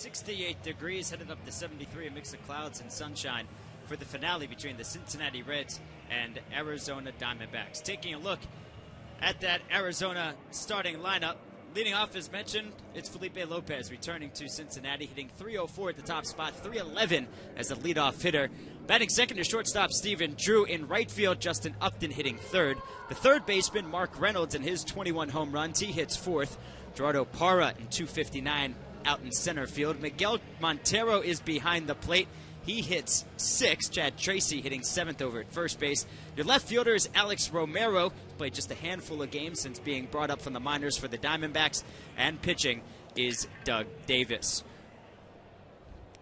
68 degrees, headed up to 73, a mix of clouds and sunshine for the finale between the Cincinnati Reds and Arizona Diamondbacks. Taking a look at that Arizona starting lineup. Leading off, as mentioned, it's Felipe Lopez returning to Cincinnati, hitting .304 at the top spot, .311 as the leadoff hitter. Batting second to shortstop Stephen Drew. In right field, Justin Upton hitting third. The third baseman, Mark Reynolds, in his 21 home runs, he hits fourth. Gerardo Parra in .259 out in center field. Miguel Montero is behind the plate. He hits sixth. Chad Tracy hitting seventh over at first base. Your left fielder is Alex Romero. He's played just a handful of games since being brought up from the minors for the Diamondbacks. And pitching is Doug Davis.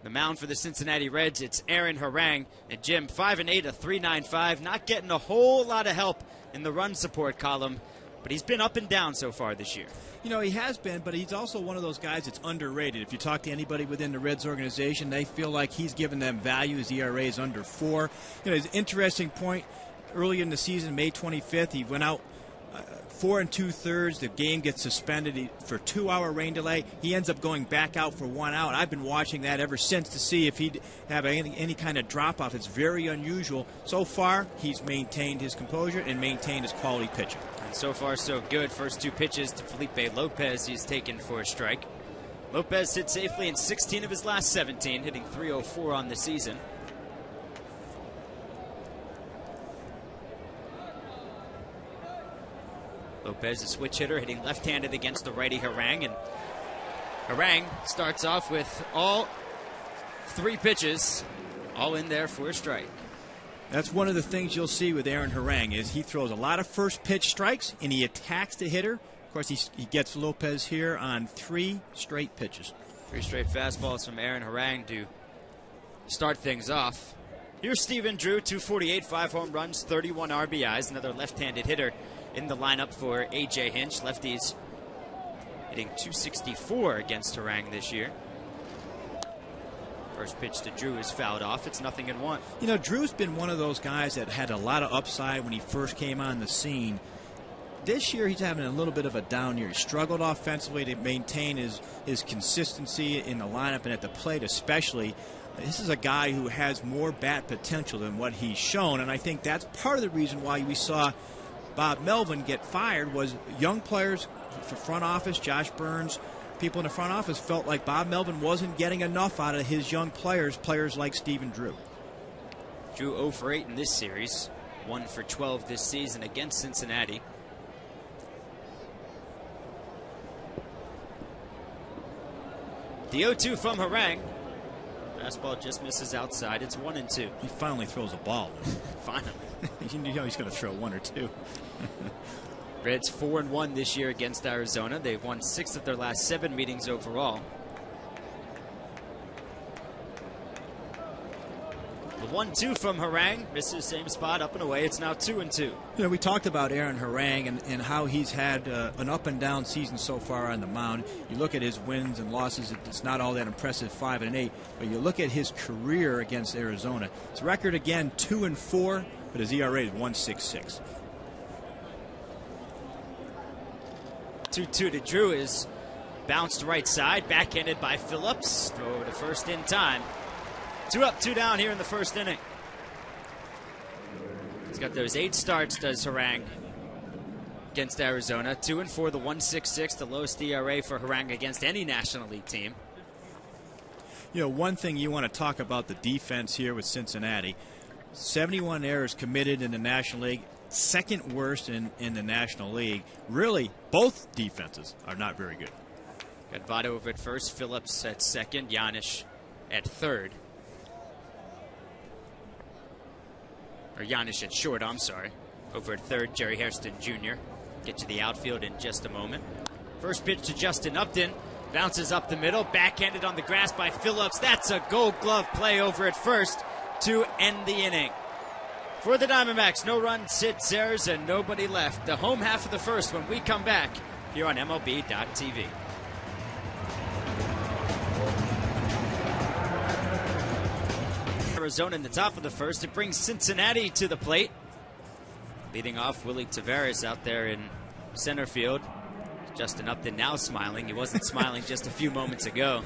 The mound for the Cincinnati Reds, it's Aaron Harang. And Jim, 5-8, a .395. Not getting a whole lot of help in the run support column, but he's been up and down so far this year. You know, he has been, but he's also one of those guys that's underrated. If you talk to anybody within the Reds organization, they feel like he's given them value. His ERA is under 4. You know, his interesting point, early in the season, May 25th, he went out 4 2/3. The game gets suspended for 2-hour rain delay. He ends up going back out for 1 out. I've been watching that ever since to see if he'd have any kind of drop-off. It's very unusual. So far, he's maintained his composure and maintained his quality pitching. So far, so good. First 2 pitches to Felipe Lopez. He's taken for a strike. Lopez hit safely in 16 of his last 17, hitting .304 on the season. Lopez, a switch hitter, hitting left-handed against the righty Harang. And Harang starts off with all 3 pitches, all in there for a strike. That's one of the things you'll see with Aaron Harang is he throws a lot of first pitch strikes and he attacks the hitter. Of course, he gets Lopez here on 3 straight pitches. 3 straight fastballs from Aaron Harang to start things off. Here's Stephen Drew, .248, 5 home runs, 31 RBIs. Another left-handed hitter in the lineup for A.J. Hinch. Lefties hitting .264 against Harang this year. First pitch to Drew is fouled off. It's 0-1. You know, Drew's been one of those guys that had a lot of upside when he first came on the scene. This year, he's having a little bit of a down year. He struggled offensively to maintain his consistency in the lineup and at the plate especially. This is a guy who has more bat potential than what he's shown, and I think that's part of the reason why we saw Bob Melvin get fired was young players for front office, Josh Burns, people in the front office felt like Bob Melvin wasn't getting enough out of his young players like Stephen Drew. Drew 0 for 8 in this series, 1 for 12 this season against Cincinnati. The 0-2 from Harang. Fastball just misses outside. It's 1-2. He finally throws a ball. Finally. You know he's going to throw 1 or 2. Reds 4-1 this year against Arizona. They've won 6 of their last 7 meetings overall. The 1-2 from Harang misses same spot, up and away. It's now 2-2. You know, we talked about Aaron Harang and how he's had an up and down season so far on the mound. You look at his wins and losses; it's not all that impressive, 5-8. But you look at his career against Arizona. His record again 2-4, but his ERA is 1.66. 2-2 to Drew is bounced right side, backhanded by Phillips. Throw over to first in time. 2 up, 2 down here in the first inning. He's got those 8 starts, does Harang, against Arizona. 2-4, the 1.66, the lowest ERA for Harang against any National League team. You know, one thing you want to talk about the defense here with Cincinnati. 71 errors committed in the National League. Second worst in the National League. Really, both defenses are not very good. Got Votto over at first, Phillips at second, Giannis at third. Or Giannis at short, I'm sorry. Over at third, Jerry Hairston Jr. Get to the outfield in just a moment. First pitch to Justin Upton. Bounces up the middle, backhanded on the grass by Phillips. That's a Gold Glove play over at first to end the inning. For the Diamondbacks, no runs, 6 errors, and nobody left. The home half of the first when we come back here on MLB.TV. Arizona in the top of the first. It brings Cincinnati to the plate. Leading off, Willie Taveras out there in center field. Justin Upton now smiling. He wasn't smiling just a few moments ago.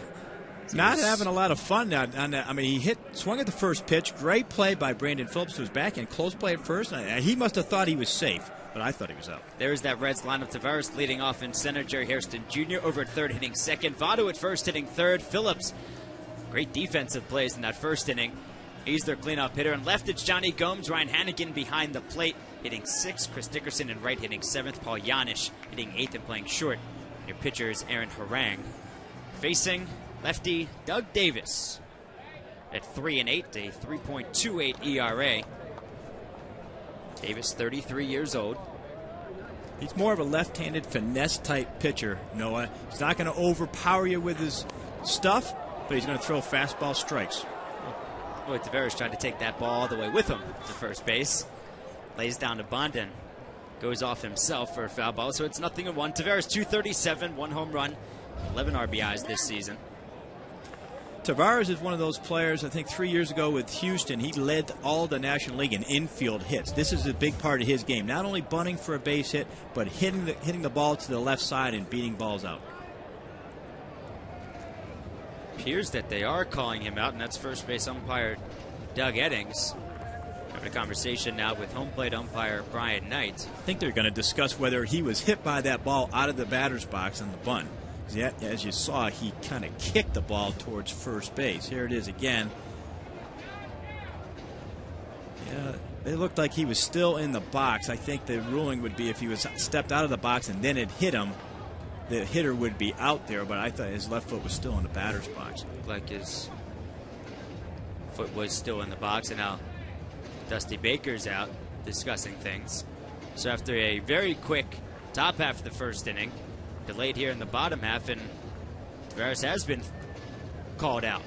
Not having a lot of fun now. I mean, he swung at the first pitch. Great play by Brandon Phillips, who was back in. Close play at first. He must have thought he was safe, but I thought he was out. There's that Reds lineup. Tavares leading off in center. Jerry Hairston Jr. over at third, hitting second. Votto at first, hitting third. Phillips, great defensive plays in that first inning. He's their cleanup hitter. And left, it's Johnny Gomes. Ryan Hannigan behind the plate, hitting sixth. Chris Dickerson in right, hitting seventh. Paul Yanish hitting eighth and playing short. Your pitcher is Aaron Harang. Facing lefty Doug Davis at 3-8, a 3.28 ERA. Davis, 33 years old. He's more of a left-handed finesse-type pitcher, Noah. He's not going to overpower you with his stuff, but he's going to throw fastball strikes. Boy, Tavares trying to take that ball all the way with him to first base. Lays down to Bond and goes off himself for a foul ball. So it's 0-1. Tavares, 237, 1 home run, 11 RBIs this season. Tavares is one of those players, I think 3 years ago with Houston, he led all the National League in infield hits. This is a big part of his game. Not only bunting for a base hit, but hitting the ball to the left side and beating balls out. Appears that they are calling him out, and that's first base umpire Doug Eddings. Having a conversation now with home plate umpire Brian Knight. I think they're going to discuss whether he was hit by that ball out of the batter's box on the bunt. As you saw, he kind of kicked the ball towards first base. Here it is again. Yeah, it looked like he was still in the box. I think the ruling would be if he was stepped out of the box and then it hit him, the hitter would be out there, but I thought his left foot was still in the batter's box. Looked like his foot was still in the box, and now Dusty Baker's out discussing things. So after a very quick top half of the first inning, delayed here in the bottom half, and Tavares has been called out.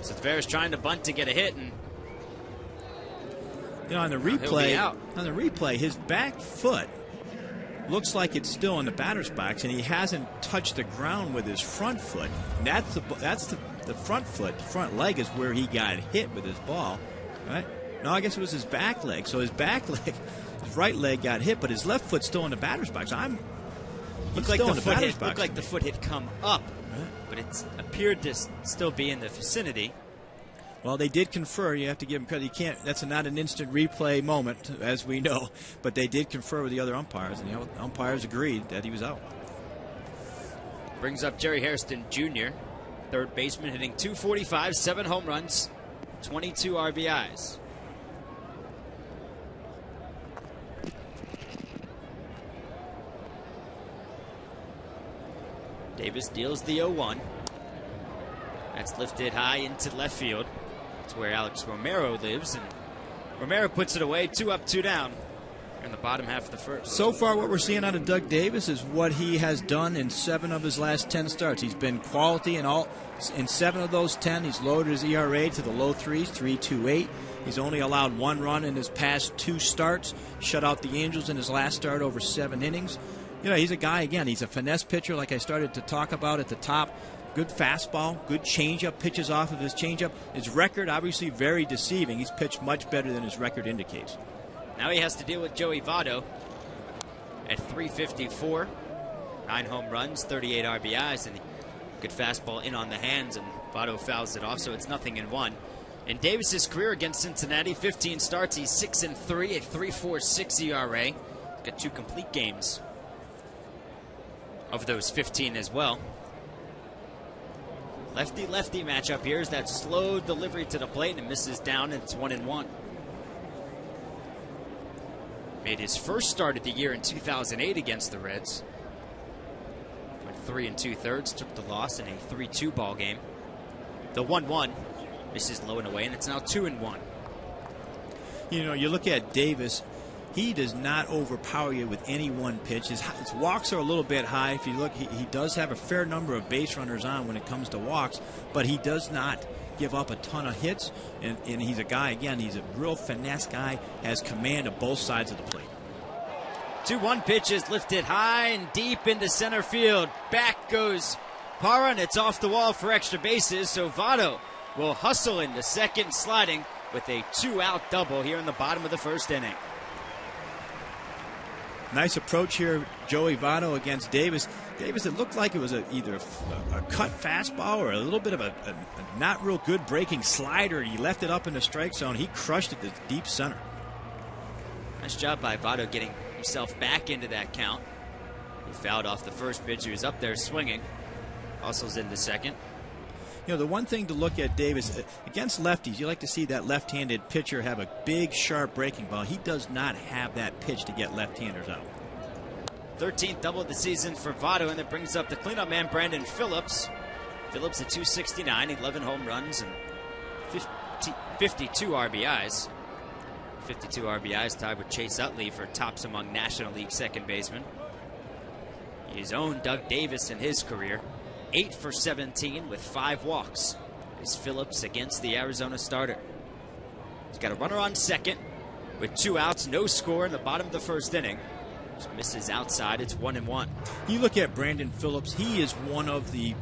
So Tavares trying to bunt to get a hit, and on the replay, his back foot looks like it's still in the batter's box, and he hasn't touched the ground with his front foot. And that's the front foot. The front leg is where he got hit with his ball, right? No, I guess it was his back leg. So his back leg, his right leg got hit, but his left foot's still in the batter's box. Looked like the foot had come up, but it appeared to still be in the vicinity. Well, they did confer. You have to give them credit. You can't. That's not an instant replay moment, as we know. But they did confer with the other umpires, and the umpires agreed that he was out. Brings up Jerry Hairston Jr., third baseman, hitting .245, 7 home runs, 22 RBIs. Davis deals the 0-1. That's lifted high into left field. That's where Alex Romero lives, and Romero puts it away. 2 up, 2 down in the bottom half of the first. So far, what we're seeing out of Doug Davis is what he has done in 7 of his last 10 starts. He's been quality in 7 of those 10. He's lowered his ERA to the low 3s, 3.28. He's only allowed 1 run in his past 2 starts. Shut out the Angels in his last start over 7 innings. He's a guy, again, he's a finesse pitcher like I started to talk about at the top. Good fastball, good changeup, pitches off of his changeup. His record, obviously, very deceiving. He's pitched much better than his record indicates. Now he has to deal with Joey Votto at 354. 9 home runs, 38 RBIs, and good fastball in on the hands, and Votto fouls it off, so it's 0-1. In Davis's career against Cincinnati, 15 starts, he's 6-3, a 3.46 ERA. Got 2 complete games of those 15 as well. Lefty-lefty matchup here is that slow delivery to the plate, and it misses down, and it's 1-1. Made his first start of the year in 2008 against the Reds. Went 3 2/3, took the loss in a 3-2 ball game. The 1-1 misses low and away, and it's now 2-1. You look at Davis. He does not overpower you with any one pitch. His walks are a little bit high. If you look, he does have a fair number of base runners on when it comes to walks, but he does not give up a ton of hits. And he's a guy, again, he's a real finesse guy, has command of both sides of the plate. 2-1 pitch is lifted high and deep into center field. Back goes Parra, and it's off the wall for extra bases, so Votto will hustle into second, sliding with a 2-out double here in the bottom of the first inning. Nice approach here, Joey Votto against Davis. Davis, it looked like it was either a cut fastball or a little bit of a not real good breaking slider. He left it up in the strike zone. He crushed it to deep center. Nice job by Votto getting himself back into that count. He fouled off the first pitch. He was up there swinging. Hustles into second. You know, the one thing to look at Davis, against lefties, you like to see that left-handed pitcher have a big, sharp breaking ball. He does not have that pitch to get left-handers out. 13th double of the season for Votto, and that brings up the cleanup man, Brandon Phillips. Phillips at 269, 11 home runs, and 52 RBIs. 52 RBIs tied with Chase Utley for tops among National League second basemen. His own Doug Davis in his career. 8 for 17 with 5 walks is Phillips against the Arizona starter. He's got a runner on second with 2 outs, no score in the bottom of the first inning. Just misses outside. It's 1-1. You look at Brandon Phillips, he is one of the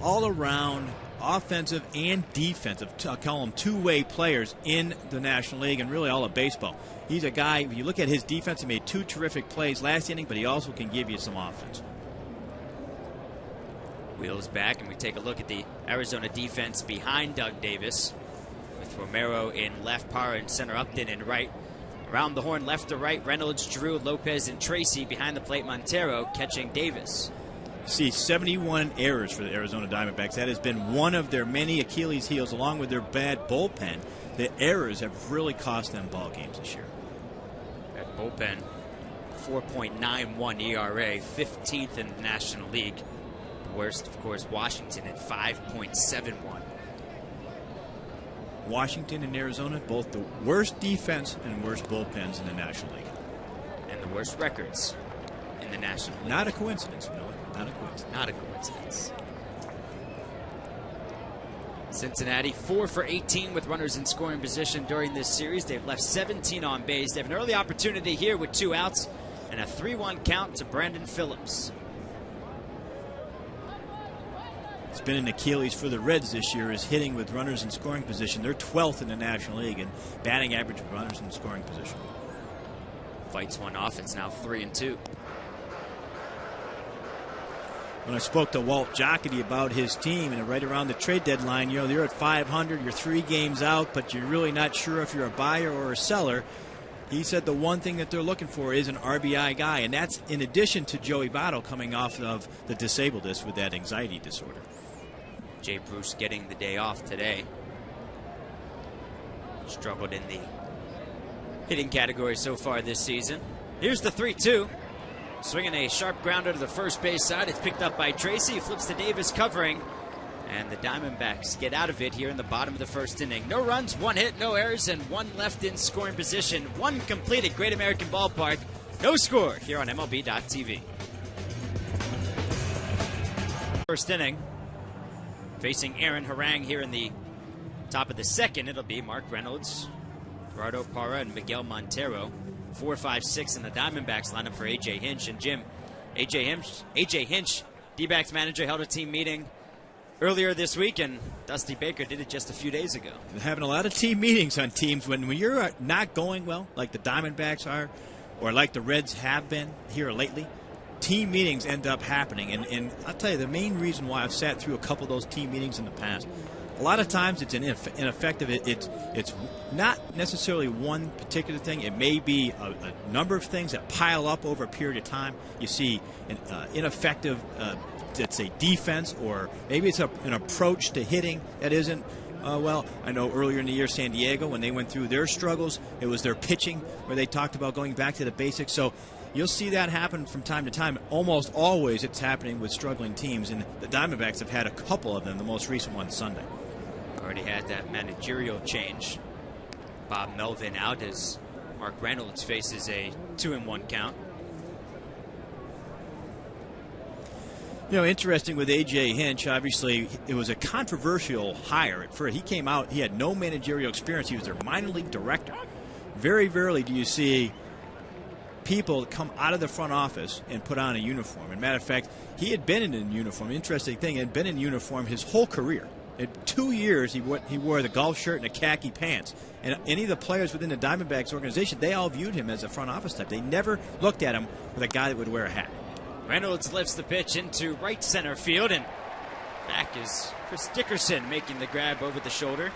all-around offensive and defensive, I'll call them two-way players in the National League and really all of baseball. He's a guy, if you look at his defense, he made 2 terrific plays last inning, but he also can give you some offense. Wheels back, and we take a look at the Arizona defense behind Doug Davis, with Romero in left, Parra in center, Upton in right. Around the horn, left to right, Reynolds, Drew, Lopez, and Tracy. Behind the plate, Montero catching Davis. See, 71 errors for the Arizona Diamondbacks. That has been one of their many Achilles heels, along with their bad bullpen. The errors have really cost them ball games this year. That bullpen, 4.91 ERA, 15th in the National League. Worst, of course, Washington at 5.71. Washington and Arizona, both the worst defense and worst bullpens in the National League. And the worst records in the National League. Not a coincidence, no. Not a coincidence. Not a coincidence. Cincinnati 4 for 18 with runners in scoring position during this series. They've left 17 on base. They have an early opportunity here with 2 outs and a 3-1 count to Brandon Phillips. It's been an Achilles for the Reds this year, is hitting with runners in scoring position. They're 12th in the National League in batting average of runners in scoring position. Fights one off. It's now 3-2. When I spoke to Walt Jocketty about his team and right around the trade deadline, you know, they're at 500, you're 3 games out, but you're really not sure if you're a buyer or a seller. He said the one thing that they're looking for is an RBI guy, and that's in addition to Joey Votto coming off of the disabled list with that anxiety disorder. Jay Bruce getting the day off today. Struggled in the hitting category so far this season. Here's the 3-2. Swinging a sharp grounder to the first base side. It's picked up by Tracy. He flips to Davis covering. And the Diamondbacks get out of it here in the bottom of the first inning. No runs, 1 hit, no errors, and 1 left in scoring position. 1 complete at Great American Ballpark. No score here on MLB.TV. First inning. Facing Aaron Harang here in the top of the second. It'll be Mark Reynolds, Gerardo Parra, and Miguel Montero. 4, 5, 6 in the Diamondbacks lineup for A.J. Hinch. And Jim, A.J. Hinch, Dbacks manager, held a team meeting earlier this week, and Dusty Baker did it just a few days ago. They're having a lot of team meetings on teams when you're not going well, like the Diamondbacks are, or like the Reds have been here lately. Team meetings end up happening, and I'll tell you the main reason why I've sat through a couple of those team meetings in the past. A lot of times it's ineffective. It's not necessarily one particular thing. It may be a number of things that pile up over a period of time. You see an ineffective, let's say, defense, or maybe it's an approach to hitting that isn't. Well, I know earlier in the year, San Diego, when they went through their struggles, it was their pitching where they talked about going back to the basics. So you'll see that happen from time to time. Almost always it's happening with struggling teams, and the Diamondbacks have had a couple of them, the most recent one Sunday. Already had that managerial change. Bob Melvin out as Mark Reynolds faces a 2-1 count. You know, interesting with A.J. Hinch, obviously it was a controversial hire at first. He came out, he had no managerial experience. He was their minor league director. Very rarely do you see people come out of the front office and put on a uniform. As a matter of fact, he had been in a uniform. Interesting thing, he had been in uniform his whole career. In 2 years, he wore the golf shirt and the khaki pants. And any of the players within the Diamondbacks organization, they all viewed him as a front office type. They never looked at him with a guy that would wear a hat. Reynolds lifts the pitch into right center field, and back is Chris Dickerson making the grab over the shoulder.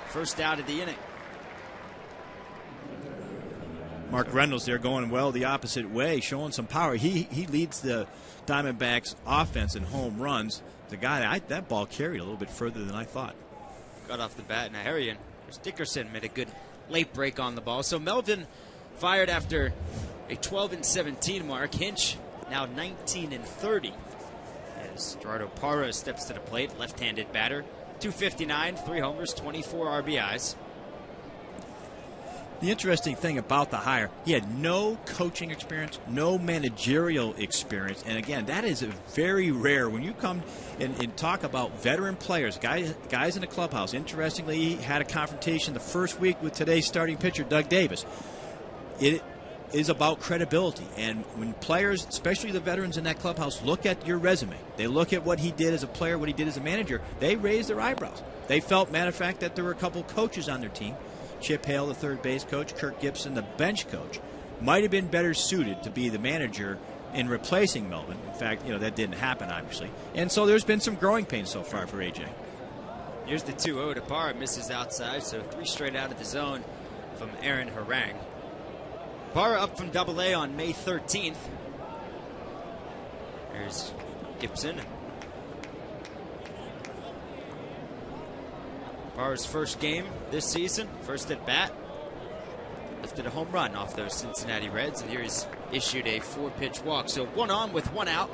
First out of the inning. Mark Reynolds there going well the opposite way, showing some power. He leads the Diamondbacks offense in home runs. The guy, that ball carried a little bit further than I thought. Got off the bat in a hurry, and Chris Dickerson made a good late break on the ball. So Melvin fired after a 12-17 mark. Hinch now 19-30. As Gerardo Parra steps to the plate, left-handed batter. 259, 3 homers, 24 RBIs. The interesting thing about the hire, he had no coaching experience, no managerial experience. And again, that is very rare. When you come and talk about veteran players, guys in the clubhouse. Interestingly, he had a confrontation the first week with today's starting pitcher, Doug Davis. It is about credibility. And when players, especially the veterans in that clubhouse, look at your resume, they look at what he did as a player, what he did as a manager, they raise their eyebrows. They felt, matter of fact, that there were a couple coaches on their team. Chip Hale, the third base coach, Kirk Gibson, the bench coach, might have been better suited to be the manager in replacing Melvin. In fact, that didn't happen, obviously. And so there's been some growing pains so far for AJ. Here's the 2-0 to Parra, misses outside, so 3 straight out of the zone from Aaron Harang. Parra up from Double-A on May 13th. There's Gibson. Parra's first game this season, first at bat, lifted a home run off those Cincinnati Reds, and here he's issued a 4-pitch walk. So 1 on with 1 out,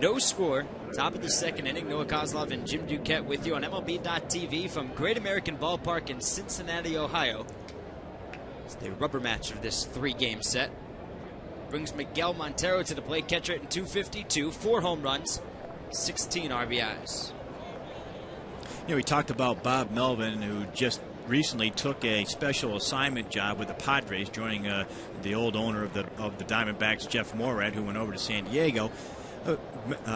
no score. Top of the second inning. Noah Kozlov and Jim Duquette with you on MLB.tv from Great American Ballpark in Cincinnati, Ohio. It's the rubber match of this 3-game set. Brings Miguel Montero to the plate, catcher hitting .252, 4 home runs, 16 RBIs. We talked about Bob Melvin, who just recently took a special assignment job with the Padres, joining the old owner of the Diamondbacks, Jeff Morad, who went over to San Diego.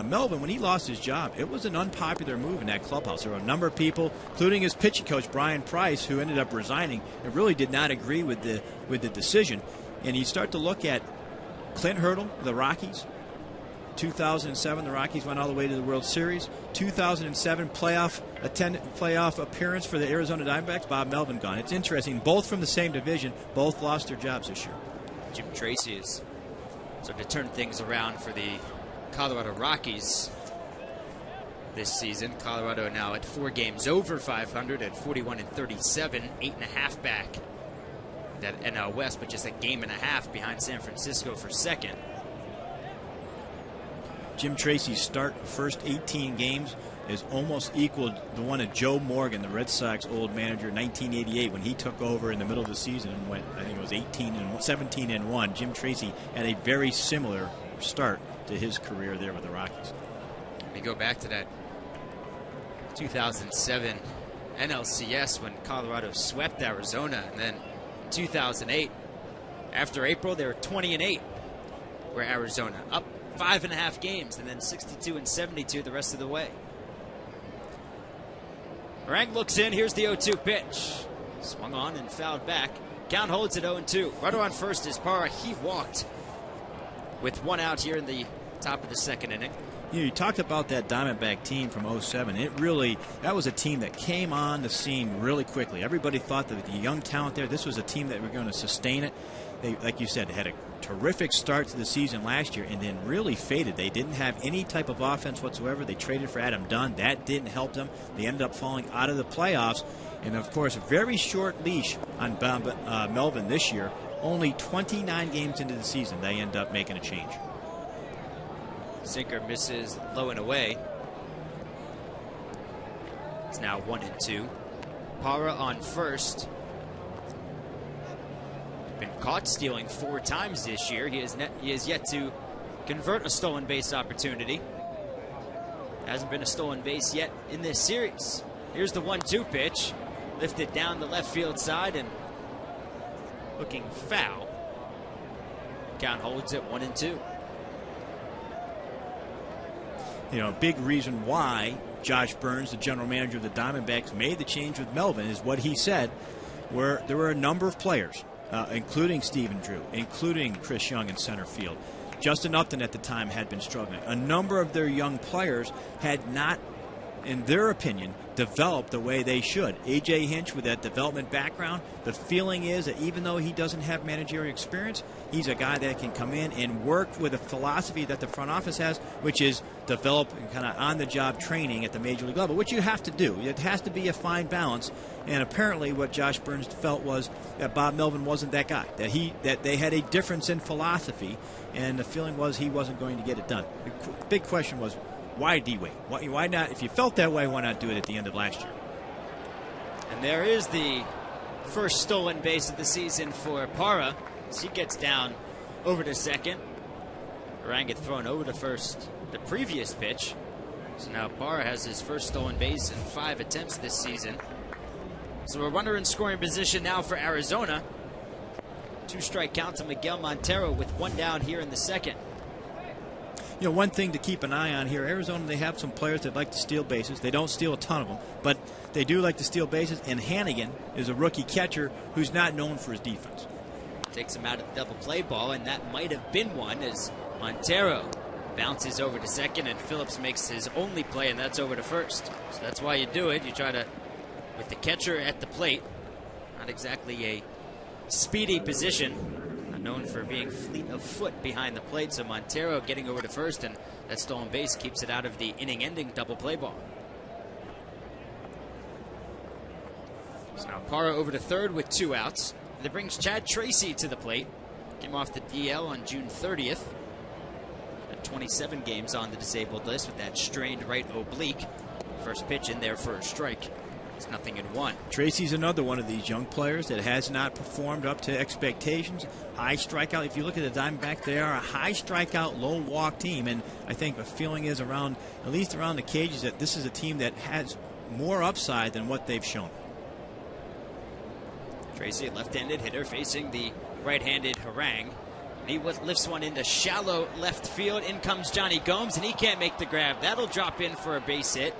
Melvin, when he lost his job, it was an unpopular move in that clubhouse. There were a number of people, including his pitching coach, Brian Price, who ended up resigning and really did not agree with the decision. And you start to look at Clint Hurdle, the Rockies. 2007, the Rockies went all the way to the World Series. 2007 playoff appearance for the Arizona Diamondbacks. Bob Melvin gone. It's interesting. Both from the same division. Both lost their jobs this year. Jim Tracy is starting to turn things around for the Colorado Rockies this season. Colorado now at 4 games over 500 at 41-37, 8.5 back that NL West, but just a game and a half behind San Francisco for second. Jim Tracy's first 18 games is almost equal to the one of Joe Morgan, the Red Sox old manager, 1988, when he took over in the middle of the season and went, I think it was 17-1. Jim Tracy had a very similar start to his career there with the Rockies. We go back to that 2007 NLCS when Colorado swept Arizona, and then 2008, after April, they were 20-8, where Arizona up 5.5 games, and then 62-72 the rest of the way. Harang looks in. Here's the 0-2 pitch. Swung on and fouled back. Count holds at 0-2. Runner on first is Parra. He walked with 1 out here in the top of the second inning. You talked about that Diamondback team from 07. That was a team that came on the scene really quickly. Everybody thought that the young talent there, this was a team that were going to sustain it. They, like you said, had a terrific start to the season last year and then really faded. They didn't have any type of offense whatsoever. They traded for Adam Dunn. That didn't help them. They ended up falling out of the playoffs. And, of course, a very short leash on Melvin this year. Only 29 games into the season, they end up making a change. Sinker misses low and away. It's now 1-2. Parra on first. Been caught stealing 4 times this year. He has yet to convert a stolen base opportunity. Hasn't been a stolen base yet in this series. Here's the 1-2 pitch. Lifted down the left field side and looking foul. Count holds at 1-2. A big reason why Josh Burns, the general manager of the Diamondbacks, made the change with Melvin, is what he said, where there were a number of players, including Stephen Drew, including Chris Young in center field. Justin Upton at the time had been struggling. A number of their young players had not, in their opinion, developed the way they should. A.J. Hinch, with that development background, the feeling is that even though he doesn't have managerial experience, he's a guy that can come in and work with a philosophy that the front office has, which is develop kind of on-the-job training at the major league level, which you have to do. It has to be a fine balance. And apparently what Josh Burns felt was that Bob Melvin wasn't that guy, that they had a difference in philosophy, and the feeling was he wasn't going to get it done. The big question was, why D-Wade? Why not? If you felt that way, why not do it at the end of last year? And there is the first stolen base of the season for Parra. As he gets down over to second. Harang had thrown over to first the previous pitch. So now Parra has his first stolen base in 5 attempts this season. So a runner in scoring position now for Arizona. 2-strike count to Miguel Montero with 1 down here in the second. You know, one thing to keep an eye on here, Arizona, they have some players that like to steal bases. They don't steal a ton of them, but they do like to steal bases, and Hannigan is a rookie catcher who's not known for his defense. Takes him out of the double play ball, and that might have been one as Montero bounces over to second, and Phillips makes his only play, and that's over to first. So that's why you do it. You try to, with the catcher at the plate, not exactly a speedy position, known for being fleet of foot behind the plate. So Montero getting over to first, and that stolen base keeps it out of the inning-ending double play ball. So now Parra over to third with 2 outs. That brings Chad Tracy to the plate. Came off the DL on June 30th. Had 27 games on the disabled list with that strained right oblique. First pitch in there for a strike. It's 0-1. Tracy's another one of these young players that has not performed up to expectations. High strikeout. If you look at the Diamondbacks, they are a high strikeout, low walk team, and I think the feeling is around, at least around the cages, that this is a team that has more upside than what they've shown. Tracy, a left-handed hitter facing the right-handed Harang. He lifts one into shallow left field. In comes Johnny Gomes, and he can't make the grab. That'll drop in for a base hit.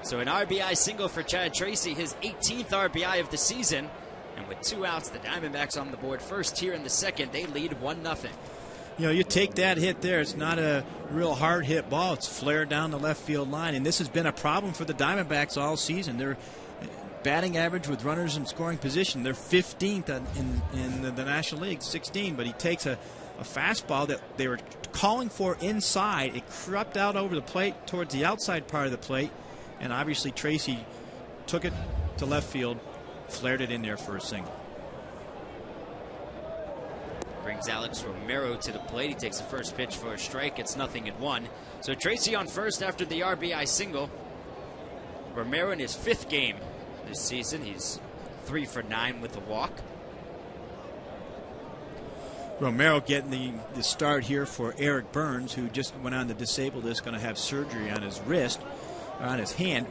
So an RBI single for Chad Tracy, his 18th RBI of the season. And with 2 outs, the Diamondbacks on the board first here in the second. They lead 1-0. You know, you take that hit there. It's not a real hard hit ball. It's flared down the left field line. And this has been a problem for the Diamondbacks all season. They're batting average with runners in scoring position. They're 15th in the National League, 16. But he takes a fastball that they were calling for inside. It crept out over the plate towards the outside part of the plate. And obviously Tracy took it to left field, flared it in there for a single. Brings Alex Romero to the plate. He takes the first pitch for a strike. It's 0-1. So Tracy on first after the RBI single. Romero in his 5th game this season. He's 3 for 9 with a walk. Romero getting the start here for Eric Burns, who just went on the disabled list, going to have surgery on his wrist, on his hand.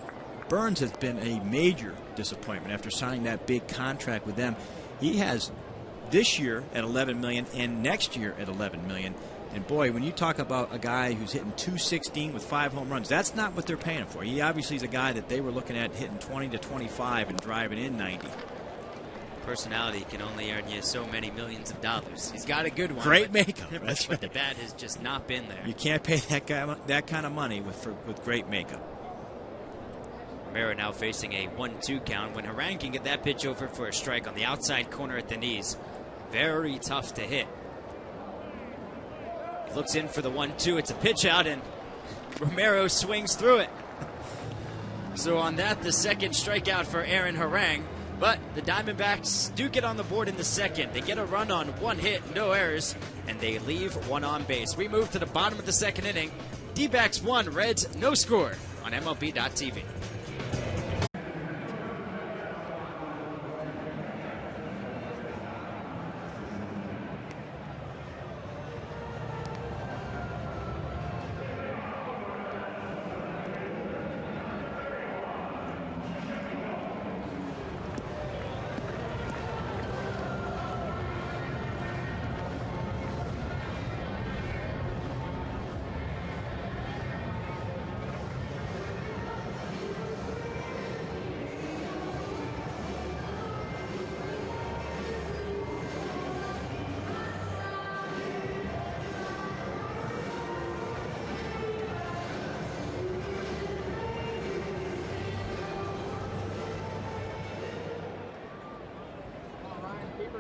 Burns has been a major disappointment after signing that big contract with them. He has this year at $11 million and next year at $11 million. And boy, when you talk about a guy who's hitting .216 with 5 home runs, that's not what they're paying him for. He obviously is a guy that they were looking at hitting 20 to 25 and driving in 90. Personality can only earn you so many millions of dollars. He's got a good one. Great makeup. That's but the bat has just not been there. You can't pay that guy that kind of money with great makeup. Romero now facing a 1-2 count when Harang can get that pitch over for a strike on the outside corner at the knees. Very tough to hit. He looks in for the 1-2. It's a pitch out, and Romero swings through it. So on that, the second strikeout for Aaron Harang. But the Diamondbacks do get on the board in the second. They get a run on 1 hit, no errors, and they leave 1 on base. We move to the bottom of the second inning. Dbacks 1, Reds no score on MLB.tv.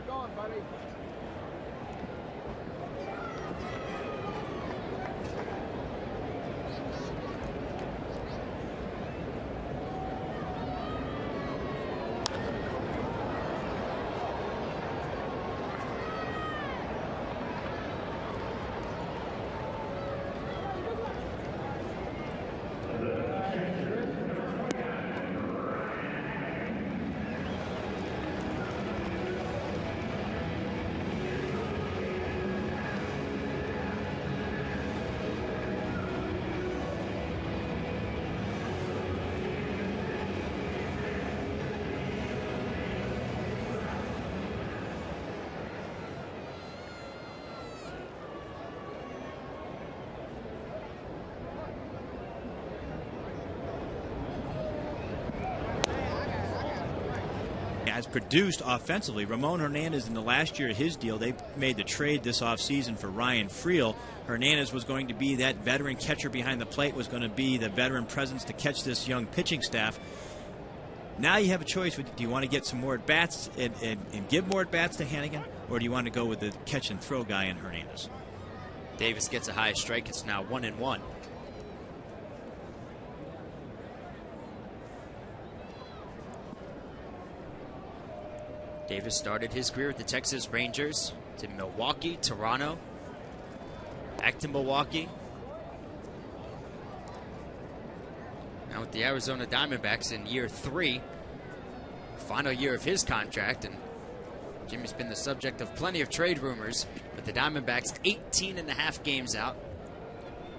going, buddy? Has produced offensively. Ramon Hernandez, in the last year of his deal, they made the trade this offseason for Ryan Friel. Hernandez was going to be that veteran catcher behind the plate, was going to be the veteran presence to catch this young pitching staff. Now you have a choice. Do you want to get some more at-bats and give more at-bats to Hannigan, or do you want to go with the catch-and-throw guy in Hernandez? Davis gets a high strike. It's now 1-1. Davis started his career with the Texas Rangers, to Milwaukee, Toronto, back to Milwaukee. Now with the Arizona Diamondbacks in year 3, final year of his contract, and Jimmy's been the subject of plenty of trade rumors, but the Diamondbacks 18.5 games out,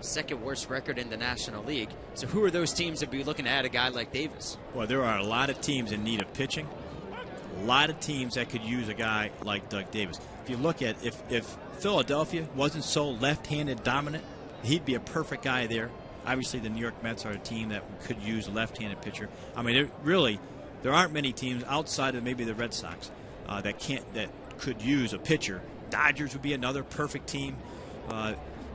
second worst record in the National League. So who are those teams that be looking to add a guy like Davis? Well, there are a lot of teams in need of pitching. A lot of teams that could use a guy like Doug Davis. If you look at if Philadelphia wasn't so left-handed dominant, he'd be a perfect guy there. Obviously, the New York Mets are a team that could use a left-handed pitcher. I mean, there aren't many teams outside of maybe the Red Sox that could use a pitcher. Dodgers would be another perfect team.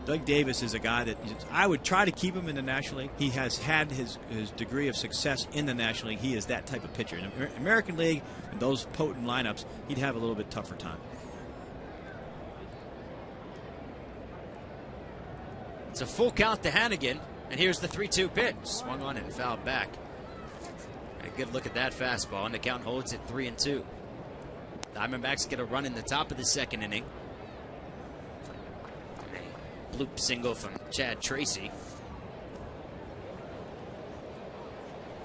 Doug Davis is a guy that I would try to keep him in the National League. He has had his degree of success in the National League. He is that type of pitcher. In the American League, in those potent lineups, he'd have a little bit tougher time. It's a full count to Hannigan, and here's the 3-2 pitch. Swung on and fouled back. A good look at that fastball, and the count holds at 3-2. Diamondbacks get a run in the top of the second inning. Bloop single from Chad Tracy.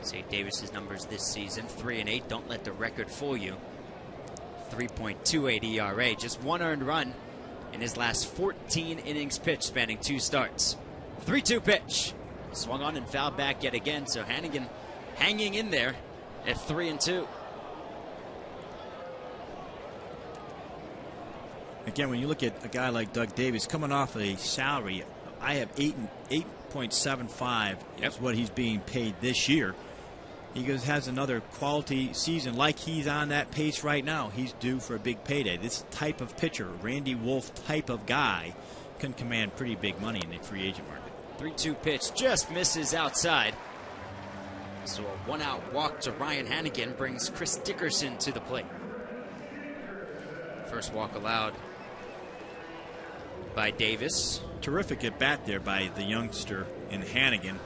St. Davis's numbers this season, 3-8. Don't let the record fool you. 3.28 ERA, just 1 earned run in his last 14 innings pitched, spanning 2 starts. 3-2 pitch. Swung on and fouled back yet again, so Hannigan hanging in there at 3-2. Again, when you look at a guy like Doug Davis coming off a salary, I have 8.75 is what he's being paid this year. He has another quality season like he's on that pace right now. He's due for a big payday. This type of pitcher, Randy Wolf type of guy, can command pretty big money in the free agent market. 3-2 pitch just misses outside. So a 1-out walk to Ryan Hannigan brings Chris Dickerson to the plate. First walk allowed by Davis. Terrific at bat there by the youngster in Hannigan.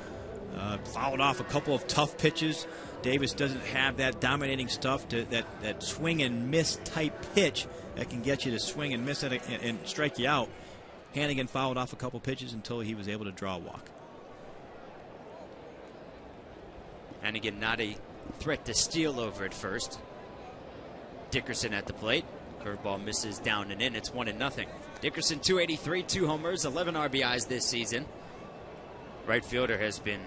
Fouled off a couple of tough pitches. Davis doesn't have that dominating stuff, that swing and miss type pitch that can get you to swing and miss it and strike you out. Hannigan fouled off a couple pitches until he was able to draw a walk. Hannigan not a threat to steal over at first. Dickerson at the plate. Curveball misses down and in. It's 1-0. Dickerson 283, 2 homers, 11 RBIs this season. Right fielder has been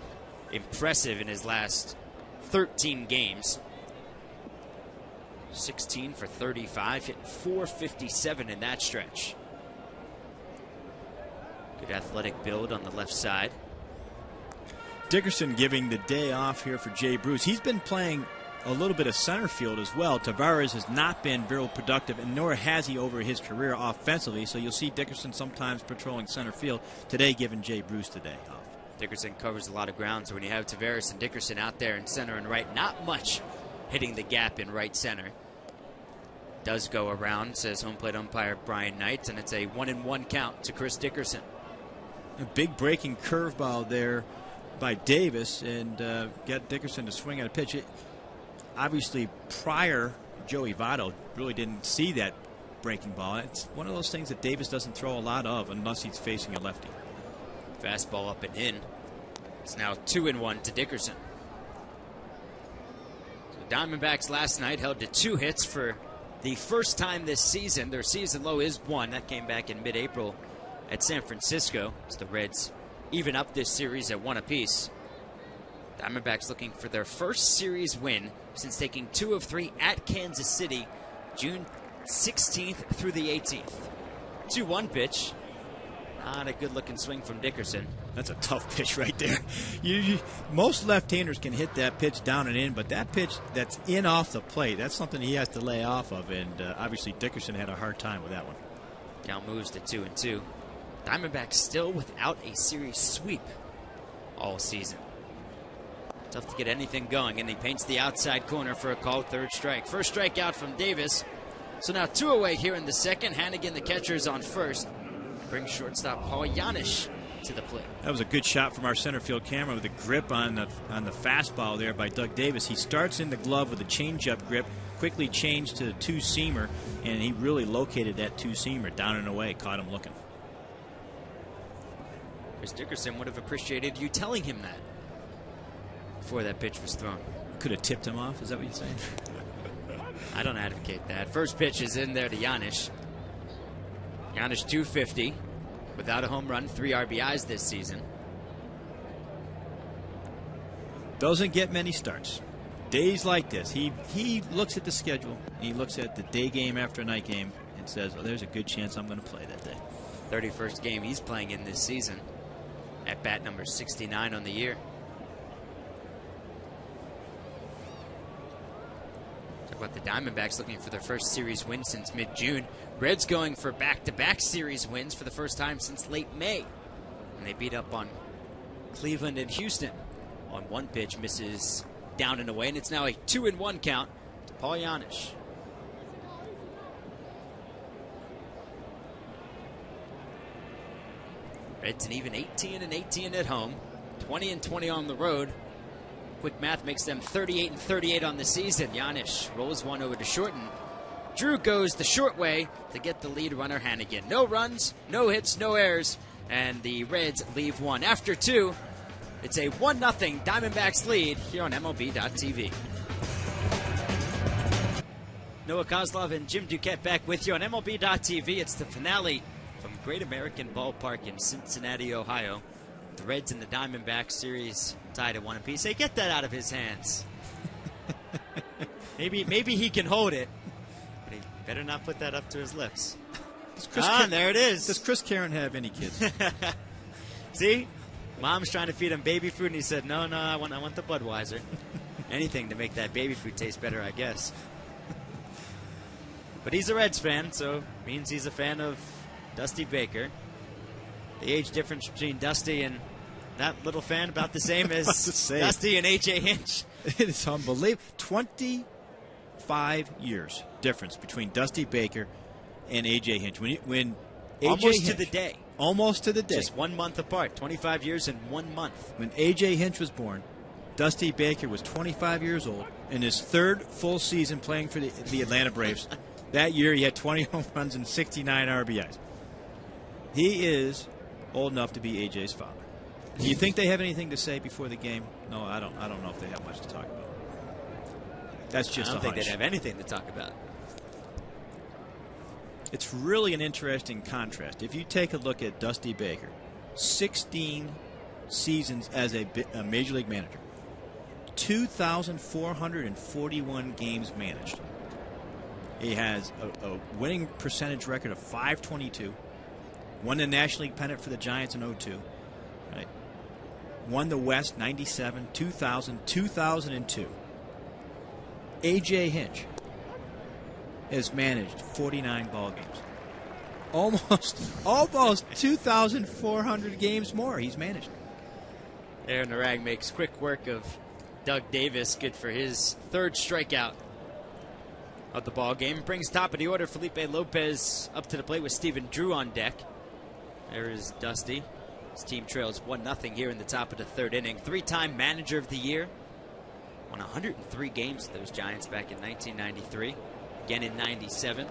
impressive in his last 13 games. 16 for 35, hit 457 in that stretch. Good athletic build on the left side. Dickerson giving the day off here for Jay Bruce. He's been playing a little bit of center field as well. Tavares has not been very productive, and nor has he over his career offensively. So you'll see Dickerson sometimes patrolling center field. Today, giving Jay Bruce the day off. Dickerson covers a lot of ground, so when you have Tavares and Dickerson out there in center and right, not much hitting the gap in right center. does go around, says home plate umpire Brian Knight, and it's a 1-1 count to Chris Dickerson. A big breaking curveball there by Davis, and get Dickerson to swing at a pitch. Obviously, prior, Joey Votto really didn't see that breaking ball. It's one of those things that Davis doesn't throw a lot of unless he's facing a lefty. Fastball up and in. It's now 2-1 to Dickerson. So Diamondbacks last night held to 2 hits for the first time this season. Their season low is 1. That came back in mid-April at San Francisco as the Reds even up this series at 1 apiece. Diamondbacks looking for their first series win since taking 2 of 3 at Kansas City June 16th through the 18th. 2-1 pitch. Not a good-looking swing from Dickerson. That's a tough pitch right there. Most left-handers can hit that pitch down and in, but that pitch that's in off the plate, that's something he has to lay off of, and obviously Dickerson had a hard time with that one. Count moves to 2-2. Diamondbacks still without a series sweep all season. Tough to get anything going, and he paints the outside corner for a called 3rd strike. First strikeout from Davis. So now 2 away here in the second. Hannigan, the catcher, is on first. Brings shortstop Paul Janisch to the plate. That was a good shot from our center field camera with a grip on the fastball there by Doug Davis. He starts in the glove with a changeup grip, quickly changed to the 2-seamer, and he really located that 2-seamer down and away, caught him looking. Chris Dickerson would have appreciated you telling him that before that pitch was thrown. Could have tipped him off, is that what you're saying? I don't advocate that. First pitch is in there to Janisch. Janisch 250 without a home run, 3 RBIs this season. Doesn't get many starts. Days like this, he looks at the schedule, he looks at the day game after night game and says, oh, there's a good chance I'm going to play that day. 31st game he's playing in this season. At bat number 69 on the year. Talk about the Diamondbacks looking for their first series win since mid-June. Reds going for back-to-back series wins for the first time since late May. And they beat up on Cleveland and Houston. On one pitch, misses down and away, and it's now a 2-1 count to Paul Janisch. Reds an even 18-18 at home, 20-20 on the road. Quick math makes them 38-38 on the season. Janisch rolls one over to short, and Drew goes the short way to get the lead runner Hannigan. No runs, no hits, no errors, and the Reds leave 1. After 2, it's a 1-0 Diamondbacks lead here on MLB.tv. Noah Kozlov and Jim Duquette back with you on MLB.tv. It's the finale from Great American Ballpark in Cincinnati, Ohio. The Reds and the Diamondbacks series tied at 1 apiece. Hey, get that out of his hands. Maybe he can hold it, but he better not put that up to his lips. There it is. Does Chris Caron have any kids? See? Mom's trying to feed him baby food, and he said, no, I want the Budweiser. Anything to make that baby food taste better, I guess. But he's a Reds fan, so it means he's a fan of Dusty Baker. The age difference between Dusty and that little fan about the same as Dusty and A.J. Hinch. It is unbelievable. 25 years difference between Dusty Baker and A.J. Hinch. When almost to the day. Almost to the day. Just 1 month apart. 25 years and 1 month. When A.J. Hinch was born, Dusty Baker was 25 years old in his 3rd full season playing for the Atlanta Braves. That year, he had 20 home runs and 69 RBIs. He is old enough to be AJ's father. Do you think they have anything to say before the game? No, I don't know if they have much to talk about. That's just I don't think they'd have anything to talk about. It's really an interesting contrast. If you take a look at Dusty Baker, 16 seasons as a Major League manager, 2,441 games managed. He has a winning percentage record of .522. Won the National League pennant for the Giants in 2002. Right? Won the West 97, 2000, 2002. A.J. Hinch has managed 49 ball games. Almost 2,400 games more he's managed. Aaron Narag makes quick work of Doug Davis. Good for his 3rd strikeout of the ball game. Brings top of the order Felipe Lopez up to the plate with Stephen Drew on deck. There is Dusty. His team trails 1-0 here in the top of the third inning. Three-time manager of the year. Won 103 games with those Giants back in 1993. Again in 97.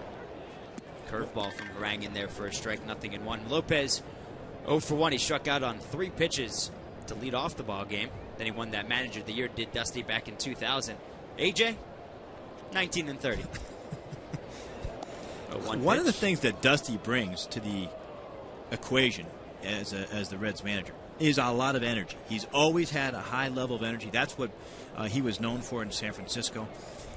Curveball from Harang in there for a strike, 0-1. Lopez 0 for 1. He struck out on 3 pitches to lead off the ball game. Then he won that manager of the year, did Dusty back in 2000. AJ, 19-30. One of the things that Dusty brings to the equation as the Reds manager is a lot of energy. He's always had a high level of energy. That's what he was known for in San Francisco.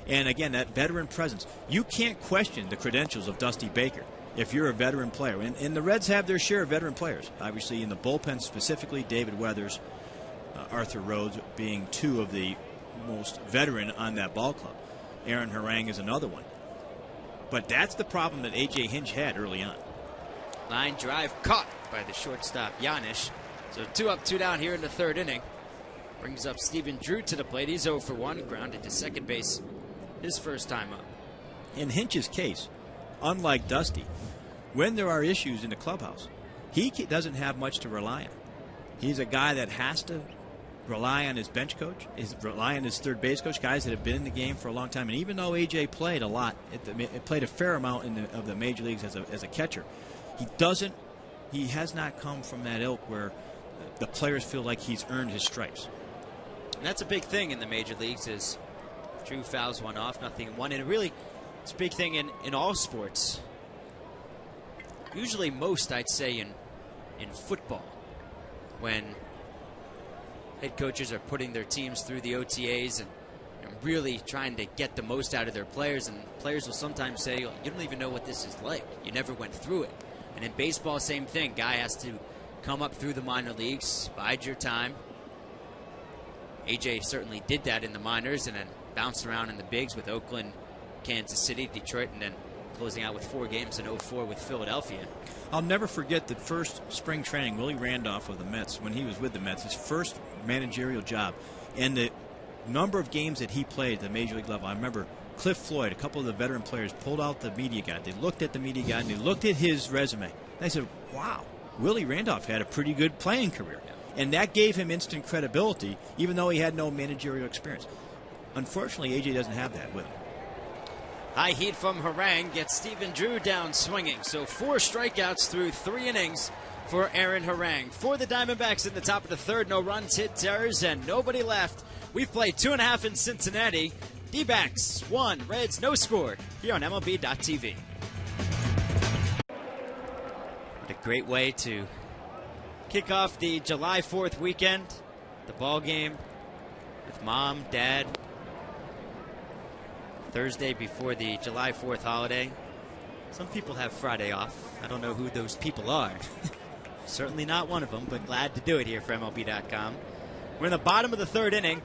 And again, that veteran presence. You can't question the credentials of Dusty Baker if you're a veteran player. And the Reds have their share of veteran players. Obviously, in the bullpen specifically, David Weathers, Arthur Rhodes being 2 of the most veteran on that ball club. Aaron Harang is another one. But that's the problem that A.J. Hinch had early on. Line drive caught by the shortstop, Yanish. So 2 up, 2 down here in the third inning. Brings up Stephen Drew to the plate. He's 0 for 1, grounded to second base his first time up. In Hinch's case, unlike Dusty, when there are issues in the clubhouse, he doesn't have much to rely on. He's a guy that has to rely on his bench coach, rely on his third base coach, guys that have been in the game for a long time. And even though A.J. played a lot, played a fair amount of the major leagues as a catcher, he has not come from that ilk where the players feel like he's earned his stripes. And that's a big thing in the major leagues is Drew fouls one off, 0-1. And really, it's a big thing in all sports. Usually most, I'd say, in football, when head coaches are putting their teams through the OTAs and really trying to get the most out of their players, and players will sometimes say, you don't even know what this is like. You never went through it. And in baseball, same thing. Guy has to come up through the minor leagues, bide your time. AJ certainly did that in the minors and then bounced around in the bigs with Oakland, Kansas City, Detroit, and then closing out with 4 games in 04 with Philadelphia. I'll never forget the first spring training, Willie Randolph of the Mets, when he was with the Mets, his first managerial job, and the number of games that he played at the major league level. I remember Cliff Floyd, a couple of the veteran players, pulled out the media guide. They looked at the media guide and they looked at his resume. And they said, wow, Willie Randolph had a pretty good playing career. And that gave him instant credibility, even though he had no managerial experience. Unfortunately, AJ doesn't have that with him. High heat from Harang gets Stephen Drew down swinging. So 4 strikeouts through 3 innings for Aaron Harang. For the Diamondbacks in the top of the third, no runs, hits, errors, and nobody left. We've played 2.5 in Cincinnati. Dbacks 1, Reds no score here on MLB.tv. What a great way to kick off the July 4th weekend. The ball game with Mom, Dad. Thursday before the July 4th holiday. Some people have Friday off. I don't know who those people are. Certainly not one of them, but glad to do it here for MLB.com. We're in the bottom of the third inning.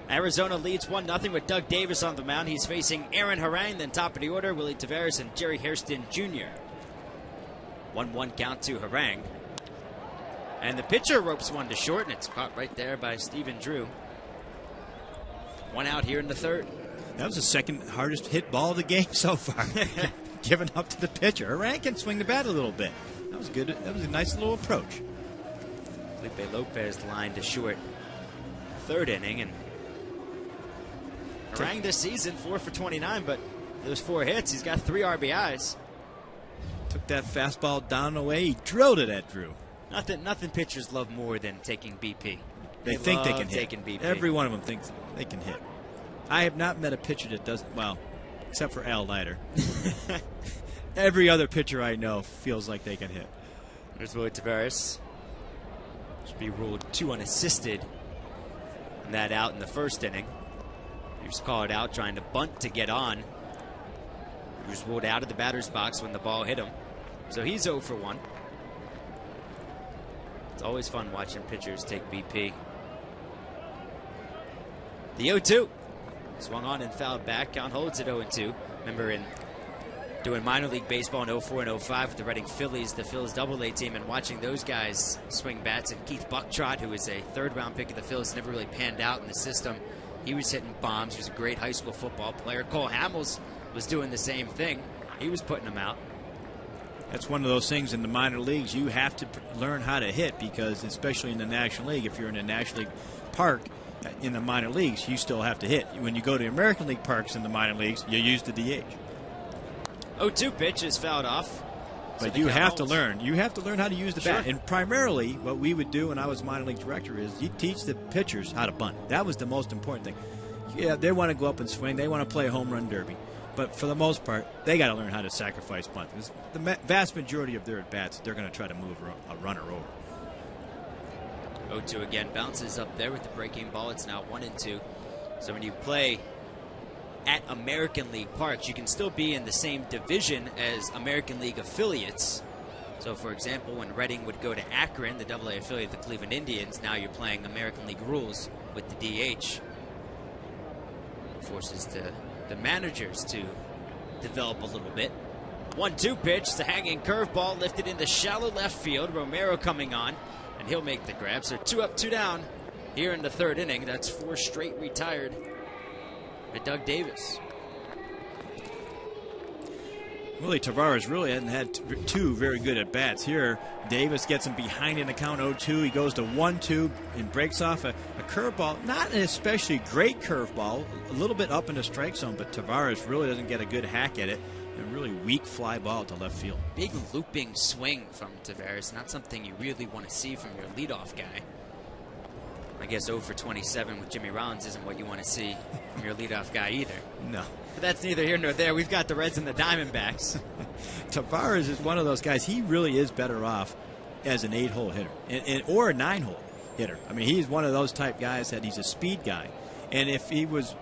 Arizona leads 1-0 with Doug Davis on the mound. He's facing Aaron Harang, then top of the order, Willie Taveras and Jerry Hairston Jr. 1-1 count to Harang. And the pitcher ropes one to short, and it's caught right there by Stephen Drew. 1 out here in the third. That was the second hardest hit ball of the game so far. Given up to the pitcher. Harang can swing the bat a little bit. That was good. That was a nice little approach. Felipe Lopez lined to short. Third inning, and Harang this season 4 for 29, but those 4 hits, he's got 3 RBIs. Took that fastball down and away. He drilled it at Drew. Nothing pitchers love more than taking BP. They think they can hit. Taking BP. Every one of them thinks they can hit. I have not met a pitcher that doesn't, well, except for Al Leiter. Every other pitcher I know feels like they can hit. There's Willie Taveras. Should be ruled 2 unassisted. And that out in the first inning. He was called out trying to bunt to get on. He was ruled out of the batter's box when the ball hit him. So he's 0 for 1. It's always fun watching pitchers take BP. The 0-2. Swung on and fouled back. Count holds at 0-2. Remember in doing minor league baseball in 04 and 05 with the Reading Phillies, the Phillies Double-A team, and watching those guys swing bats. And Keith Bucktrott, who was a third-round pick of the Phillies, never really panned out in the system. He was hitting bombs. He was a great high school football player. Cole Hamels was doing the same thing. He was putting them out. That's one of those things in the minor leagues. You have to learn how to hit, because especially in the National League, if you're in a National League park in the minor leagues, you still have to hit. When you go to American League parks in the minor leagues, you use the DH. 0-2 pitch is fouled off. But you have to learn. You have to learn how to use the bat. Sure. And primarily, what we would do when I was minor league director is you teach the pitchers how to bunt. That was the most important thing. Yeah, they want to go up and swing. They want to play a home run derby. But for the most part, they got to learn how to sacrifice bunt. The vast majority of their at-bats, they're going to try to move a runner over. 0-2 again. Bounces up there with the breaking ball. It's now 1-2. So when you play at American League parks, you can still be in the same division as American League affiliates. So, for example, when Reading would go to Akron, the AA affiliate of the Cleveland Indians, now you're playing American League rules with the DH. Forces the managers to develop a little bit. 1-2 pitch, the hanging curveball lifted into shallow left field. Romero coming on, and he'll make the grab. So 2 up, 2 down here in the third inning. That's 4 straight retired by Doug Davis. Willie Tavares really hasn't had 2 very good at-bats here. Davis gets him behind in the count 0-2. He goes to 1-2 and breaks off a curveball. Not an especially great curveball, a little bit up in the strike zone, but Tavares really doesn't get a good hack at it. A really weak fly ball to left field. Big looping swing from Tavares. Not something you really want to see from your leadoff guy. I guess 0 for 27 with Jimmy Rollins isn't what you want to see from your leadoff guy either. No. But that's neither here nor there. We've got the Reds and the Diamondbacks. Tavares is one of those guys. He really is better off as an 8-hole hitter or a 9-hole hitter. I mean, he's one of those type guys that he's a speed guy. And if he was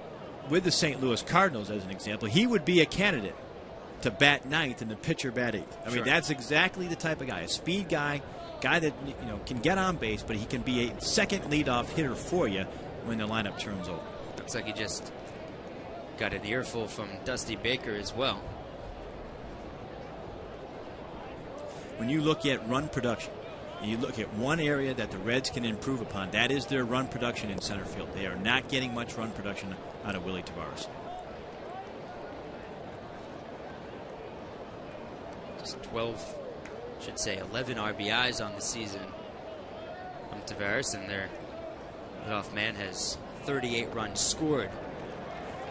with the St. Louis Cardinals, as an example, he would be a candidate to bat 9th and the pitcher bat 8th. I mean, that's exactly the type of guy, a speed guy that can get on base, but he can be a second leadoff hitter for you when the lineup turns over. Looks like he just got an earful from Dusty Baker as well. When you look at run production, you look at one area that the Reds can improve upon, that is their run production in center field. They are not getting much run production out of Willie Tavares. Just 11 RBIs on the season from Tavares, and their leadoff man has 38 runs scored.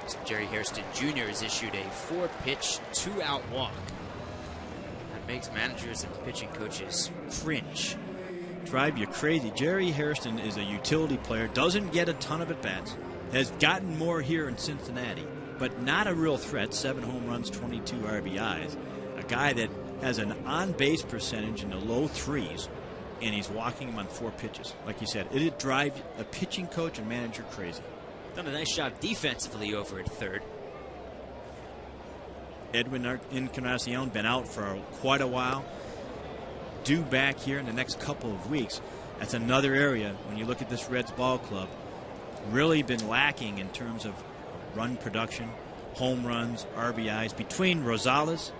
So Jerry Hairston Jr. has issued a 4-pitch, 2-out walk. That makes managers and pitching coaches cringe. Drive you crazy. Jerry Hairston is a utility player, doesn't get a ton of at-bats, has gotten more here in Cincinnati, but not a real threat. 7 home runs, 22 RBIs. A guy that has an on-base percentage in the low 3s, and he's walking him on 4 pitches. Like you said, it'd drive a pitching coach and manager crazy. Done a nice job defensively over at third. Edwin Encarnacion been out for quite a while. Due back here in the next couple of weeks. That's another area, when you look at this Reds ball club, really been lacking in terms of run production, home runs, RBIs. Between Rosales,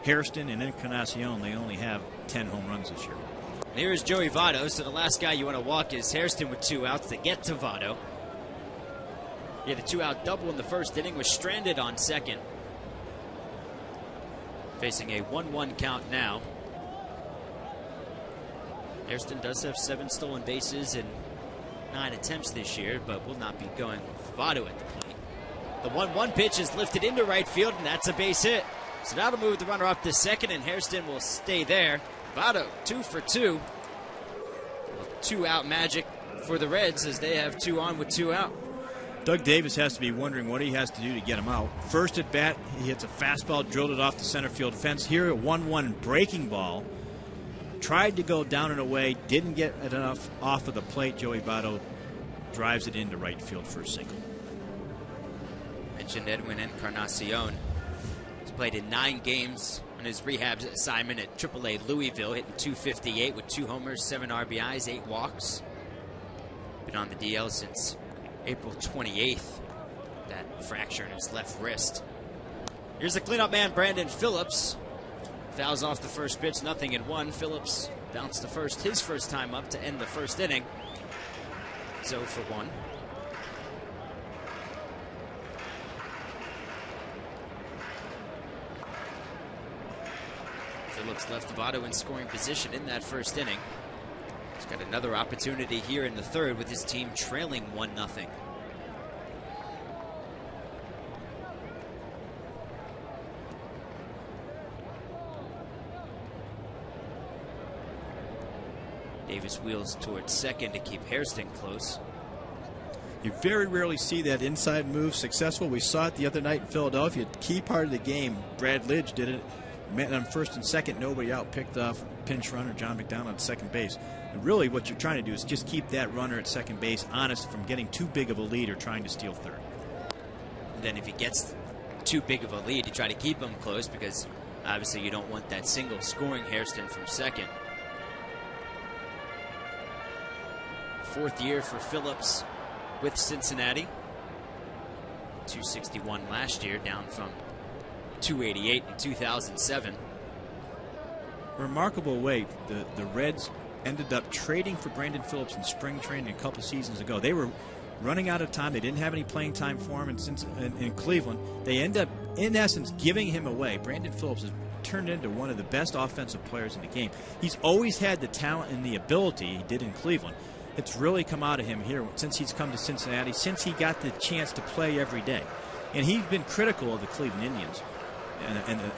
Hairston, and Encarnacion, they only have 10 home runs this year. Here's Joey Votto. So the last guy you want to walk is Hairston with 2 outs to get to Votto. He had a 2-out double in the first inning, was stranded on second. Facing a 1-1 count now. Hairston does have 7 stolen bases in 9 attempts this year, but will not be going with Votto at the plate. The 1-1 pitch is lifted into right field, and that's a base hit. So that'll move the runner up to second, and Hairston will stay there. Votto 2 for 2. 2-out magic for the Reds as they have 2 on with 2 out. Doug Davis has to be wondering what he has to do to get him out. First at bat, he hits a fastball, drilled it off the center field fence. Here, a 1-1 breaking ball. Tried to go down and away, didn't get it enough off of the plate. Joey Votto drives it into right field for a single. Mentioned Edwin Encarnacion. He's played in 9 games on his rehab assignment at AAA Louisville, hitting .258 with 2 homers, 7 RBIs, 8 walks. Been on the DL since April 28th. That fracture in his left wrist. Here's the cleanup man, Brandon Phillips. Fouls off the first pitch, 0-1. Phillips bounced the first, his first time up to end the first inning. 0 for 1. Phillips left Votto in scoring position in that first inning. He's got another opportunity here in the third with his team trailing 1-0. Davis wheels towards second to keep Hairston close. You very rarely see that inside move successful. We saw it the other night in Philadelphia. Key part of the game, Brad Lidge did it. Man on first and second, nobody out, picked off pinch runner John McDonald at second base. And really what you're trying to do is just keep that runner at second base honest from getting too big of a lead or trying to steal third. And then if he gets too big of a lead, you try to keep him close because obviously you don't want that single scoring Hairston from second. Fourth year for Phillips with Cincinnati. 261 last year, down from 288 in 2007. Remarkable way. The Reds ended up trading for Brandon Phillips in spring training a couple seasons ago. They were running out of time. They didn't have any playing time for him in Cleveland. They end up, in essence, giving him away. Brandon Phillips has turned into one of the best offensive players in the game. He's always had the talent and the ability he did in Cleveland. It's really come out of him here since he's come to Cincinnati, since he got the chance to play every day. And he's been critical of the Cleveland Indians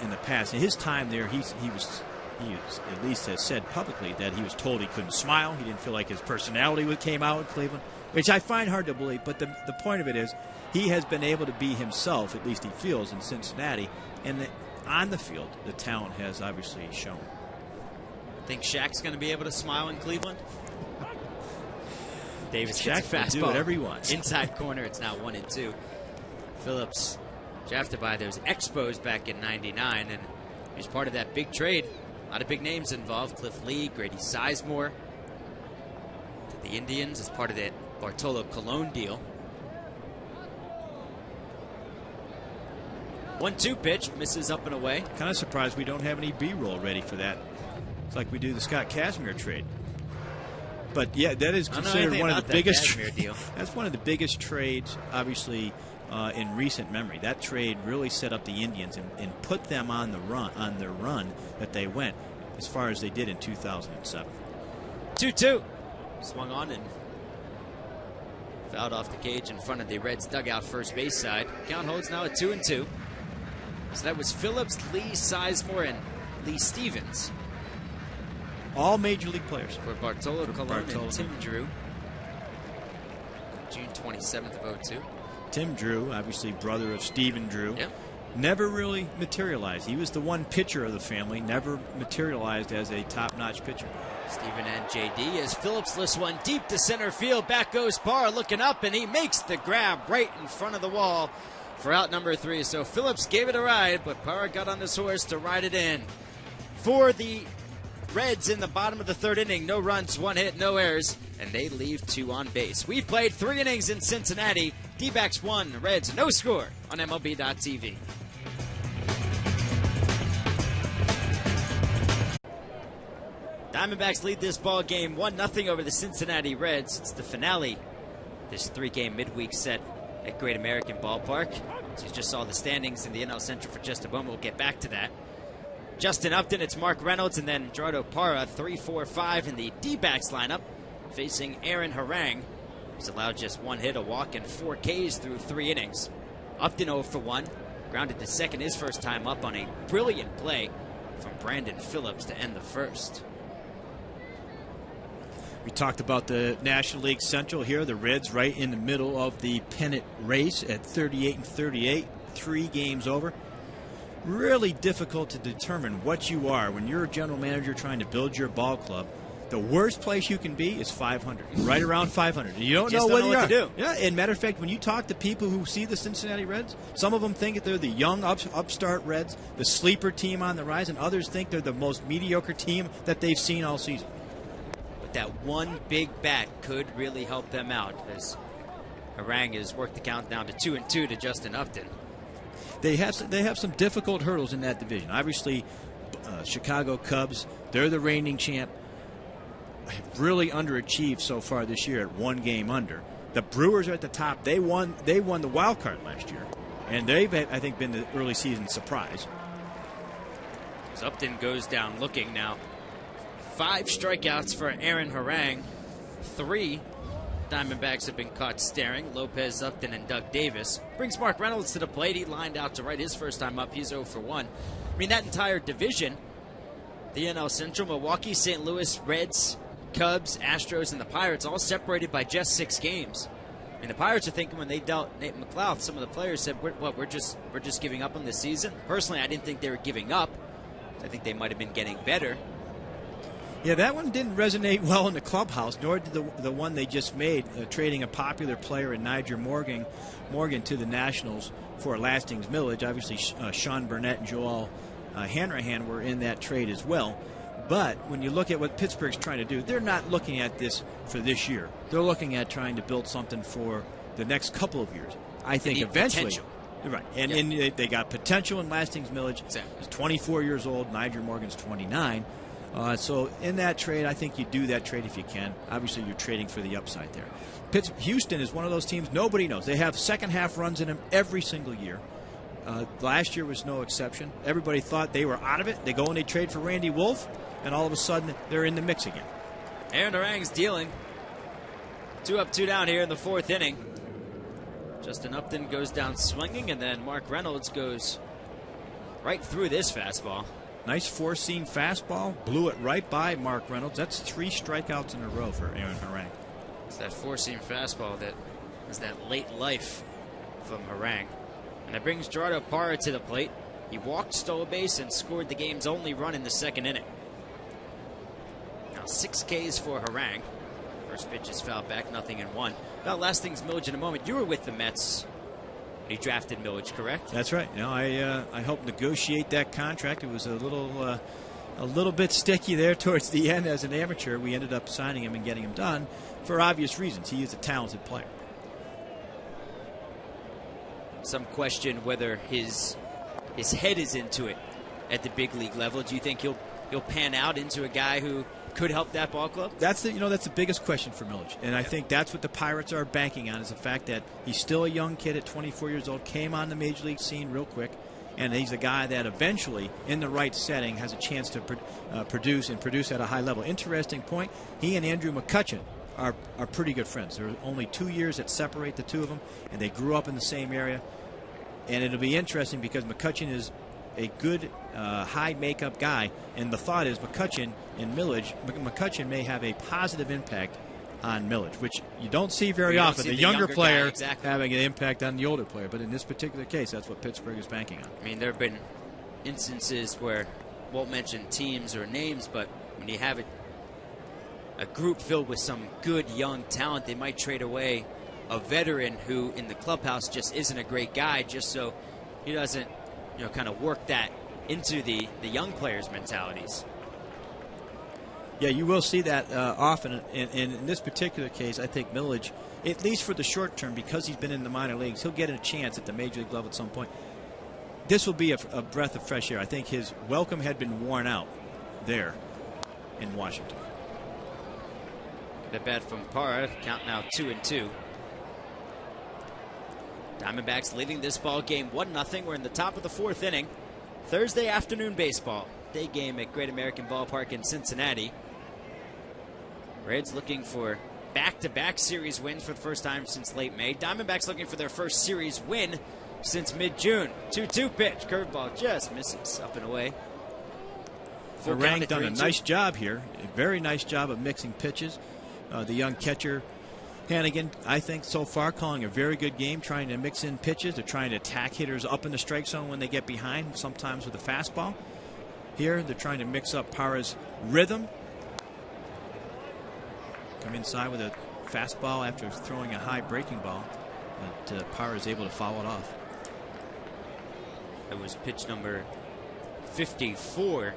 in the past. In his time there, he at least has said publicly that he was told he couldn't smile. He didn't feel like his personality came out in Cleveland, which I find hard to believe. But the point of it is he has been able to be himself, at least he feels, in Cincinnati. And on the field, the talent has obviously shown. Think Shaq's going to be able to smile in Cleveland? Davis Shaq gets a fastball. Do whatever he wants. Inside corner, it's now 1-2. Phillips, drafted by those Expos back in '99, and he's part of that big trade. A lot of big names involved. Cliff Lee, Grady Sizemore to the Indians as part of that Bartolo Colon deal. 1-2 pitch, misses up and away. Kind of surprised we don't have any B-roll ready for that. It's like we do the Scott Kazmir trade. But yeah, that is considered one of the biggest. That's one of the biggest trades, obviously, in recent memory. That trade really set up the Indians and put them on their run that they went, as far as they did in 2007. 2-2, swung on and fouled off the cage in front of the Reds dugout first base side. Count holds now at 2-2. So that was Phillips, Lee, Sizemore, and Lee Stevens. All major league players. For Bartolo Colon and Tim Drew. June 27th of 02. Tim Drew, obviously brother of Stephen Drew. Yep. Never really materialized. He was the one pitcher of the family, never materialized as a top-notch pitcher. Stephen and JD as Phillips lifts one deep to center field. Back goes Parr looking up, and he makes the grab right in front of the wall for out number 3. So Phillips gave it a ride, but Parr got on his horse to ride it in. For the Reds in the bottom of the third inning, no runs, 1 hit, no errors, and they leave 2 on base. We've played 3 innings in Cincinnati. Dbacks 1, Reds no score on MLB.tv. Diamondbacks lead this ball game 1-0 over the Cincinnati Reds. It's the finale, this 3-game midweek set at Great American Ballpark. So you just saw the standings in the NL Central for just a moment. We'll get back to that. Justin Upton, it's Mark Reynolds, and then Gerardo Parra, 3-4-5 in the D-backs lineup, facing Aaron Harang, who's allowed just 1 hit, a walk, and 4 Ks through 3 innings. Upton 0 for 1, grounded to second his first time up on a brilliant play from Brandon Phillips to end the first. We talked about the National League Central here. The Reds right in the middle of the pennant race at 38-38, 3 games over. Really difficult to determine what you are when you're a general manager trying to build your ball club. The worst place you can be is 500, right around 500. You don't know what to do. Yeah, and matter of fact, when you talk to people who see the Cincinnati Reds, some of them think that they're the young upstart Reds, the sleeper team on the rise, and others think they're the most mediocre team that they've seen all season. But that one big bat could really help them out, as Harang has worked the count down to 2-2 to Justin Upton. They have some difficult hurdles in that division. Obviously, Chicago Cubs, they're the reigning champ. Have really underachieved so far this year at 1 game under. The Brewers are at the top. They won the wild card last year, and they've, I think, been the early season surprise. As Upton goes down looking now. 5 strikeouts for Aaron Harang. 3 Diamondbacks have been caught staring. Lopez, Upton, and Doug Davis. Brings Mark Reynolds to the plate. He lined out to right his first time up. He's 0 for 1. I mean, that entire division, the NL Central, Milwaukee, St. Louis, Reds, Cubs, Astros, and the Pirates, all separated by just 6 games. I mean, the Pirates are thinking when they dealt Nate McLouth, some of the players said, we're just giving up on this season. Personally, I didn't think they were giving up. I think they might have been getting better. Yeah, that one didn't resonate well in the clubhouse, nor did the one they just made, trading a popular player in Niger Morgan to the Nationals for Lastings Millage. Obviously, Sean Burnett and Joel Hanrahan were in that trade as well. But when you look at what Pittsburgh's trying to do, they're not looking at this for this year. They're looking at trying to build something for the next couple of years. I think eventually. Potential. Right, and they got potential in Lastings Millage. Exactly. He's 24 years old. Niger Morgan's 29. So in that trade, I think you do that trade if you can. Obviously, you're trading for the upside there. Houston is one of those teams nobody knows. They have second-half runs in them every single year. Last year was no exception. Everybody thought they were out of it. They go and they trade for Randy Wolf, and all of a sudden, they're in the mix again. Aaron Harang's dealing. 2 up, 2 down here in the 4th inning. Justin Upton goes down swinging, and then Mark Reynolds goes right through this fastball. Nice four-seam fastball. Blew it right by Mark Reynolds. That's 3 strikeouts in a row for Aaron Harang. It's that four-seam fastball that is that late life from Harang. And it brings Gerardo Parra to the plate. He walked, stole a base, and scored the game's only run in the 2nd inning. Now 6 Ks for Harang. First pitch is fouled back, 0-1. About Lastings Millage in a moment. You were with the Mets. He drafted Millage, correct? That's right. You know, I helped negotiate that contract. It was a little bit sticky there towards the end as an amateur. We ended up signing him and getting him done for obvious reasons. He is a talented player. Some question whether his head is into it at the big league level. Do you think he'll pan out into a guy who could help that ball club? That's the biggest question for Millage, and I think that's what the Pirates are banking on, is the fact that he's still a young kid at 24 years old, came on the major league scene real quick, and he's a guy that eventually, in the right setting, has a chance to produce at a high level. Interesting point, he and Andrew McCutchen are pretty good friends. There are only 2 years that separate the two of them, and they grew up in the same area, and it'll be interesting because McCutchen is a good high makeup guy, and the thought is McCutchen may have a positive impact on Millage, which you don't see very often. The younger player having an impact on the older player, but in this particular case, that's what Pittsburgh is banking on. I mean, there have been instances where, won't mention teams or names, but when you have a group filled with some good young talent, they might trade away a veteran who in the clubhouse just isn't a great guy, just so he doesn't kind of work that into the young players' mentalities. Yeah, you will see that often. And in this particular case, I think Millage, at least for the short term, because he's been in the minor leagues, he'll get a chance at the major league level at some point. This will be a breath of fresh air. I think his welcome had been worn out there in Washington. The bat from Parra, count now 2-2. Diamondbacks leading this ball game 1-0. We're in the top of the 4th inning. Thursday afternoon baseball. Day game at Great American Ballpark in Cincinnati. Reds looking for back-to-back series wins for the first time since late May. Diamondbacks looking for their first series win since mid-June. 2-2 pitch. Curveball just misses up and away. Harang done a nice job here. A very nice job of mixing pitches. The young catcher Hannigan, I think, so far, calling a very good game, trying to mix in pitches. They're trying to attack hitters up in the strike zone when they get behind, sometimes with a fastball. Here, they're trying to mix up Parra's rhythm. Come inside with a fastball after throwing a high breaking ball, but Parra is able to foul it off. It was pitch number 54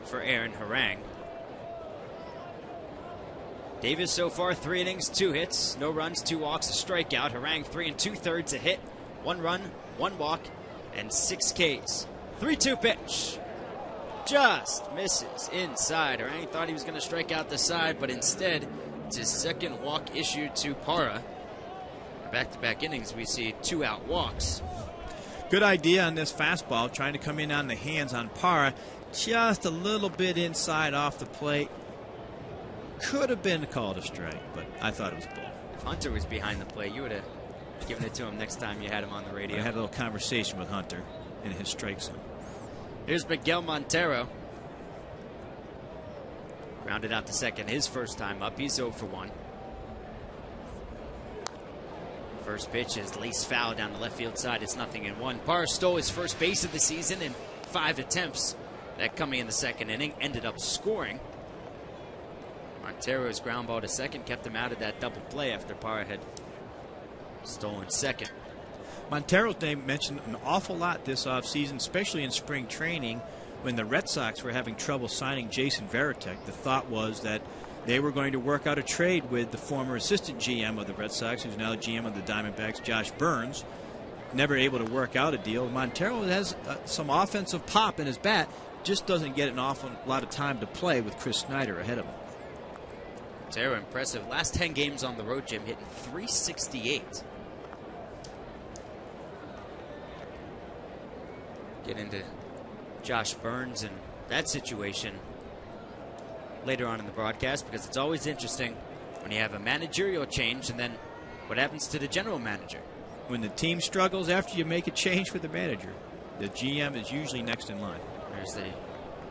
for Aaron Harang. Davis so far 3 innings, 2 hits, no runs, 2 walks, a strikeout. Harang 3 2/3, a hit, 1 run, 1 walk, and 6 Ks. 3-2 pitch. Just misses inside. Harang thought he was going to strike out the side, but instead it's his second walk issued to Parra. Back-to-back innings, we see 2 out walks. Good idea on this fastball, trying to come in on the hands on Parra. just a little bit inside off the plate. Could have been called a strike, but I thought it was a ball. If Hunter was behind the plate, you would have given it to him next time you had him on the radio. I had a little conversation with Hunter in his strike zone. Here's Miguel Montero. Grounded out to second his first time up. He's 0 for 1. First pitch is laced foul down the left field side. It's 0-1. Parra stole his first base of the season in 5 attempts. That coming in the second inning ended up scoring. Montero's ground ball to second kept him out of that double play after Parra had stolen second. Montero's name mentioned an awful lot this offseason, especially in spring training when the Red Sox were having trouble signing Jason Varitek. The thought was that they were going to work out a trade with the former assistant GM of the Red Sox, who's now the GM of the Diamondbacks, Josh Burns. Never able to work out a deal. Montero has some offensive pop in his bat, just doesn't get an awful lot of time to play with Chris Snyder ahead of him. Montero impressive. Last 10 games on the road, Jim, hitting .368. Get into Josh Burns and that situation later on in the broadcast, because it's always interesting when you have a managerial change and then what happens to the general manager. When the team struggles after you make a change with the manager, the GM is usually next in line. There's the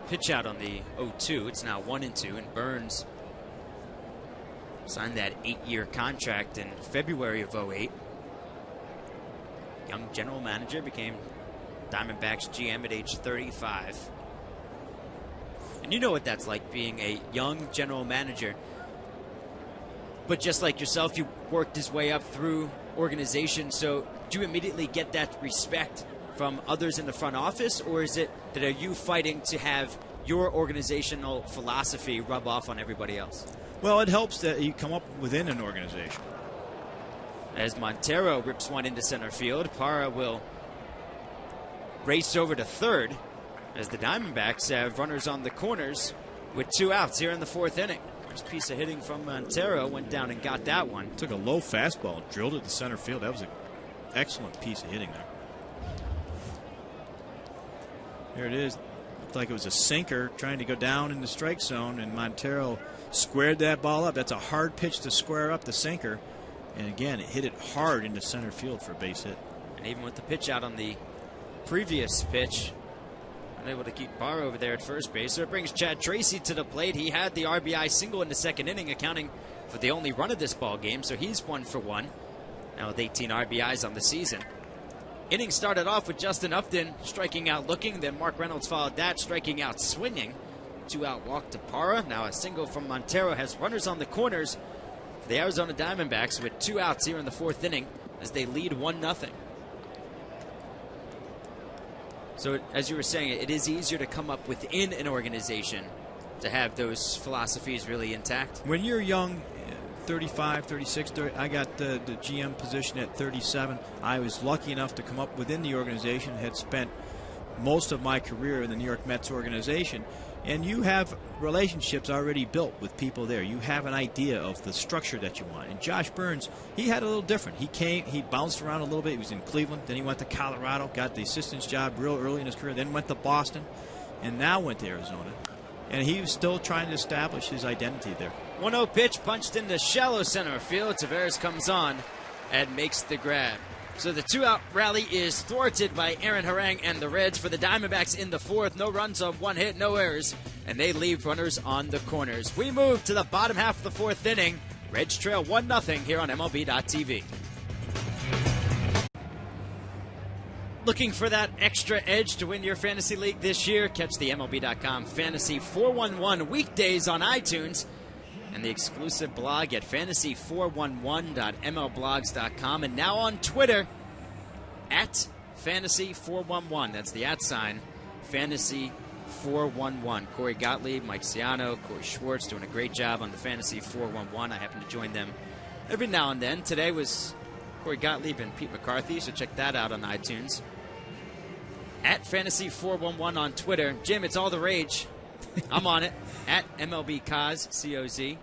pitch out on the 0-2. It's now 1-2, and Burns signed that 8-year contract in February of 08. Young general manager, became Diamondbacks GM at age 35. And you know what that's like, being a young general manager. But just like yourself, you worked his way up through organization. So do you immediately get that respect from others in the front office, or is it that are you fighting to have your organizational philosophy rub off on everybody else? Well, it helps that you come up within an organization. As Montero rips one into center field, Parra will race over to third as the Diamondbacks have runners on the corners with 2 outs here in the 4th inning. First piece of hitting from Montero, went down and got that one. Took a low fastball, drilled it to center field. That was an excellent piece of hitting there. There it is. Looked like it was a sinker trying to go down in the strike zone, and Montero squared that ball up. That's a hard pitch to square up the sinker. And again, it hit it hard into center field for a base hit. And even with the pitch out on the previous pitch, unable to keep Parra over there at first base. So it brings Chad Tracy to the plate. He had the RBI single in the second inning, accounting for the only run of this ball game. So he's 1 for 1. Now with 18 RBIs on the season. Inning started off with Justin Upton striking out looking. Then Mark Reynolds followed that, striking out swinging. 2-out walk to Parra. Now a single from Montero has runners on the corners for the Arizona Diamondbacks with 2 outs here in the 4th inning as they lead 1-0. So as you were saying, it is easier to come up within an organization to have those philosophies really intact. When you're young, 35, 36, 30, I got the GM position at 37. I was lucky enough to come up within the organization, had spent most of my career in the New York Mets organization. And you have relationships already built with people there. You have an idea of the structure that you want. And Josh Burns, he had a little different. He bounced around a little bit. He was in Cleveland, then he went to Colorado, got the assistant's job real early in his career, then went to Boston, and now went to Arizona. And he was still trying to establish his identity there. 1-0 pitch punched into shallow center field. Tavares comes on and makes the grab. So the 2-out rally is thwarted by Aaron Harang and the Reds for the Diamondbacks in the 4th. No runs on 1 hit, no errors, and they leave runners on the corners. We move to the bottom half of the 4th inning. Reds trail 1-0 here on MLB.tv. Looking for that extra edge to win your fantasy league this year? Catch the MLB.com Fantasy 411 weekdays on iTunes and the exclusive blog at fantasy411.mlblogs.com, and now on Twitter at Fantasy411. That's the @ Fantasy411. Corey Gottlieb, Mike Ciano, Corey Schwartz doing a great job on the Fantasy 411. I happen to join them every now and then. Today was Corey Gottlieb and Pete McCarthy, so check that out on iTunes. At Fantasy411 on Twitter. Jim, it's all the rage. I'm on it. At MLB Coz, C-O-Z.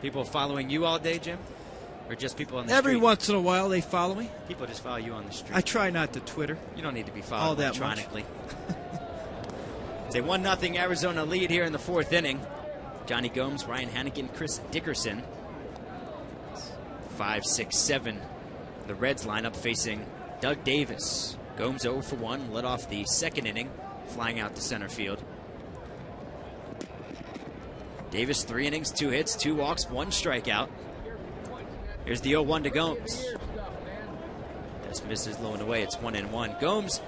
People following you all day, Jim? Or just people on the street? Every once in a while they follow me. People just follow you on the street. I try not to Twitter. You don't need to be all followed that electronically. It's a 1-0 Arizona lead here in the 4th inning. Johnny Gomes, Ryan Hannigan, Chris Dickerson. 5, 6, 7. The Reds lineup facing Doug Davis. Gomes 0 for 1, led off the 2nd inning, flying out to center field. Davis, 3 innings, 2 hits, 2 walks, 1 strikeout. Here's the 0-1 to Gomes. This misses low and away. It's 1-1. Gomes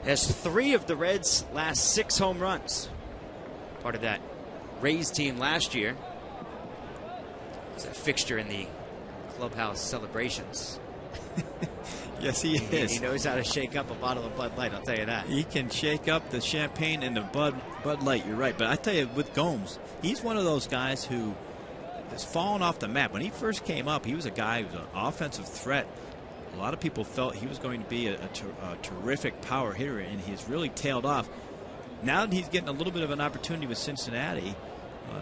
has 3 of the Reds' last 6 home runs. Part of that Rays team last year. He's a fixture in the clubhouse celebrations. Yes, he is. He knows how to shake up a bottle of Bud Light, I'll tell you that. He can shake up the champagne and the Bud Light, you're right. But I tell you, with Gomes, he's one of those guys who has fallen off the map. When he first came up, he was a guy who was an offensive threat. A lot of people felt he was going to be a terrific power hitter, and he's really tailed off. Now that he's getting a little bit of an opportunity with Cincinnati,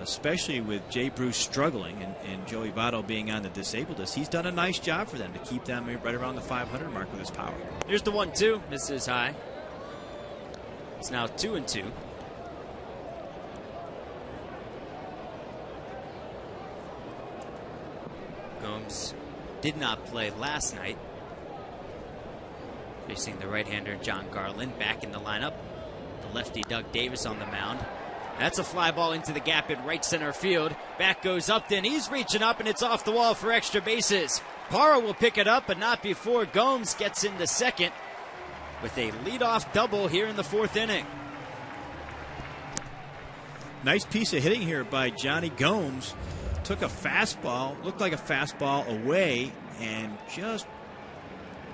especially with Jay Bruce struggling and Joey Votto being on the disabled list, he's done a nice job for them to keep them right around the 500 mark with his power. Here's the 1-2. Misses high. It's now 2-2. Gomes did not play last night. Facing the right-hander John Garland back in the lineup. The lefty Doug Davis on the mound. That's a fly ball into the gap in right center field. Back goes Upton. He's reaching up, and it's off the wall for extra bases. Parra will pick it up, but not before Gomes gets into second with a leadoff double here in the 4th inning. Nice piece of hitting here by Johnny Gomes. Took a fastball, looked like a fastball away, and just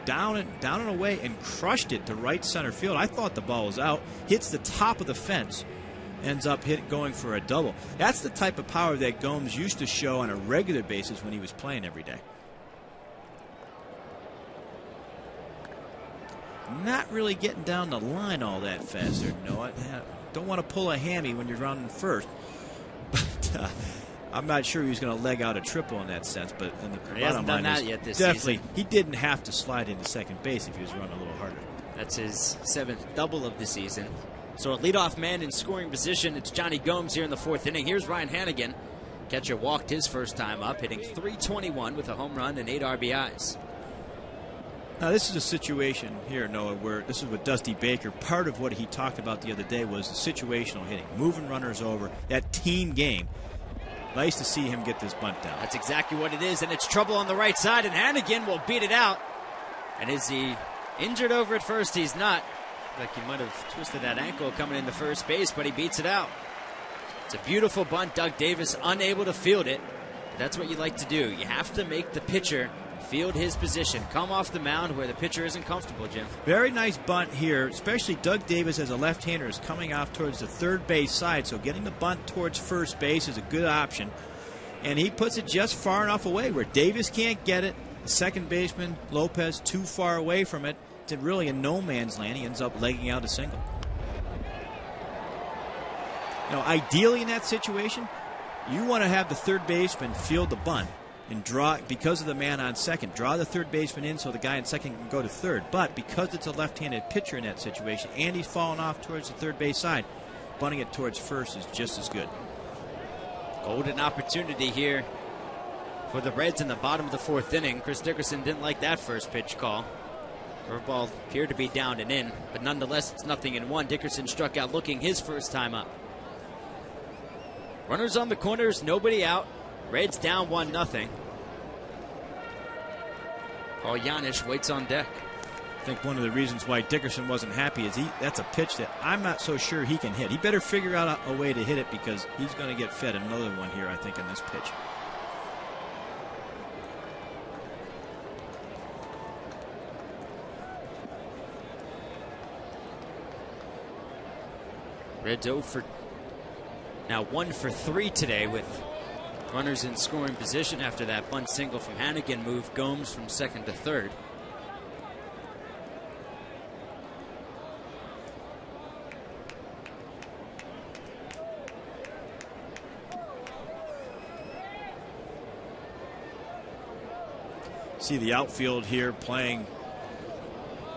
down and away and crushed it to right center field. I thought the ball was out. Hits the top of the fence. Ends up going for a double. That's the type of power that Gomes used to show on a regular basis when he was playing every day. Not really getting down the line all that fast there. No, don't want to pull a hammy when you're running first. But I'm not sure he was going to leg out a triple in that sense. But in the he hasn't done that yet this definitely, season. He didn't have to slide into second base if he was running a little harder. That's his 7th double of the season. So a leadoff man in scoring position. It's Johnny Gomes here in the 4th inning. Here's Ryan Hannigan. Catcher walked his first time up, hitting .321 with a home run and 8 RBIs. Now, this is a situation here, Noah, where this is with Dusty Baker. Part of what he talked about the other day was the situational hitting, moving runners over, that team game. Nice to see him get this bunt down. That's exactly what it is, and it's trouble on the right side, and Hannigan will beat it out. And is he injured over at first? He's not. Like he might have twisted that ankle coming into first base, but he beats it out. It's a beautiful bunt. Doug Davis unable to field it. That's what you like to do. You have to make the pitcher field his position. Come off the mound where the pitcher isn't comfortable, Jim. Very nice bunt here, especially Doug Davis as a left-hander is coming off towards the third base side, so getting the bunt towards first base is a good option. And he puts it just far enough away where Davis can't get it. The second baseman, Lopez, too far away from it. It's really in no man's land. He ends up legging out a single. You know, ideally in that situation, you want to have the third baseman field the bunt and draw, because of the man on second, draw the third baseman in so the guy in second can go to third. But because it's a left-handed pitcher in that situation and he's falling off towards the third base side, bunting it towards first is just as good. Golden opportunity here for the Reds in the bottom of the 4th inning. Chris Dickerson didn't like that first pitch call. Curveball appeared to be down and in, but nonetheless, it's 0-1. Dickerson struck out looking his first time up. Runners on the corners, nobody out. Reds down 1-0. Paul Janisch waits on deck. I think one of the reasons why Dickerson wasn't happy is that's a pitch that I'm not so sure he can hit. He better figure out a way to hit it because he's going to get fed another one here, I think, in this pitch. Reds 0 for now 1 for 3 today with runners in scoring position after that bunt single from Hannigan moved Gomes from second to third. See the outfield here playing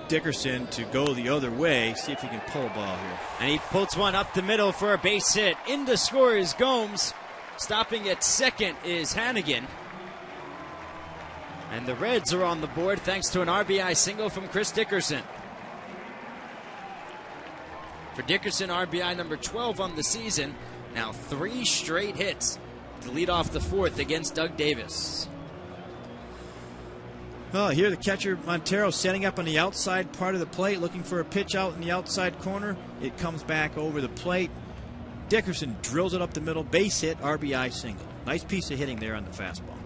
Dickerson to go the other way, see if he can pull a ball here. And he pulls one up the middle for a base hit. In to score is Gomes. Stopping at second is Hannigan. And the Reds are on the board thanks to an RBI single from Chris Dickerson. For Dickerson, RBI number 12 on the season. Now 3 straight hits to lead off the 4th against Doug Davis. Oh, here the catcher Montero setting up on the outside part of the plate, looking for a pitch out in the outside corner. It comes back over the plate. Dickerson drills it up the middle, base hit, RBI single. Nice piece of hitting there on the fastball.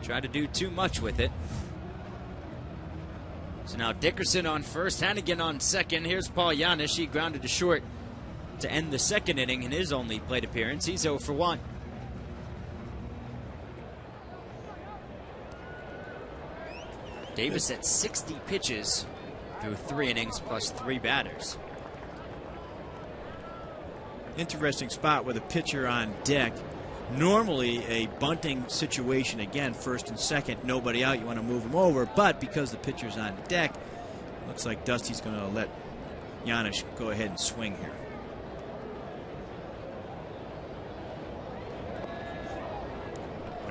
Try to do too much with it. So now Dickerson on first, Hannigan on second. Here's Paul Janisch. He grounded to short to end the second inning in his only plate appearance. He's 0 for 1. Davis at 60 pitches through 3 innings plus 3 batters. Interesting spot with a pitcher on deck. Normally a bunting situation, again, first and second, nobody out, you want to move him over, but because the pitcher's on deck, looks like Dusty's going to let Janisch go ahead and swing here.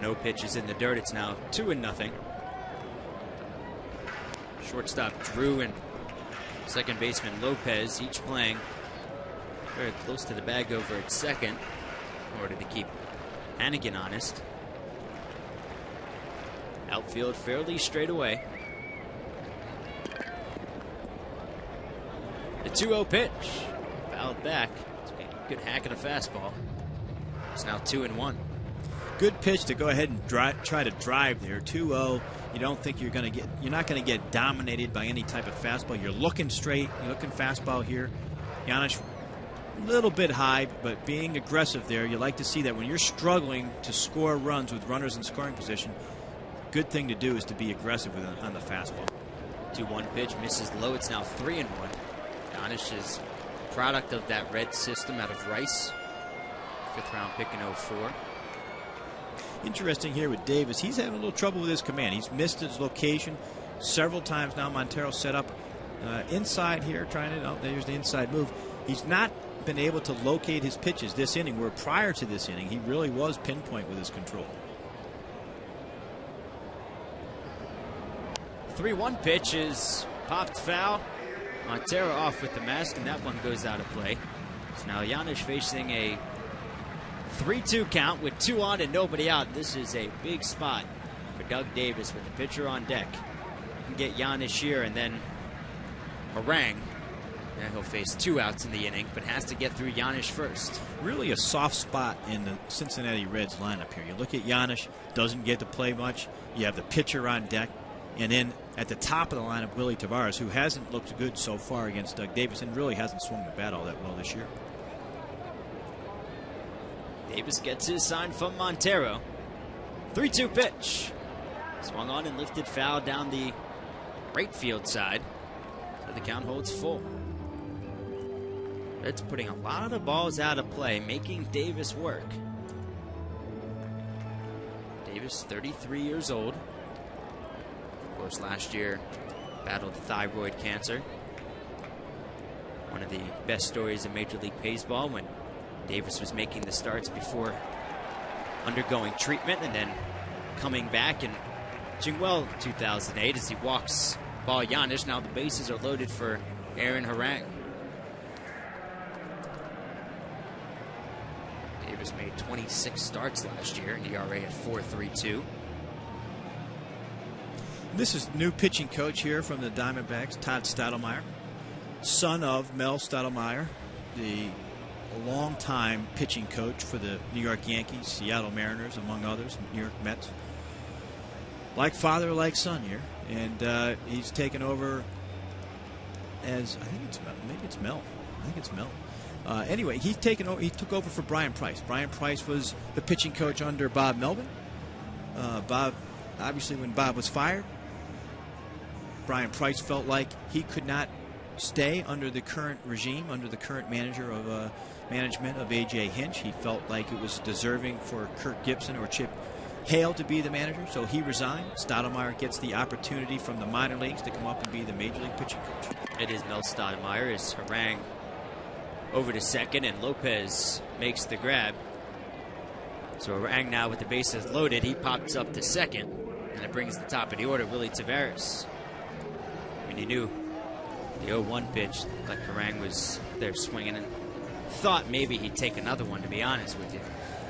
No pitches in the dirt, it's now 2-0. Shortstop Drew and second baseman Lopez each playing very close to the bag over at second in order to keep Hannigan honest. Outfield fairly straight away. The 2-0 pitch. Fouled back. It's a good hack at a fastball. It's now 2-1. Good pitch to go ahead and try to drive there. 2-0. You don't think you're not going to get dominated by any type of fastball. You're looking straight. You're looking fastball here. Janisch a little bit high, but being aggressive there. You like to see that when you're struggling to score runs with runners in scoring position. Good thing to do is to be aggressive on the fastball. 2-1 pitch misses low. It's now 3-1. Janisch is product of that Red system out of Rice. 5th round pick in 04. Interesting here with Davis. He's having a little trouble with his command. He's missed his location several times now. Montero set up inside here, trying to. Oh, there's the inside move. He's not been able to locate his pitches this inning, where prior to this inning, he really was pinpoint with his control. 3-1 pitch is popped foul. Montero off with the mask, and that one goes out of play. So now Janisch facing a 3-2 count with 2 on and nobody out. This is a big spot for Doug Davis with the pitcher on deck. Can get Janisch here and then harangue. And he'll face 2 outs in the inning, but has to get through Janisch first. Really a soft spot in the Cincinnati Reds lineup here. You look at Janisch, doesn't get to play much. You have the pitcher on deck. And then at the top of the lineup, Willie Tavares, who hasn't looked good so far against Doug Davis and really hasn't swung the bat all that well this year. Davis gets his sign from Montero. 3-2 pitch. Swung on and lifted foul down the right field side. So the count holds full. Reds putting a lot of balls out of play, making Davis work. Davis, 33 years old. Of course, last year battled thyroid cancer. One of the best stories in Major League Baseball when Davis was making the starts before undergoing treatment and then coming back and pitching well 2008 as he walks Paul Janisch. Now the bases are loaded for Aaron Harang. Davis made 26 starts last year, an ERA at 4.32. This is new pitching coach here from the Diamondbacks, Todd Stottlemyre, son of Mel Stottlemyre, the longtime pitching coach for the New York Yankees, Seattle Mariners, among others, New York Mets. Like father, like son here, and he's taken over as I think it's Mel. Anyway, he took over for Brian Price. Brian Price was the pitching coach under Bob Melvin. Bob, obviously, when Bob was fired, Brian Price felt like he could not stay under the current regime, under the current management of A.J. Hinch. He felt like it was deserving for Kirk Gibson or Chip Hale to be the manager, so he resigned. Stoudemire gets the opportunity from the minor leagues to come up and be the major league pitching coach. It is Mel Stoudemire as Harang over to second, and Lopez makes the grab. So Harang now with the bases loaded, he pops up to second, and it brings the top of the order, Willie Taveras. When you knew the 0-1 pitch, like Harang was there swinging, and thought maybe he'd take another one, to be honest with you.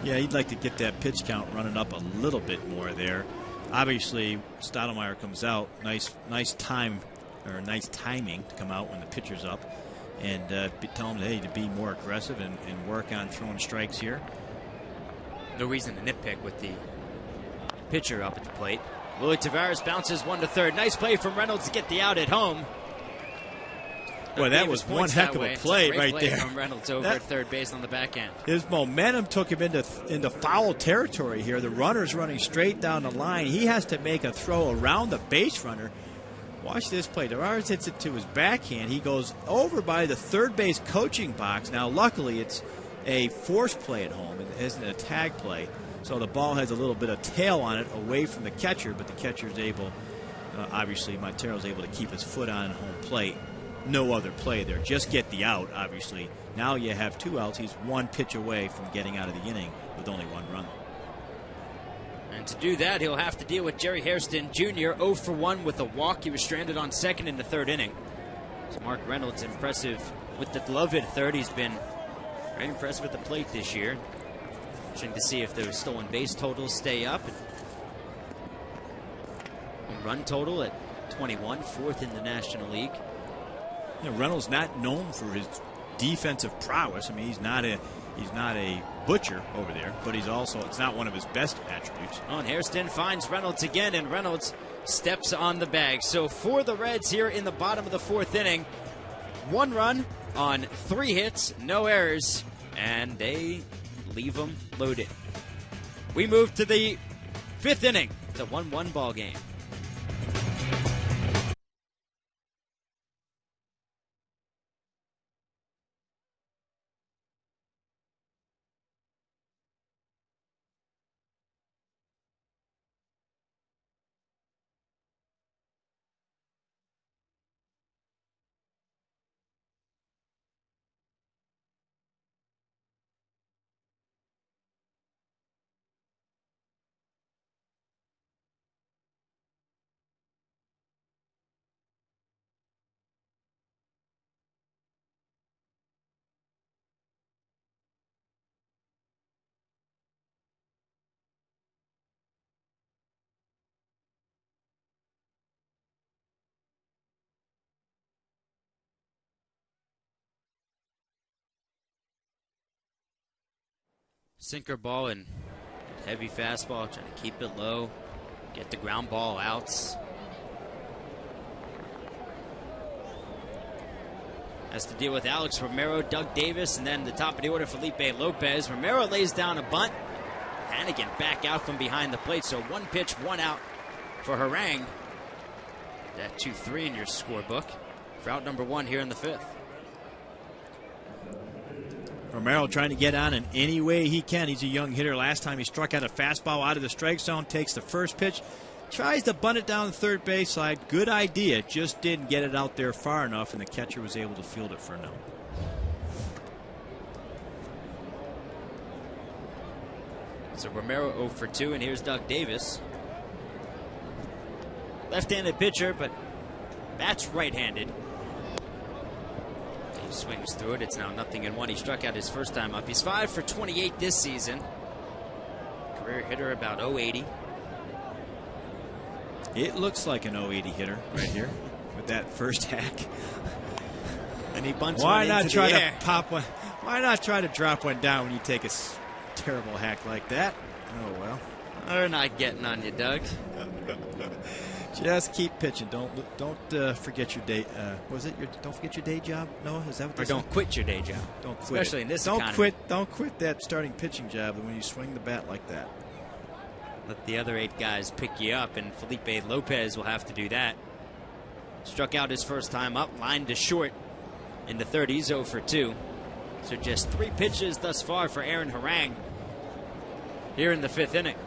Yeah, he'd like to get that pitch count running up a little bit more there. Obviously, Stoudemire comes out. Nice timing to come out when the pitcher's up, and tell him, hey, to be more aggressive and work on throwing strikes here. No reason to nitpick with the pitcher up at the plate. Willie Taveras bounces one to third. Nice play from Reynolds to get the out at home. Boy, that was one heck of a play right there. From Reynolds over at third base on the backhand. His momentum took him into foul territory here. The runner's running straight down the line. He has to make a throw around the base runner. Watch this play. Taveras hits it to his backhand. He goes over by the third base coaching box. Now, luckily, it's a force play at home. It isn't a tag play. So the ball has a little bit of tail on it away from the catcher, but the catcher's able, obviously, Montero's able to keep his foot on home plate. No other play there. Just get the out, obviously. Now you have 2 outs. He's 1 pitch away from getting out of the inning with only 1 run. And to do that, he'll have to deal with Jerry Hairston Jr. 0 for 1 with a walk. He was stranded on second in the 3rd inning. So Mark Reynolds impressive with the glove at third. He's been very impressive at the plate this year. Interesting to see if those stolen base totals stay up. And run total at 21, 4th in the National League. You know, Reynolds not known for his defensive prowess. I mean, he's not a butcher over there, but he's also, it's not one of his best attributes. Oh, and Hairston finds Reynolds again, and Reynolds steps on the bag. So for the Reds here in the bottom of the 4th inning, 1 run on 3 hits, no errors, and they leave them loaded. We move to the 5th inning. It's a 1-1 ball game. Sinker ball and heavy fastball, trying to keep it low, get the ground ball outs. Has to deal with Alex Romero, Doug Davis, and then the top of the order, Felipe Lopez. Romero lays down a bunt. Hannigan back out from behind the plate, so 1 pitch, 1 out for Harang. That 2-3 in your scorebook for out number 1 here in the 5th. Romero trying to get on in any way he can. He's a young hitter. Last time he struck out a fastball out of the strike zone, takes the first pitch, tries to bunt it down the third base side. Good idea, just didn't get it out there far enough, and the catcher was able to field it for no. So Romero 0 for 2, and here's Doug Davis. Left-handed pitcher, but bats right-handed. He swings through it. It's now 0-1. He struck out his first time up. He's 5 for 28 this season. Career hitter about 080. It looks like an 080 hitter right here with that first hack. And he bunts Why one not into try the to air. pop one? Why not try to drop one down when you take a terrible hack like that? Oh well. They're not getting on you, Doug. Just keep pitching. Don't forget your day. Don't forget your day job. No, is that what? Or don't quit your day job. Don't quit. Especially in this don't economy. Don't quit that starting pitching job when you swing the bat like that. Let the other 8 guys pick you up, and Felipe Lopez will have to do that. Struck out his first time up, lined to short in the 3rd. He's 0 for 2. So just 3 pitches thus far for Aaron Harang here in the 5th inning.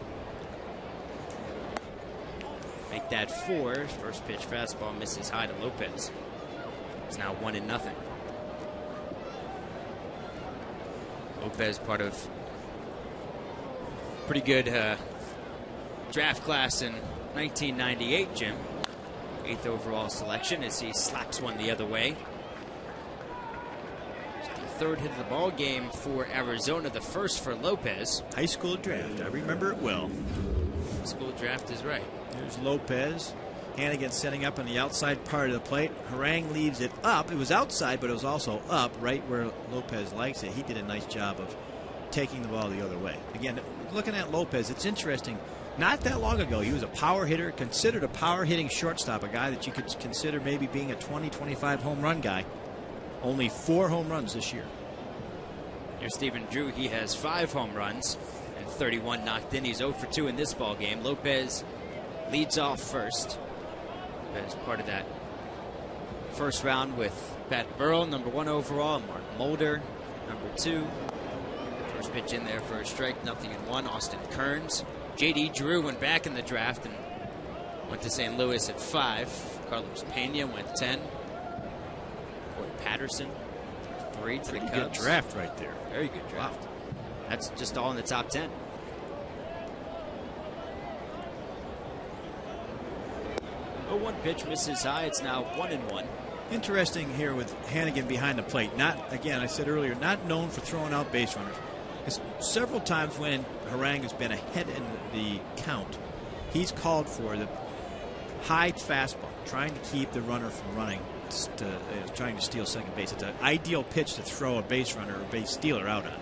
Make that 4. First pitch fastball misses high to Lopez. It's now 1-0. Lopez, part of pretty good draft class in 1998, Jim. 8th overall selection as he slaps one the other way. The 3rd hit of the ball game for Arizona, the 1st for Lopez. High school draft, I remember it well. High school draft is right. Here's Lopez. Hannigan setting up on the outside part of the plate. Harang leaves it up. It was outside, but it was also up right where Lopez likes it. He did a nice job of taking the ball the other way. Again, looking at Lopez, it's interesting. Not that long ago, he was a power hitter, considered a power-hitting shortstop, a guy that you could consider maybe being a 20, 25 home run guy. Only 4 home runs this year. Here's Stephen Drew. He has 5 home runs and 31 knocked in. He's 0 for 2 in this ball game. Lopez leads off first. Lopez part of that first round with Pat Burrell, number 1 overall, Mark Mulder, number 2. First pitch in there for a strike, 0-1. Austin Kearns. J.D. Drew went back in the draft and went to St. Louis at 5. Carlos Pena went 10. Corey Patterson, 3 to the Cubs. Good draft right there. Very good draft. Wow. That's just all in the top 10. 0-1 pitch misses high. It's now 1-1. Interesting here with Hannigan behind the plate. Not, again, I said earlier, not known for throwing out base runners. It's several times when Harang has been ahead in the count, he's called for the high fastball, trying to keep the runner from running, trying to steal second base. It's an ideal pitch to throw a base runner or base stealer out on.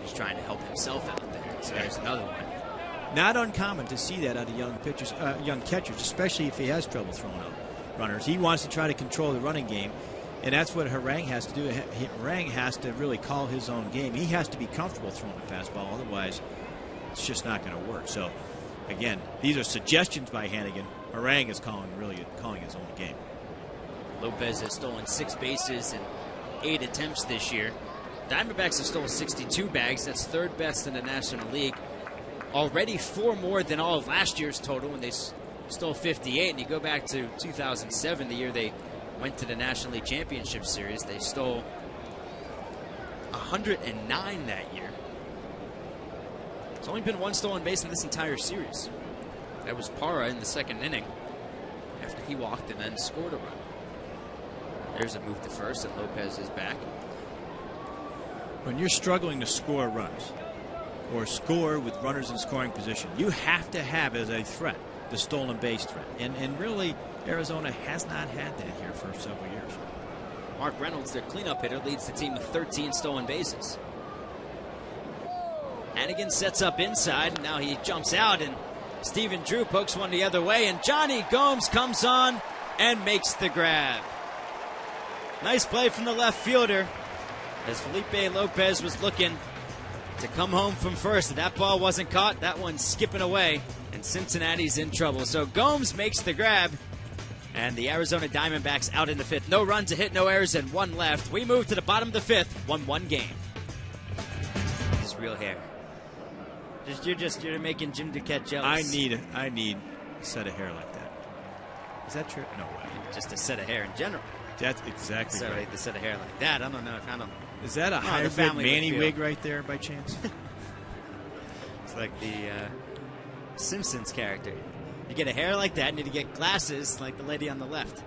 He's trying to help himself out there. So there's another one. Not uncommon to see that out of young pitchers, young catchers, especially if he has trouble throwing out runners. He wants to try to control the running game. And that's what Harang has to do. Harang has to really call his own game. He has to be comfortable throwing a fastball. Otherwise, it's just not going to work. So, again, these are suggestions by Hannigan. Harang is calling his own game. Lopez has stolen 6 bases in 8 attempts this year. Diamondbacks have stolen 62 bags. That's 3rd best in the National League. Already 4 more than all of last year's total when they stole 58. And you go back to 2007, the year they went to the National League Championship Series. They stole 109 that year. There's only been 1 stolen base in this entire series. That was Parra in the 2nd inning after he walked and then scored a run. There's a move to first, and Lopez is back. When you're struggling to score runs or score with runners in scoring position, you have to have as a threat the stolen base threat. And really, Arizona has not had that here for several years. Mark Reynolds, their cleanup hitter, leads the team with 13 stolen bases. Hannigan sets up inside, and now he jumps out, and Stephen Drew pokes one the other way, and Johnny Gomes comes on and makes the grab. Nice play from the left fielder as Felipe Lopez was looking to come home from first. That ball wasn't caught. That one's skipping away, and Cincinnati's in trouble. So Gomes makes the grab, and the Arizona Diamondbacks out in the 5th. No runs, a hit, no errors, and 1 left. We move to the bottom of the 5th, 1-1 game. This is real hair. You're making Jim Duquette jealous. I need a set of hair like that. Is that true? No way. Just a set of hair in general. That's exactly so right. The set of hair like that. I don't know. Is that a hybrid Manny wig right there by chance? It's like the Simpsons character. You get a hair like that, and you need to get glasses like the lady on the left.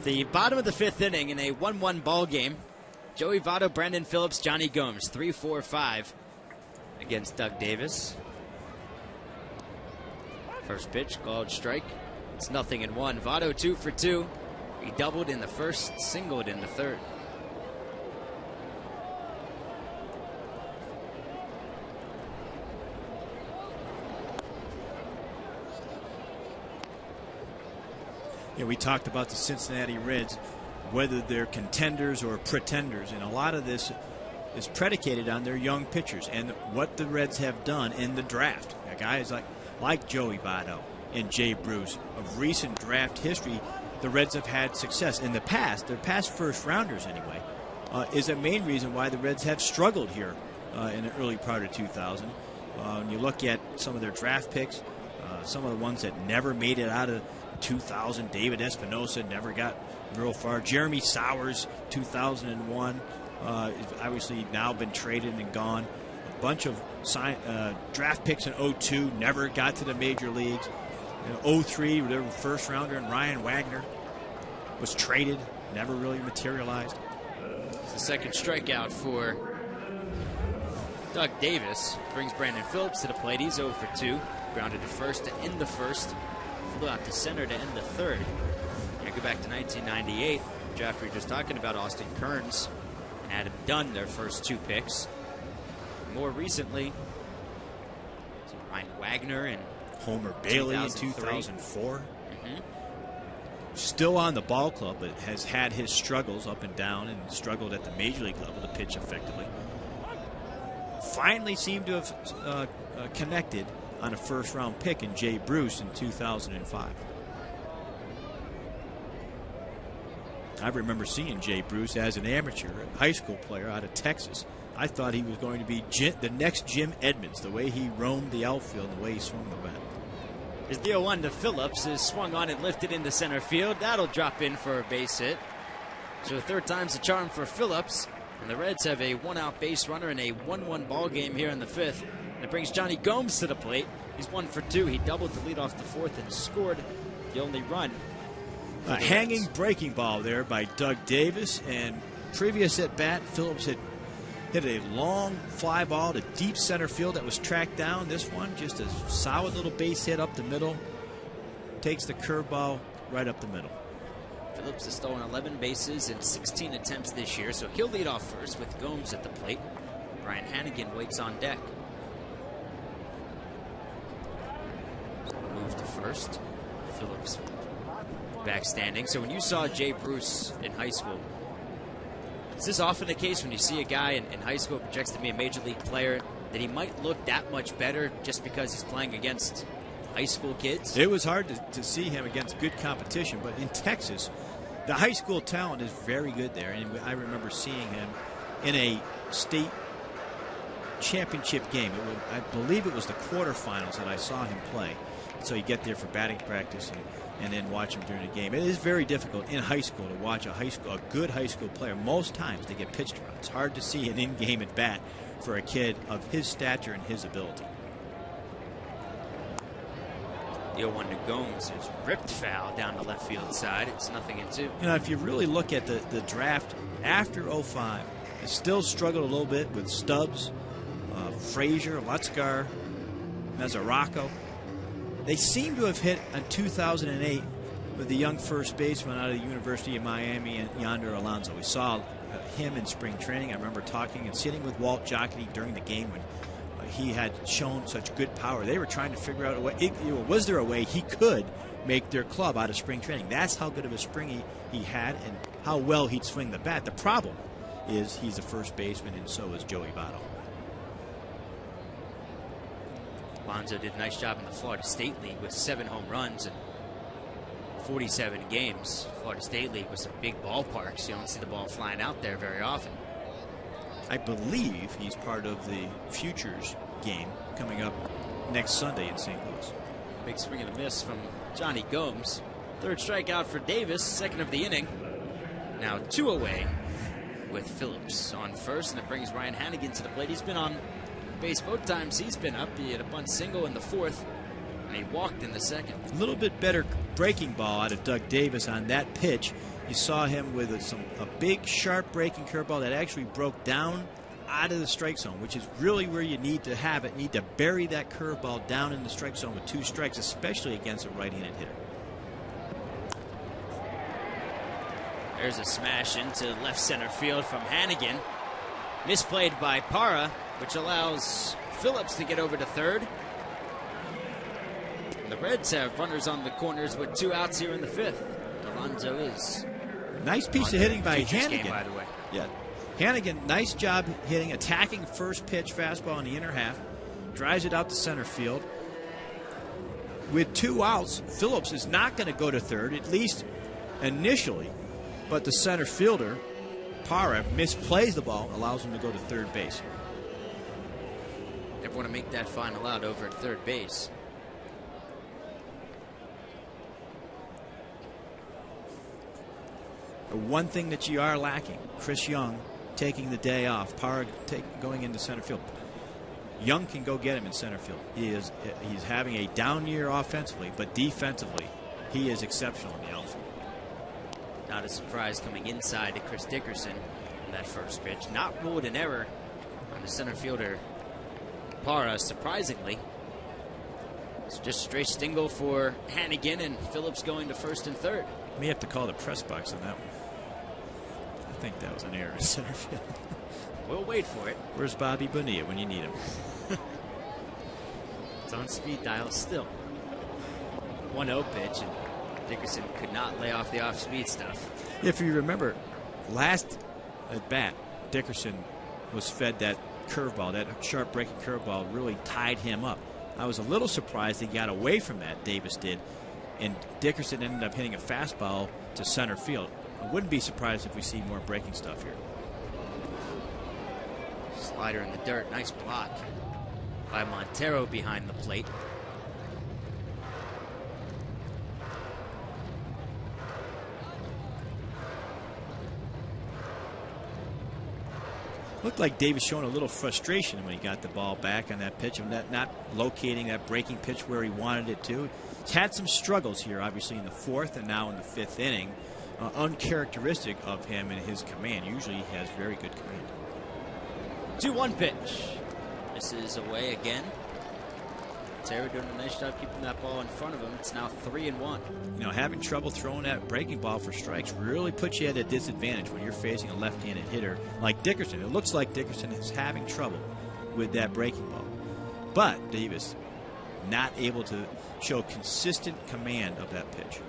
The bottom of the 5th inning in a 1-1 ball game. Joey Votto, Brandon Phillips, Johnny Gomes, 3-4-5 against Doug Davis. First pitch, called strike. It's 0-1. Votto 2 for 2. He doubled in the first, singled in the 3rd. Yeah, we talked about the Cincinnati Reds, whether they're contenders or pretenders, and a lot of this is predicated on their young pitchers and what the Reds have done in the draft. Now, guys like Joey Votto and Jay Bruce, of recent draft history, the Reds have had success. In the past, their past first-rounders anyway, is a main reason why the Reds have struggled here in the early part of 2000. When you look at some of their draft picks, Some of the ones that never made it out of 2000. David Espinosa never got real far. Jeremy Sowers, 2001, obviously now been traded and gone. A bunch of draft picks in 02 never got to the major leagues. 03, their first rounder, and Ryan Wagner was traded, never really materialized. It's the second strikeout for Doug Davis. Brings Brandon Phillips to the plate. He's 0 for 2. Grounded to first to end the first. Flew out to center to end the third. I go back to 1998. Draft we were just talking about, Austin Kearns and Adam Dunn, their first 2 picks. More recently, Ryan Wagner and Homer Bailey in 2004. Still on the ball club, but has had his struggles up and down and struggled at the major league level to pitch effectively. Finally seemed to have connected on a first-round pick in Jay Bruce in 2005. I remember seeing Jay Bruce as an amateur high school player out of Texas. I thought he was going to be the next Jim Edmonds, the way he roamed the outfield and the way he swung the bat. As the 0-1 to Phillips is swung on and lifted into center field. That'll drop in for a base hit. So third time's the charm for Phillips. And the Reds have a 1-out base runner in a 1-1 ball game here in the 5th. And it brings Johnny Gomes to the plate. He's 1 for 2. He doubled to lead off the 4th and scored the only run. A hanging breaking ball there by Doug Davis. And previous at bat, Phillips had hit a long fly ball to deep center field that was tracked down. This one, just a solid little base hit up the middle. Takes the curveball right up the middle. Phillips has stolen 11 bases in 16 attempts this year, so he'll lead off first with Gomes at the plate. Brian Hannigan waits on deck. Move to first. Phillips back standing. So when you saw Jay Bruce in high school, is this often the case when you see a guy in high school projects to be a major league player that he might look that much better just because he's playing against high school kids? It was hard to see him against good competition, but in Texas, the high school talent is very good there. And I remember seeing him in a state championship game. I believe it was the quarterfinals that I saw him play. So you get there for batting practice and then watch him during the game. It is very difficult in high school to watch a good high school player. Most times they get pitched around. It's hard to see an in-game at bat for a kid of his stature and his ability. The 0-1 to Gomes is ripped foul down the left field side. It's 0-2. You know, if you really look at the draft after 05, it still struggled a little bit with Stubbs, Frazier, Lutzgar, Mesoraco. They seem to have hit in 2008 with the young first baseman out of the University of Miami, and Yonder Alonso. We saw him in spring training. I remember talking and sitting with Walt Jocketty during the game when he had shown such good power. They were trying to figure out a way. Was there a way he could make their club out of spring training? That's how good of a spring he had and how well he'd swing the bat. The problem is he's a first baseman, and so is Joey Votto. Alonso did a nice job in the Florida State League with 7 home runs and 47 games. Florida State League with some big ballparks. You don't see the ball flying out there very often. I believe he's part of the Futures game coming up next Sunday in St. Louis. Big swing and a miss from Johnny Gomes. Third strikeout for Davis, second of the inning. Now 2 away with Phillips on first, and it brings Ryan Hannigan to the plate. He's been on base both times he's been up. He had a bunt single in the 4th, and he walked in the 2nd. A little bit better breaking ball out of Doug Davis on that pitch. You saw him with a big, sharp breaking curveball that actually broke down out of the strike zone, which is really where you need to have it. You need to bury that curveball down in the strike zone with 2 strikes, especially against a right-handed hitter. There's a smash into left center field from Hannigan. Misplayed by Parra, which allows Phillips to get over to third. And the Reds have runners on the corners with 2 outs here in the 5th. Alonso is. Nice piece of hitting by Hannigan. Game, by the way. Yeah. Hannigan, nice job hitting, attacking first pitch fastball in the inner half. Drives it out to center field. With 2 outs, Phillips is not going to go to third, at least initially. But the center fielder, Parra, misplays the ball, allows him to go to third base. Never want to make that final out over at third base. one thing that you are lacking, Chris Young taking the day off, going into center field. Young can go get him in center field. He's having a down year offensively, but defensively, he is exceptional in the outfield. Not a surprise coming inside to Chris Dickerson on that first pitch. Not ruled an error on the center fielder Parra, surprisingly. It's just straight single for Hannigan, and Phillips going to first and third. We have to call the press box on that one. I think that was an error in center field. We'll wait for it. Where's Bobby Bonilla when you need him? It's on speed dial still. 1-0 pitch, and Dickerson could not lay off the off-speed stuff. If you remember, last at bat, Dickerson was fed that curveball, that sharp breaking curveball really tied him up. I was a little surprised he got away from that, Davis did, and Dickerson ended up hitting a fastball to center field. I wouldn't be surprised if we see more breaking stuff here. Slider in the dirt, nice block by Montero behind the plate. Looked like Davis showing a little frustration when he got the ball back on that pitch, and not locating that breaking pitch where he wanted it to. He's had some struggles here, obviously, in the fourth and now in the fifth inning. Uncharacteristic of him and his command. Usually he has very good command. 2-1 pitch. This is away again. Montero doing a nice job keeping that ball in front of him. It's now 3-1. You know, having trouble throwing that breaking ball for strikes really puts you at a disadvantage when you're facing a left-handed hitter like Dickerson. It looks like Dickerson is having trouble with that breaking ball. But Davis not able to show consistent command of that pitch.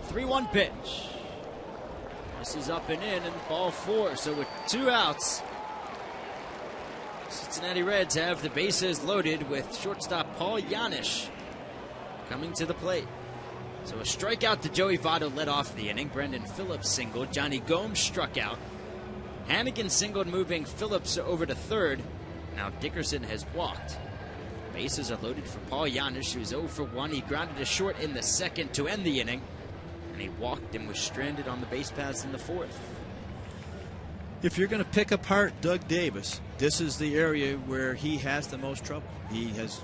Three-one pitch. This is up and in, and ball four. So with 2 outs, Cincinnati Reds have the bases loaded with shortstop Paul Janisch coming to the plate. So a strikeout to Joey Votto led off the inning. Brendan Phillips singled. Johnny Gomes struck out. Hannigan singled, moving Phillips over to third. Now Dickerson has walked. Bases are loaded for Paul Janisch, who's 0 for 1. He grounded a short in the second to end the inning. And he walked and was stranded on the base paths in the fourth. If you're going to pick apart Doug Davis, this is the area where he has the most trouble. He has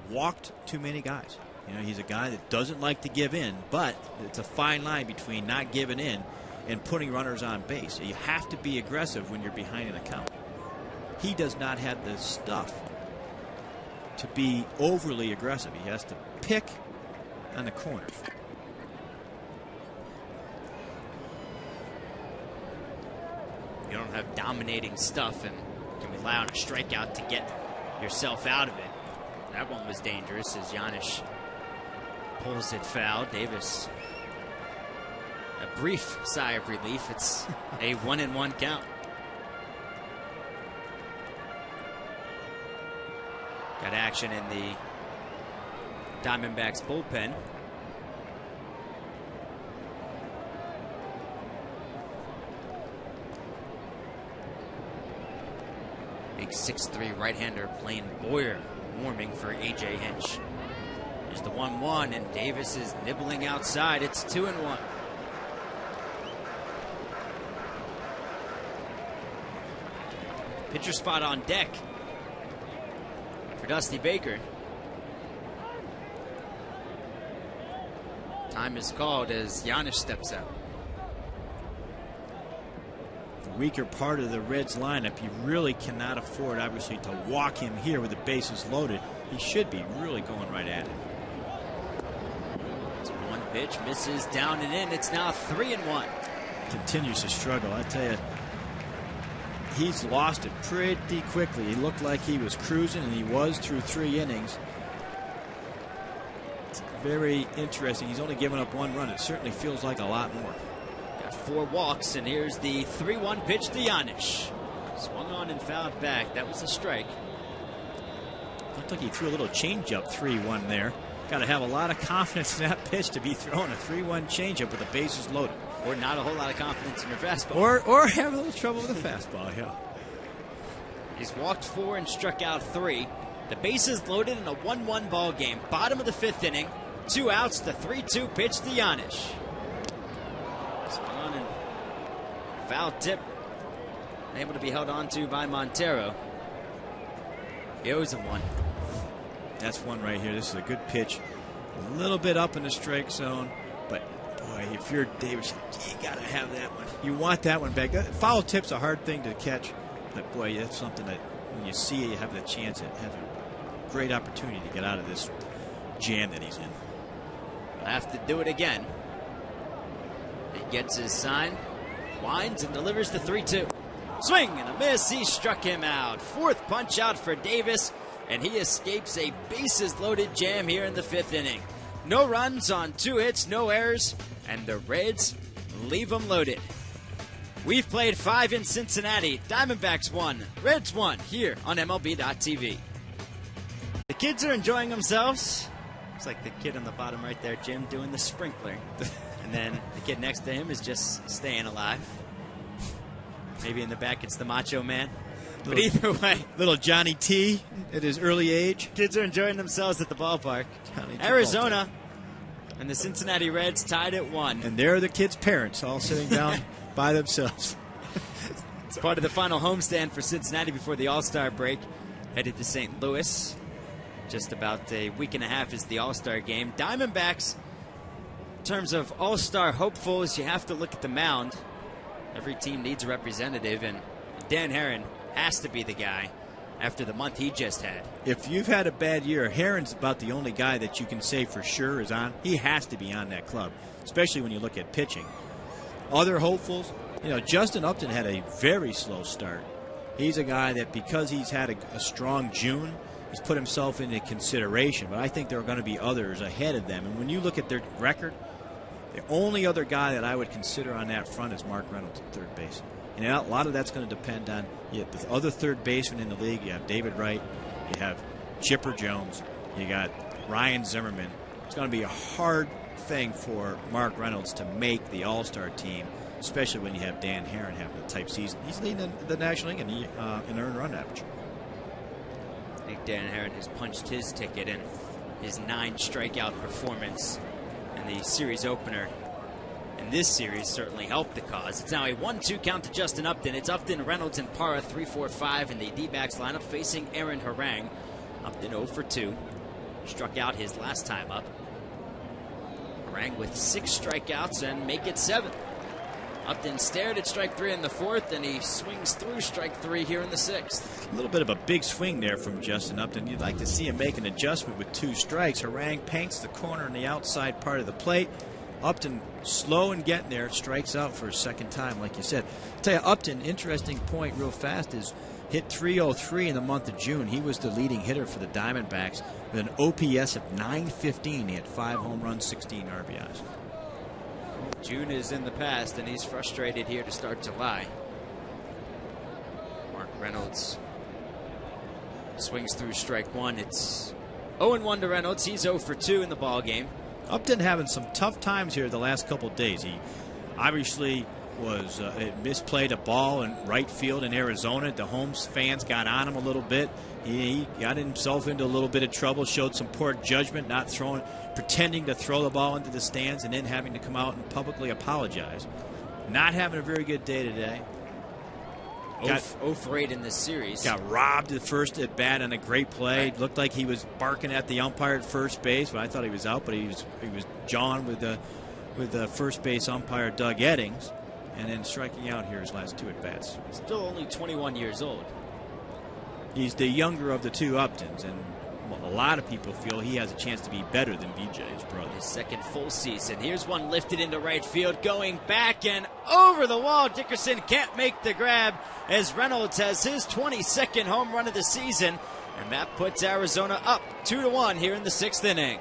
walked too many guys. You know, he's a guy that doesn't like to give in, but it's a fine line between not giving in and putting runners on base. You have to be aggressive when you're behind an account. He does not have the stuff to be overly aggressive. He has to pick on the corners. You don't have dominating stuff and can rely on a strikeout to get yourself out of it. That one was dangerous as Janisch pulls it foul. Davis, a brief sigh of relief. It's a 1-1 count. Got action in the Diamondbacks bullpen. Big 6'3" right-hander playing Boyer, warming for A.J. Hinch. There's the 1-1, and Davis is nibbling outside. It's 2-1. Pitcher spot on deck for Dusty Baker. Time is called as Janisch steps out. Weaker part of the Reds lineup, you really cannot afford, obviously, to walk him here with the bases loaded. He should be really going right at it. It's one pitch, misses down and in. It's now 3-1. Continues to struggle. I tell you, he's lost it pretty quickly. He looked like he was cruising, and he was through 3 innings. It's very interesting. He's only given up 1 run. It certainly feels like a lot more. 4 walks, and here's the 3-1 pitch to Janisch. Swung on and fouled back. That was a strike. Looked like he threw a little changeup 3-1 there. Got to have a lot of confidence in that pitch to be throwing a 3-1 changeup with the bases loaded. Or not a whole lot of confidence in your fastball. Or have a little trouble with the fastball, yeah. He's walked 4 and struck out 3. The bases loaded in a 1-1 ball game. Bottom of the 5th inning. 2 outs. The 3-2 pitch to Yanish. Swung on and foul tip. Able to be held on to by Montero. He owes him one. That's one right here. This is a good pitch. A little bit up in the strike zone. But, boy, if you're Davis, you got to have that one. You want that one back. Foul tip's a hard thing to catch. But, boy, that's something that when you see it, you have the chance to have a great opportunity to get out of this jam that he's in. He'll have to do it again. He gets his sign, winds, and delivers the 3-2. Swing and a miss. He struck him out. 4th punch out for Davis, and he escapes a bases-loaded jam here in the 5th inning. No runs on 2 hits, no errors, and the Reds leave them loaded. We've played 5 in Cincinnati. Diamondbacks won, Reds won here on MLB.tv. The kids are enjoying themselves. Looks like the kid on the bottom right there, Jim, doing the sprinkler. And then the kid next to him is just staying alive. Maybe in the back it's the Macho Man. But either way. Little Johnny T at his early age. Kids are enjoying themselves at the ballpark. Arizona and the Cincinnati Reds tied at 1. And there are the kids' parents all sitting down by themselves. It's part of the final homestand for Cincinnati before the All-Star break. Headed to St. Louis. Just about a week and a half is the All-Star game. Diamondbacks, in terms of All-Star hopefuls, you have to look at the mound. Every team needs a representative, and Dan Herron has to be the guy after the month he just had. If you've had a bad year, Herron's about the only guy that you can say for sure is on. He has to be on that club, especially when you look at pitching. Other hopefuls, Justin Upton had a very slow start. He's a guy that because he's had a strong June, he's put himself into consideration. But I think there are going to be others ahead of them. And when you look at their record, the only other guy that I would consider on that front is Mark Reynolds at third base. And a lot of that's going to depend on the other third baseman in the league. You have David Wright. You have Chipper Jones. You got Ryan Zimmerman. It's going to be a hard thing for Mark Reynolds to make the All-Star team, especially when you have Dan Herron having a type season. He's leading the National League in earned run average. I think Dan Herron has punched his ticket in his 9 strikeout performance in the series opener. And this series certainly helped the cause. It's now a 1-2 count to Justin Upton. It's Upton, Reynolds, and Parra 3-4-5 in the Dbacks lineup facing Aaron Harang. Upton 0 for 2. Struck out his last time up. Harang with 6 strikeouts and make it 7. Upton stared at strike 3 in the 4th, and he swings through strike 3 here in the 6th. A little bit of a big swing there from Justin Upton. You'd like to see him make an adjustment with 2 strikes. Harang paints the corner on the outside part of the plate. Upton slow in getting there, strikes out for a second time, like you said. I'll tell you, Upton, interesting point real fast, is hit .303 in the month of June. He was the leading hitter for the Diamondbacks with an OPS of .915. He had 5 home runs, 16 RBIs. June is in the past, and he's frustrated here to start July. Mark Reynolds swings through strike 1. It's 0-1 to Reynolds. He's 0 for 2 in the ball game. Upton having some tough times here the last couple of days. He obviously was misplayed a ball in right field in Arizona. The home fans got on him a little bit. He got himself into a little bit of trouble, showed some poor judgment, not throwing, pretending to throw the ball into the stands and then having to come out and publicly apologize. Not having a very good day today. 0 for 8 in this series. Got robbed at first at bat on a great play. Right. Looked like he was barking at the umpire at first base, but I thought he was out. But he was jawing with the first base umpire Doug Eddings, and then striking out here his last 2 at bats. Still only 21 years old. He's the younger of the 2 Uptons, and a lot of people feel he has a chance to be better than BJ, his brother. His second full season. Here's one lifted into right field, going back and over the wall. Dickerson can't make the grab as Reynolds has his 22nd home run of the season, and that puts Arizona up 2-1 here in the 6th inning.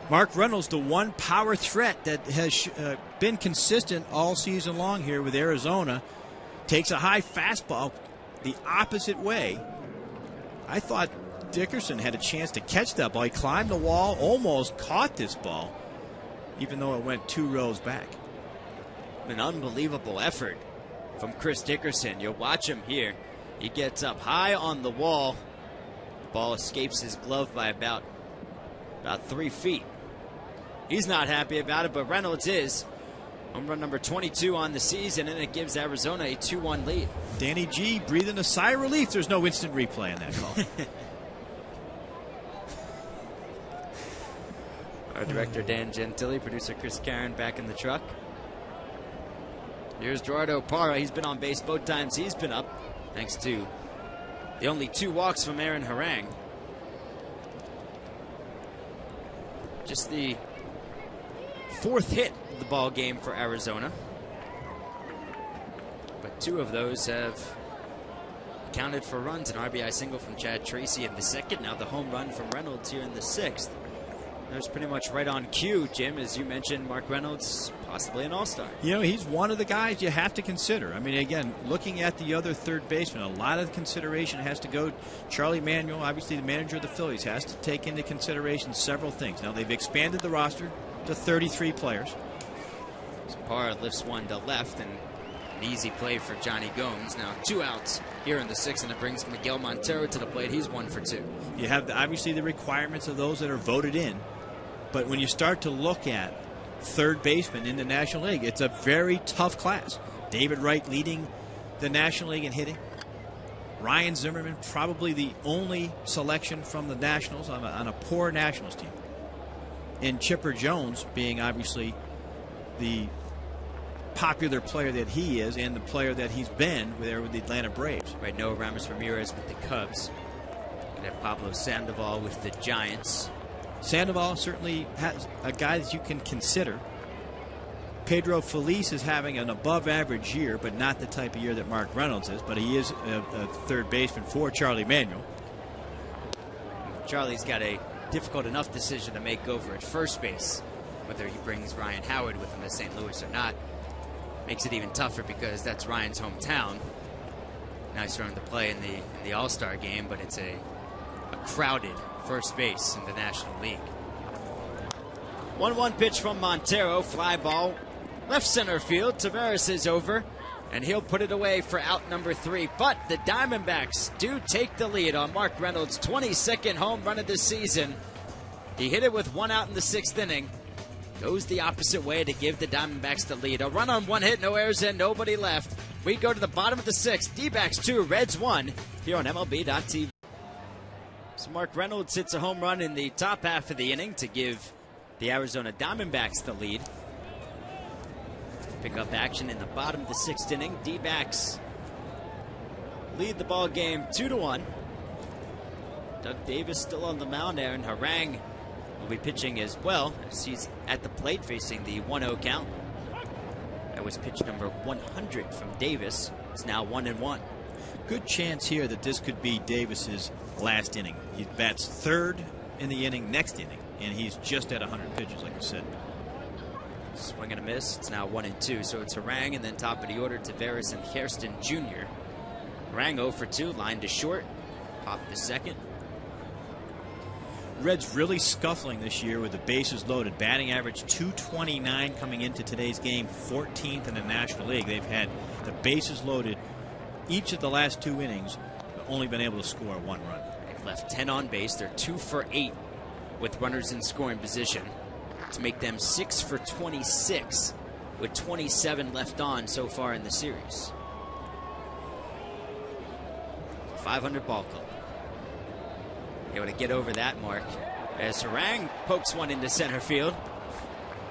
Mark Reynolds, the one power threat that has been consistent all season long here with Arizona, takes a high fastball the opposite way. I thought Dickerson had a chance to catch that ball. He climbed the wall, almost caught this ball, even though it went 2 rows back. An unbelievable effort from Chris Dickerson. You'll watch him here. He gets up high on the wall. The ball escapes his glove by about 3 feet. He's not happy about it, but Reynolds is. Home run number 22 on the season, and it gives Arizona a 2-1 lead. Danny G breathing a sigh of relief. There's no instant replay on that call. Our director, Dan Gentili, producer Chris Caron back in the truck. Here's Gerardo Parra. He's been on base both times he's been up, thanks to the only 2 walks from Aaron Harang. Just the 4th hit of the ball game for Arizona. But 2 of those have accounted for runs. An RBI single from Chad Tracy in the 2nd. Now the home run from Reynolds here in the 6th. There's pretty much right on cue, Jim, as you mentioned, Mark Reynolds, possibly an all-star. You know, he's one of the guys you have to consider. I mean, again, looking at the other third baseman, a lot of consideration has to go. Charlie Manuel, obviously the manager of the Phillies, has to take into consideration several things. Now, they've expanded the roster to 33 players. So Parra lifts one to left, and an easy play for Johnny Gomes. Now 2 outs here in the 6th, and it brings Miguel Montero to the plate. He's 1 for 2. You have, obviously, the requirements of those that are voted in. But when you start to look at third baseman in the National League, it's a very tough class. David Wright leading the National League in hitting. Ryan Zimmerman, probably the only selection from the Nationals on a poor Nationals team. And Chipper Jones being obviously the popular player that he is and the player that he's been there with the Atlanta Braves. Right, Noah Ramos Ramirez with the Cubs. Gonna have Pablo Sandoval with the Giants. Sandoval certainly has a guy that you can consider. Pedro Feliz is having an above-average year, but not the type of year that Mark Reynolds is. But he is a third baseman for Charlie Manuel. Charlie's got a difficult enough decision to make over at first base, whether he brings Ryan Howard with him to St. Louis or not. Makes it even tougher because that's Ryan's hometown. Now he's starting to play in the All-Star game, but it's a crowded first base in the National League. 1-1 pitch from Montero, fly ball, left center field. Taveras is over, and he'll put it away for out number 3. But the Diamondbacks do take the lead on Mark Reynolds' 22nd home run of the season. He hit it with 1 out in the 6th inning. Goes the opposite way to give the Diamondbacks the lead. A run on 1 hit, no errors in, nobody left. We go to the bottom of the 6th. Dbacks 2, Reds 1 here on MLB.TV. So Mark Reynolds hits a home run in the top half of the inning to give the Arizona Diamondbacks the lead. Pick up action in the bottom of the 6th inning. D-backs lead the ball game 2-1. Doug Davis still on the mound. Aaron Harang will be pitching as well as he's at the plate facing the 1-0 count. That was pitch number 100 from Davis. It's now 1-1. Good chance here that this could be Davis's last inning. He bats 3rd in the inning, next inning, and he's just at 100 pitches, like I said. Swing and a miss. It's now 1-2. So it's Harang, and then top of the order, Taveras and Hairston Jr. Harang 0 for 2, line to short. Pop the 2nd. Reds really scuffling this year with the bases loaded. Batting average 229 coming into today's game, 14th in the National League. They've had the bases loaded each of the last 2 innings, but only been able to score 1 run. They've left 10 on base. They're 2 for 8 with runners in scoring position to make them 6 for 26 with 27 left on so far in the series. 500 ball club. Able to get over that mark as Harang pokes one into center field,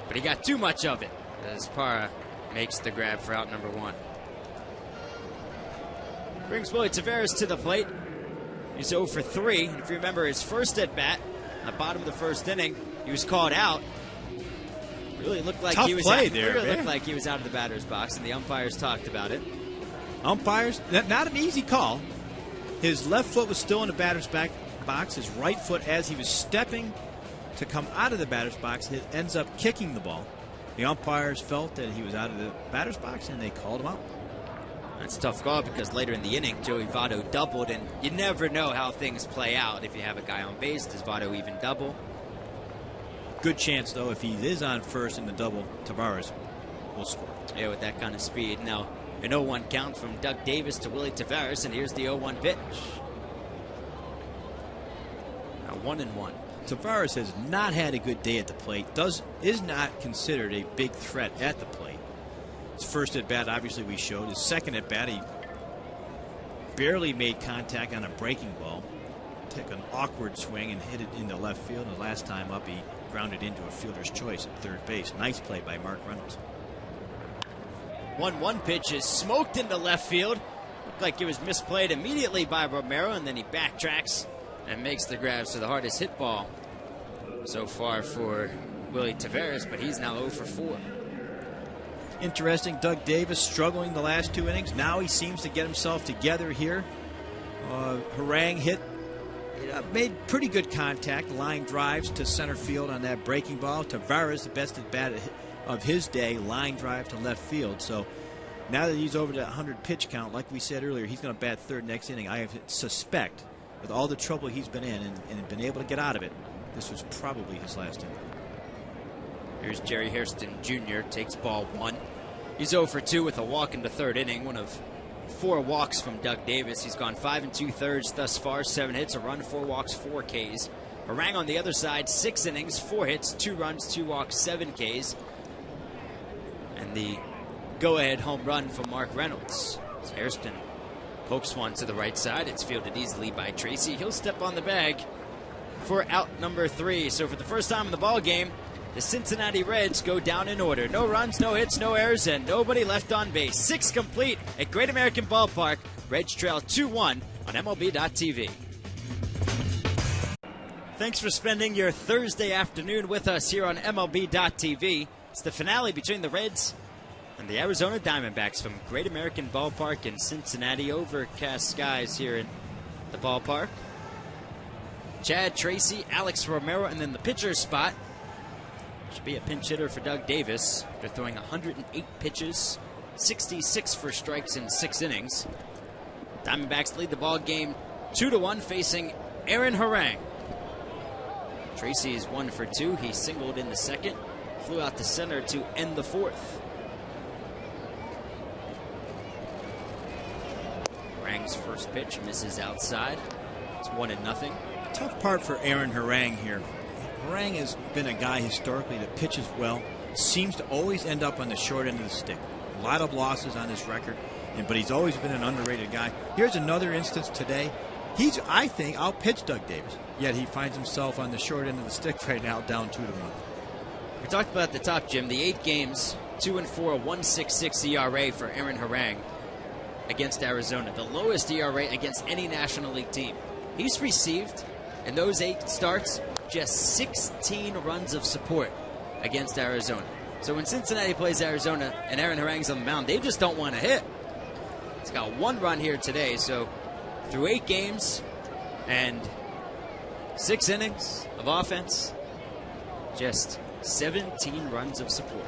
but he got too much of it as Parra makes the grab for out number 1. Brings Willie Taveras to the plate. He's 0 for 3. If you remember his first at bat, at the bottom of the 1st inning, he was called out. Really looked like he was out of the batter's box, and the umpires talked about it. Umpires, not an easy call. His left foot was still in the batter's box. His right foot, as he was stepping to come out of the batter's box, it ends up kicking the ball. The umpires felt that he was out of the batter's box, and they called him out. That's a tough call because later in the inning, Joey Votto doubled, and you never know how things play out. If you have a guy on base, does Votto even double? Good chance, though, if he is on first in the double, Taveras will score. Yeah, with that kind of speed. Now, An 0-1 count from Doug Davis to Willie Tavares, and here's the 0-1 pitch. Now 1-1. Tavares has not had a good day at the plate. Is not considered a big threat at the plate. His first at bat, obviously, we showed. His second at bat, he barely made contact on a breaking ball. Took an awkward swing and hit it into left field. And the last time up, he grounded into a fielder's choice at third base. Nice play by Mark Reynolds. 1-1 pitch is smoked into left field. Looked like it was misplayed immediately by Romero, and then he backtracks and makes the grabs for the hardest hit ball so far for Willie Tavares, but he's now 0 for 4. Interesting, Doug Davis struggling the last 2 innings. Now he seems to get himself together here. Harang made pretty good contact, line drives to center field on that breaking ball. Tavares, the best at bat of his day, line drive to left field. So now that he's over that 100 pitch count, like we said earlier, he's going to bat third next inning. I suspect, with all the trouble he's been in and been able to get out of it, this was probably his last inning. Here's Jerry Hairston Jr. takes ball 1. He's 0 for 2 with a walk in the third inning, one of 4 walks from Doug Davis. He's gone 5 2/3 thus far, 7 hits, a run, 4 walks, 4 Ks. Harang on the other side, 6 innings, 4 hits, 2 runs, 2 walks, 7 Ks. And the go-ahead home run for Mark Reynolds. As Hairston pokes one to the right side. It's fielded easily by Tracy. He'll step on the bag for out number 3. So for the first time in the ball game, the Cincinnati Reds go down in order. No runs, no hits, no errors, and nobody left on base. 6 complete at Great American Ballpark. Reds trail 2-1 on MLB.tv. Thanks for spending your Thursday afternoon with us here on MLB.tv. It's the finale between the Reds and the Arizona Diamondbacks from Great American Ballpark in Cincinnati. Overcast skies here in the ballpark. Chad Tracy, Alex Romero, and then the pitcher's spot should be a pinch hitter for Doug Davis. They're throwing 108 pitches, 66 for strikes in 6 innings. Diamondbacks lead the ball game 2-1, facing Aaron Harang. Tracy is 1 for 2. He singled in the second, flew out to center to end the 4th. Harang's first pitch misses outside. It's 1-0. Tough part for Aaron Harang here. Harang has been a guy historically that pitches well, seems to always end up on the short end of the stick. A lot of losses on his record, but he's always been an underrated guy. Here's another instance today. I think, outpitched Doug Davis, yet he finds himself on the short end of the stick right now, down 2-1. We talked about at the top, Jim, the 8 games, 2-4, 1.66 ERA for Aaron Harang against Arizona, the lowest ERA against any National League team. He's received, in those 8 starts, just 16 runs of support against Arizona. So when Cincinnati plays Arizona and Aaron Harang's on the mound, they just don't want to hit. He's got 1 run here today, so through 8 games and 6 innings of offense, just 17 runs of support.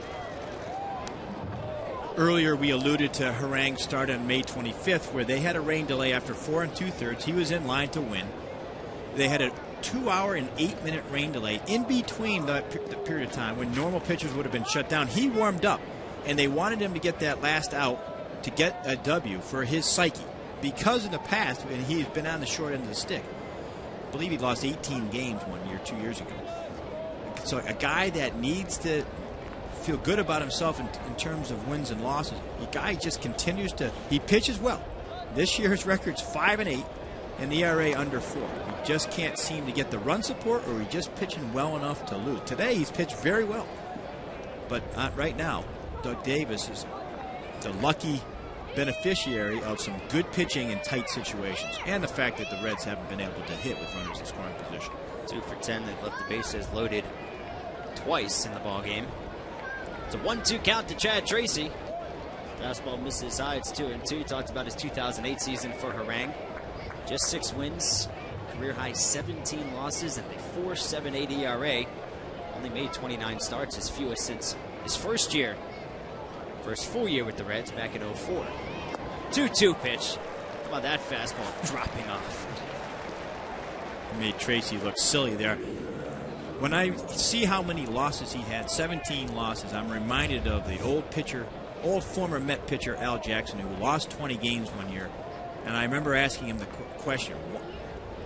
Earlier we alluded to Harang's start on May 25th, where they had a rain delay after 4 2/3. He was in line to win. They had a 2-hour and 8-minute rain delay in between the period of time when normal pitchers would have been shut down. He warmed up, and they wanted him to get that last out to get a W for his psyche, because in the past, when he's been on the short end of the stick, I believe he lost 18 games 1 year, 2 years ago. So a guy that needs to feel good about himself in terms of wins and losses, the guy just continues to, he pitches well. This year his record's 5-8 and the ERA under 4. He just can't seem to get the run support, or he's just pitching well enough to lose. Today he's pitched very well, but right now Doug Davis is the lucky beneficiary of some good pitching in tight situations, and the fact that the Reds haven't been able to hit with runners in scoring position. 2 for 10. They've left the bases loaded twice in the ball game. It's a 1-2 count to Chad Tracy. Fastball misses high. It's 2-2. He talked about his 2008 season for Harang. Just 6 wins, career high 17 losses, and a 4.78 ERA. Only made 29 starts, his fewest since his first full year with the Reds back in 04. 2-2 pitch. How about that fastball dropping off? Made Tracy look silly there. When I see how many losses he had, 17 losses, I'm reminded of the old pitcher old former Met pitcher Al Jackson, who lost 20 games one year. And I remember asking him the question,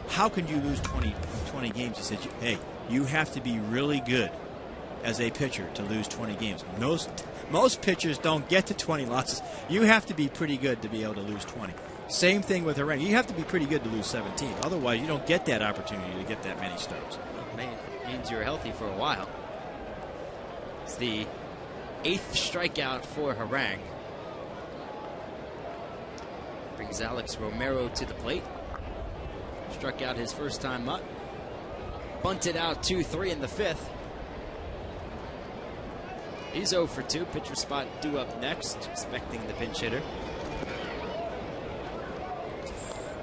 how can you lose 20 games? He said, hey, you have to be really good as a pitcher to lose 20 games. Most pitchers don't get to 20 losses. You have to be pretty good to be able to lose 20. Same thing with Harang. You have to be pretty good to lose 17. Otherwise, you don't get that opportunity to get that many starts. Means you're healthy for a while. It's the 8th strikeout for Harang. Brings Alex Romero to the plate. Struck out his first time up. Bunted out 2-3 in the 5th. He's 0 for 2. Pitcher spot due up next. Expecting the pinch hitter.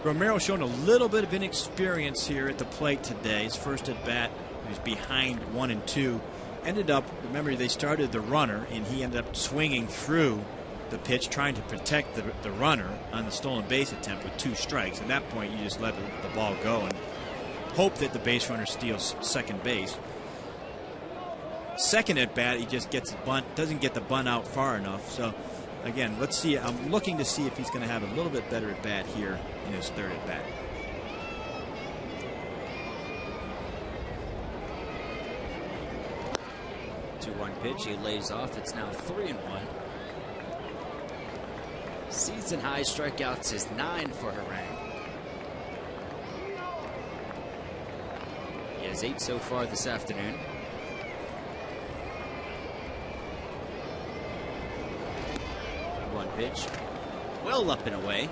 Romero showing a little bit of inexperience here at the plate today. His first at bat, he was behind 1-2. Ended up, remember, they started the runner, and he ended up swinging through the pitch, trying to protect the runner on the stolen base attempt with 2 strikes. At that point, you just let the ball go and hope that the base runner steals second base. Second at bat, he just gets a bunt, doesn't get the bunt out far enough. So, again, let's see. I'm looking to see if he's going to have a little bit better at bat here in his third at bat. Pitch, he lays off. It's now 3-1. Season high strikeouts is 9 for Harang. He has 8 so far this afternoon. One pitch, well up and away.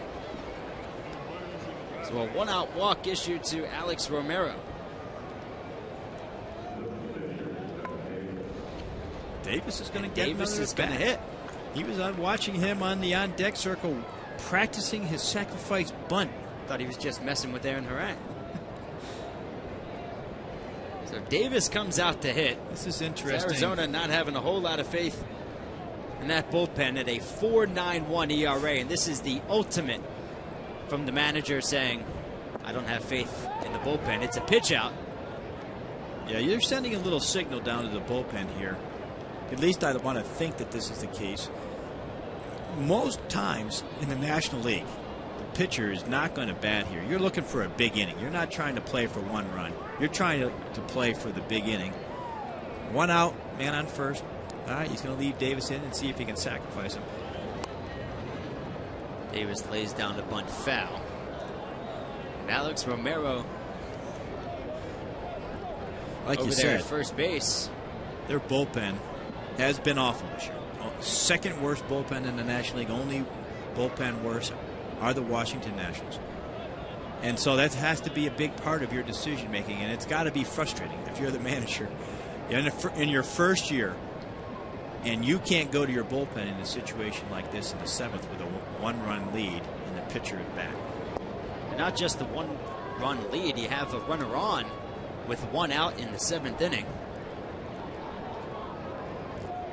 So a 1-out walk issued to Alex Romero. Davis is going to get Davis is going to hit. He was watching him on the on-deck circle practicing his sacrifice bunt. Thought he was just messing with Aaron Harang. So Davis comes out to hit. This is interesting. Arizona not having a whole lot of faith in that bullpen at a 4.91 ERA. And this is the ultimate from the manager saying, I don't have faith in the bullpen. It's a pitch out. Yeah, you're sending a little signal down to the bullpen here. At least I want to think that this is the case. Most times in the National League, the pitcher is not going to bat here. You're looking for a big inning. You're not trying to play for 1 run. You're trying to play for the big inning. 1 out, man on first. All right, he's going to leave Davis in and see if he can sacrifice him. Davis lays down the bunt foul. And Alex Romero, like over you there said, at first base. Their bullpen has been awful this year. Second worst bullpen in the National League. Only bullpen worse are the Washington Nationals. And so that has to be a big part of your decision making, and it's got to be frustrating if you're the manager in your first year and you can't go to your bullpen in a situation like this in the 7th with a 1-run lead and the pitcher at bat. And not just the 1-run lead, you have a runner on with 1 out in the 7th inning.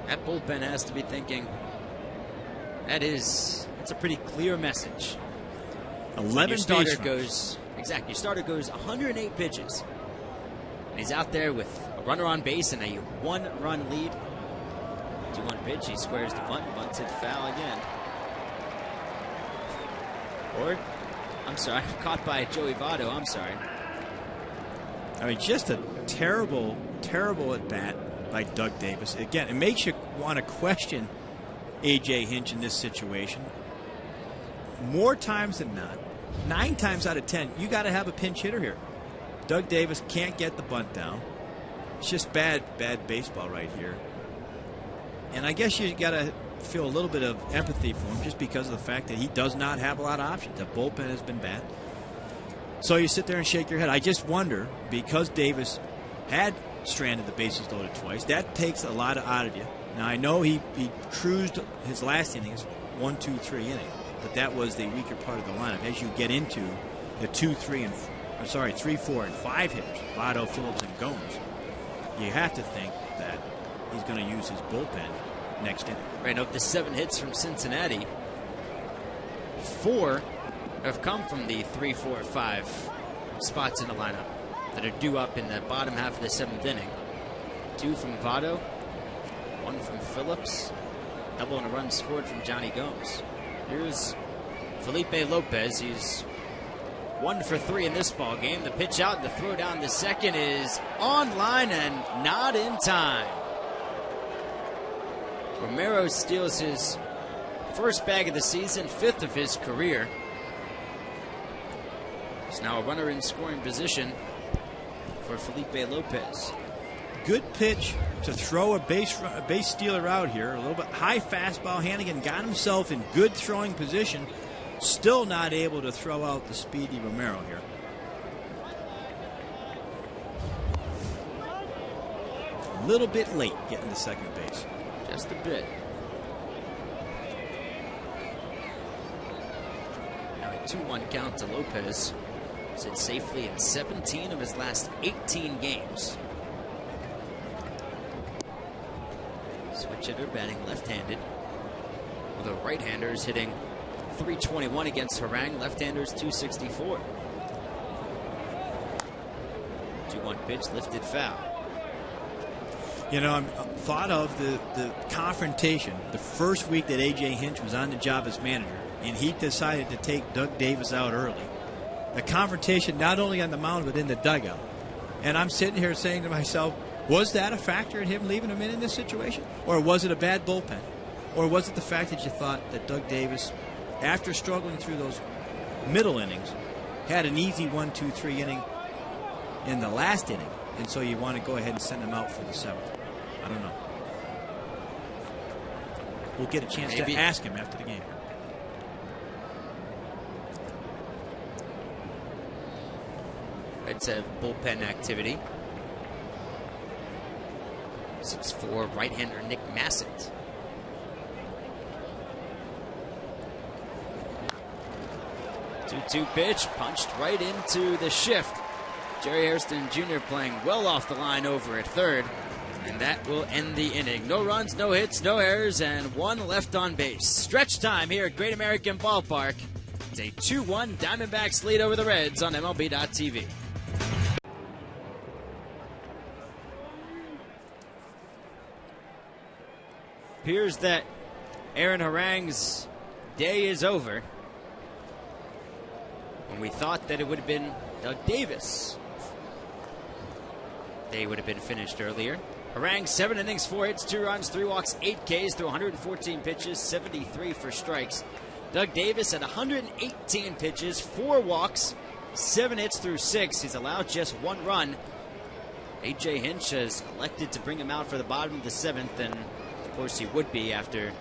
That bullpen has to be thinking, it's a pretty clear message. 11 your starter base goes, exactly, your starter goes 108 pitches. And he's out there with a runner on base and a 1-run lead. 2-1 pitch, he squares the bunt, bunts it foul again. Or, I'm sorry, caught by Joey Votto, I'm sorry. I mean, just a terrible, terrible at bat by Doug Davis. Again, it makes you want to question A.J. Hinch in this situation. More times than not, 9 times out of 10, you got to have a pinch hitter here. Doug Davis can't get the bunt down. It's just bad baseball right here. And I guess you got to feel a little bit of empathy for him just because of the fact that he does not have a lot of options. The bullpen has been bad. So you sit there and shake your head. I just wonder, because Davis had stranded the bases loaded twice, that takes a lot out of you. Now, I know he cruised his last innings, 1, 2, 3 inning, but that was the weaker part of the lineup. As you get into the 3, 4, and 5 hitters, Votto, Phillips, and Gomes, you have to think that he's going to use his bullpen next inning. Right, of the 7 hits from Cincinnati, 4 have come from the 3, 4, 5 spots in the lineup that are due up in the bottom half of the 7th inning. 2 from Votto, 1 from Phillips, Double and a run scored from Johnny Gomes. Here's Felipe Lopez. He's 1 for 3 in this ball game. The pitch out and the throw down the second is on line and not in time. Romero steals his first bag of the season, 5th of his career. There's now a runner in scoring position for Felipe Lopez. Good pitch to throw a base stealer out here. A little bit high fastball. Hannigan got himself in good throwing position. Still not able to throw out the speedy Romero here. A little bit late getting to second base. Just a bit. Now a 2-1 count to Lopez. Sits safely in 17 of his last 18 games. Switch hitter batting left-handed. With the right-handers hitting .321 against Harang. Left-handers .264. 2-1 pitch, lifted foul. You know, I'm thought of the confrontation the first week that A.J. Hinch was on the job as manager, and he decided to take Doug Davis out early. The confrontation not only on the mound but in the dugout. And I'm sitting here saying to myself, was that a factor in him leaving him in this situation? Or was it a bad bullpen? Or was it the fact that you thought that Doug Davis, after struggling through those middle innings, had an easy 1-2-3 inning in the last inning, and so you want to go ahead and send him out for the 7th? I don't know. We'll get a chance to ask him after the game. Reds have bullpen activity. 6'4" right-hander Nick Massett. Two pitch punched right into the shift. Jerry Hairston Jr. playing well off the line over at third, and that will end the inning. No runs, no hits, no errors, and 1 left on base. Stretch time here at Great American Ballpark. It's a 2-1 Diamondbacks lead over the Reds on MLB.TV. Appears that Aaron Harang's day is over. When we thought that it would have been Doug Davis, they would have been finished earlier. Harang, 7 innings, 4 hits, 2 runs, 3 walks, 8 Ks through 114 pitches, 73 for strikes. Doug Davis at 118 pitches, 4 walks, 7 hits through 6. He's allowed just 1 run. A.J. Hinch has elected to bring him out for the bottom of the 7th, and of course he would be after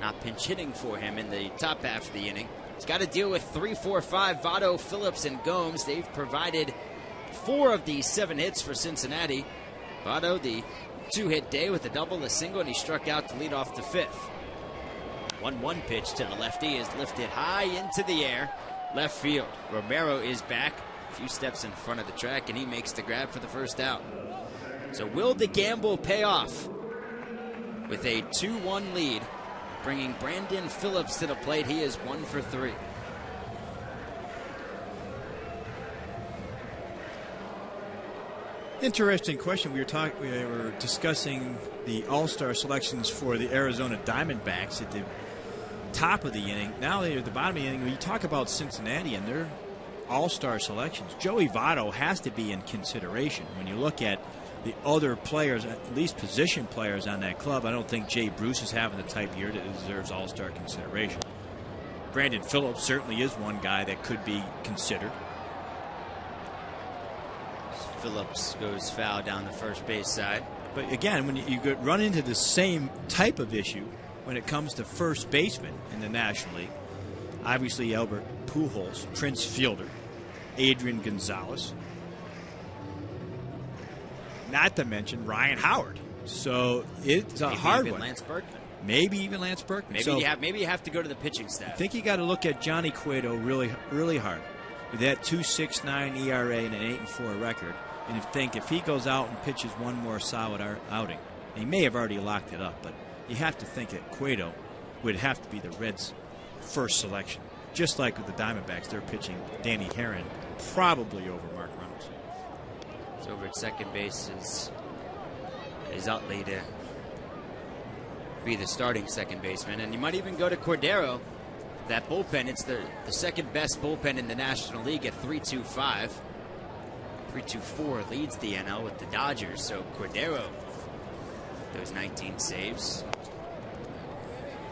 not pinch hitting for him in the top half of the inning. He's got to deal with 3, 4, 5, Votto, Phillips, and Gomes. They've provided 4 of the 7 hits for Cincinnati. Votto, the 2-hit day with a double, a single, and he struck out to lead off the 5th. 1-1 pitch to the lefty is lifted high into the air, left field. Romero is back, a few steps in front of the track, and he makes the grab for the first out. So will the gamble pay off with a 2-1 lead? Bringing Brandon Phillips to the plate. He is 1 for 3. Interesting question. We were discussing the All-Star selections for the Arizona Diamondbacks at the top of the inning. Now they're at the bottom of the inning. When you talk about Cincinnati and their All-Star selections, Joey Votto has to be in consideration. When you look at the other players, at least position players on that club, I don't think Jay Bruce is having the type year that deserves All-Star consideration. Brandon Phillips certainly is one guy that could be considered. Phillips goes foul down the first base side. But again, when you run into the same type of issue when it comes to first baseman in the National League, obviously Albert Pujols, Prince Fielder, Adrian Gonzalez, not to mention Ryan Howard. So it's a hard one. Lance Berkman. Maybe even Lance Berkman. Maybe you have to go to the pitching staff. I think you got to look at Johnny Cueto really, really hard. With that 2.69 ERA and an 8-4 record, and think if he goes out and pitches one more solid outing, and he may have already locked it up, but you have to think that Cueto would have to be the Reds' first selection. Just like with the Diamondbacks, they're pitching Danny Herron probably over Mark Reynolds. Over at second base is Utley to be the starting second baseman. And you might even go to Cordero. That bullpen, it's the second best bullpen in the National League at 3.25. 3.24 leads the NL with the Dodgers. So Cordero, those 19 saves.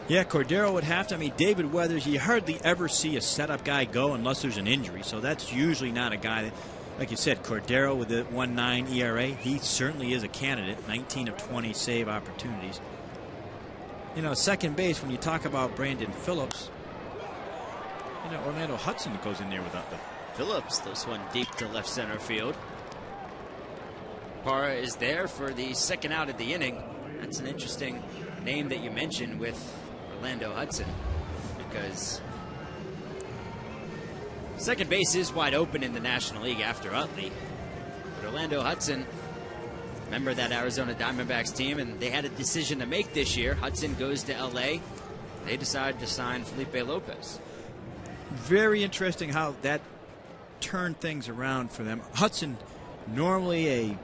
Yeah, Cordero would have to. I mean, David Weathers, you hardly ever see a setup guy go unless there's an injury. So that's usually not a guy that, like you said, Cordero with the 1.9 ERA, he certainly is a candidate. 19 of 20 save opportunities. You know, second base, when you talk about Brandon Phillips, you know, Orlando Hudson goes in there without the Phillips, this one deep to left center field. Parra is there for the second out of the inning. That's an interesting name that you mentioned with Orlando Hudson, because second base is wide open in the National League after Utley. But Orlando Hudson, remember that Arizona Diamondbacks team, and they had a decision to make this year. Hudson goes to LA. They decided to sign Felipe Lopez. Very interesting how that turned things around for them. Hudson, normally a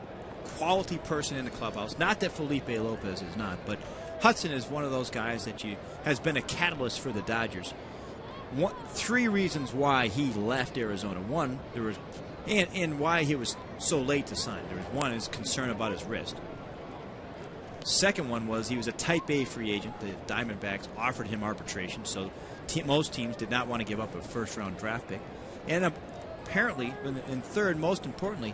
quality person in the clubhouse. Not that Felipe Lopez is not, but Hudson is one of those guys that has been a catalyst for the Dodgers. Three reasons why he left Arizona. One, there was, and why he was so late to sign. There was one, his concern about his wrist. Second one was he was a Type A free agent. The Diamondbacks offered him arbitration, so most teams did not want to give up a first-round draft pick. And apparently, and third, most importantly,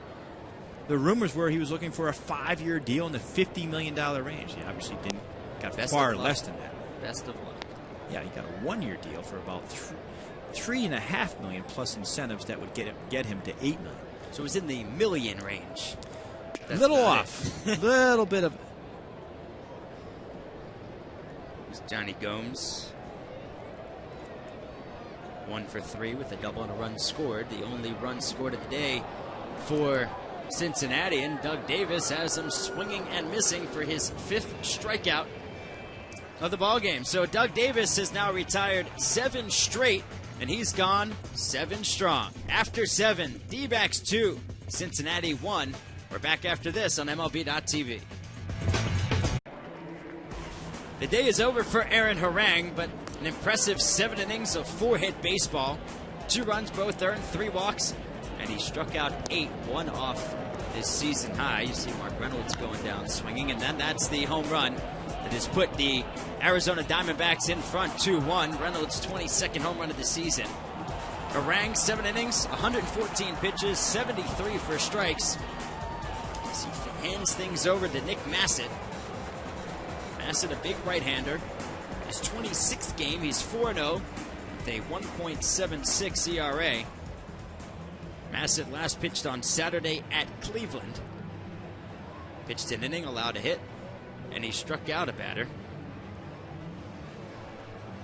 the rumors were he was looking for a 5-year deal in the $50 million range. He obviously got far less than that. Best of luck. Yeah, he got a 1-year deal for about $3.5 million plus incentives that would get him to $8 million. So it was in the million range. A little off. A little bit of. It's Johnny Gomes. 1 for 3 with a double and a run scored. The only run scored of the day for Cincinnati, and Doug Davis has him swinging and missing for his 5th strikeout of the ball game. So Doug Davis has now retired 7 straight, and he's gone 7 strong. After 7, Dbacks 2, Cincinnati 1. We're back after this on MLB.tv. The day is over for Aaron Harang, but an impressive 7 innings of 4-hit baseball. 2 runs, both earned, 3 walks, and he struck out 8, 1 off his season high. You see Mark Reynolds going down swinging, and then that's the home run that has put the Arizona Diamondbacks in front 2-1. Reynolds' 22nd home run of the season. Harang, 7 innings, 114 pitches, 73 for strikes. As he hands things over to Nick Massett. Massett, a big right-hander. His 26th game, he's 4-0 with a 1.76 ERA. Massett last pitched on Saturday at Cleveland. Pitched an inning, allowed a hit, and he struck out a batter.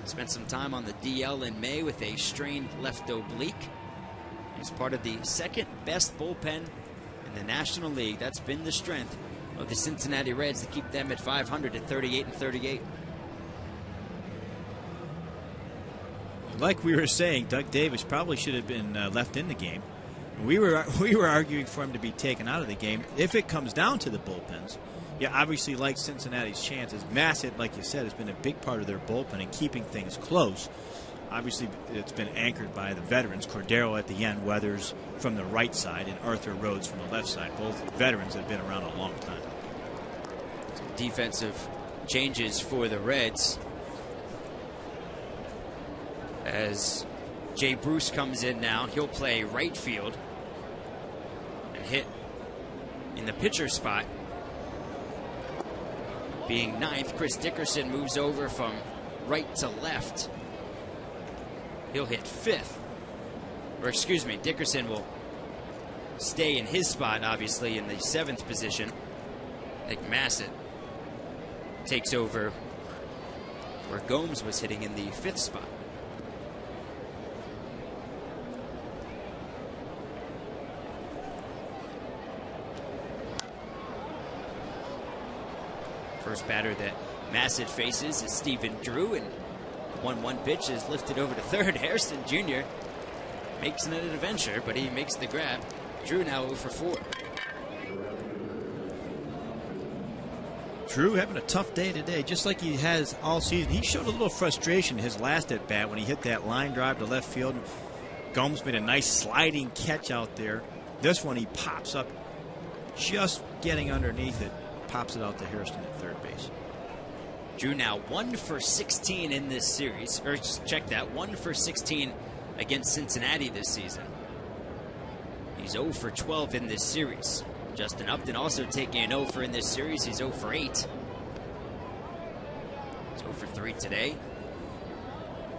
Spent some time on the DL in May with a strained left oblique. He's part of the 2nd best bullpen in the National League. That's been the strength of the Cincinnati Reds to keep them at 500 at 38-38. Like we were saying, Doug Davis probably should have been left in the game. We were arguing for him to be taken out of the game. If it comes down to the bullpens, yeah, obviously like Cincinnati's chances. Massett, like you said, has been a big part of their bullpen in keeping things close. Obviously, it's been anchored by the veterans. Cordero at the end, Weathers from the right side, and Arthur Rhodes from the left side. Both veterans that have been around a long time. Defensive changes for the Reds as Jay Bruce comes in now. He'll play right field and hit in the pitcher spot. Being 9th, Chris Dickerson moves over from right to left. He'll hit 5th. Or excuse me, Dickerson will stay in his spot, obviously, in the 7th position. Nick Massett takes over where Gomes was hitting in the 5th spot. First batter that Massett faces is Stephen Drew, and 1-1 pitch is lifted over to third. Hairston Jr. makes it an adventure, but he makes the grab. Drew now 0 for 4. Drew having a tough day today, just like he has all season. He showed a little frustration his last at-bat when he hit that line drive to left field. Gomes made a nice sliding catch out there. This one he pops up, just getting underneath it, pops it out to Hairston at third base. Drew now 1 for 16 in this series. Or just check that, 1 for 16 against Cincinnati this season. He's 0 for 12 in this series. Justin Upton also taking an 0 for in this series. He's 0 for 8. He's 0 for 3 today.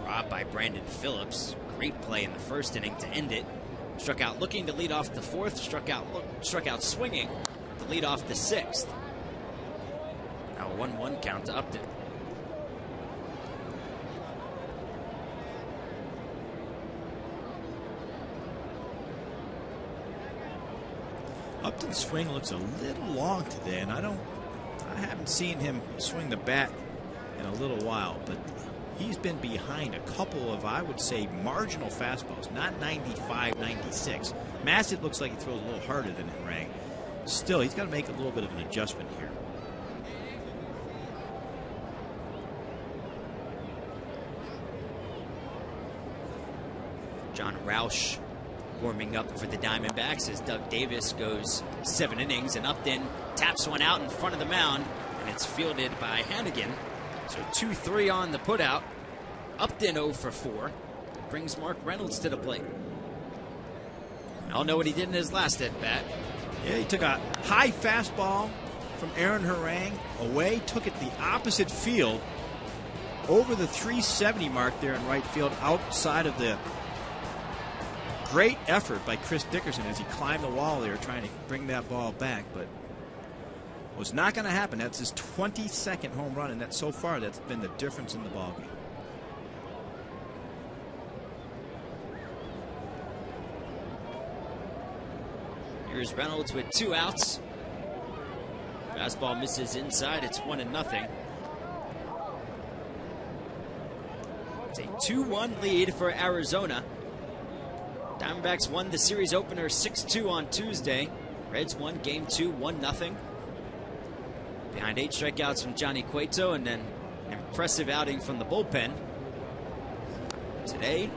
Robbed by Brandon Phillips. Great play in the first inning to end it. Struck out looking to lead off the fourth. Struck out swinging to lead off the sixth. Now a 1-1 count to Upton. Upton's swing looks a little long today, and I haven't seen him swing the bat in a little while, but he's been behind a couple of, I would say, marginal fastballs, not 95, 96. Massett looks like he throws a little harder than it rang. Still, he's got to make a little bit of an adjustment here. John Roush warming up for the Diamondbacks as Doug Davis goes 7 innings, and Upton taps one out in front of the mound, and it's fielded by Hannigan. So 2-3 on the putout. Upton 0 for 4. It brings Mark Reynolds to the plate. I don't know what he did in his last at-bat. Yeah, he took a high fastball from Aaron Harang away, took it the opposite field, over the 370 mark there in right field, outside of the great effort by Chris Dickerson as he climbed the wall there trying to bring that ball back, but was not going to happen. That's his 22nd home run, and that's so far that's been the difference in the ballgame. Here's Reynolds with 2 outs. Fastball misses inside. It's 1-0. It's a 2-1 lead for Arizona. Diamondbacks won the series opener 6-2 on Tuesday. Reds won game 2 1-0. Behind 8 strikeouts from Johnny Cueto and then an impressive outing from the bullpen. Today,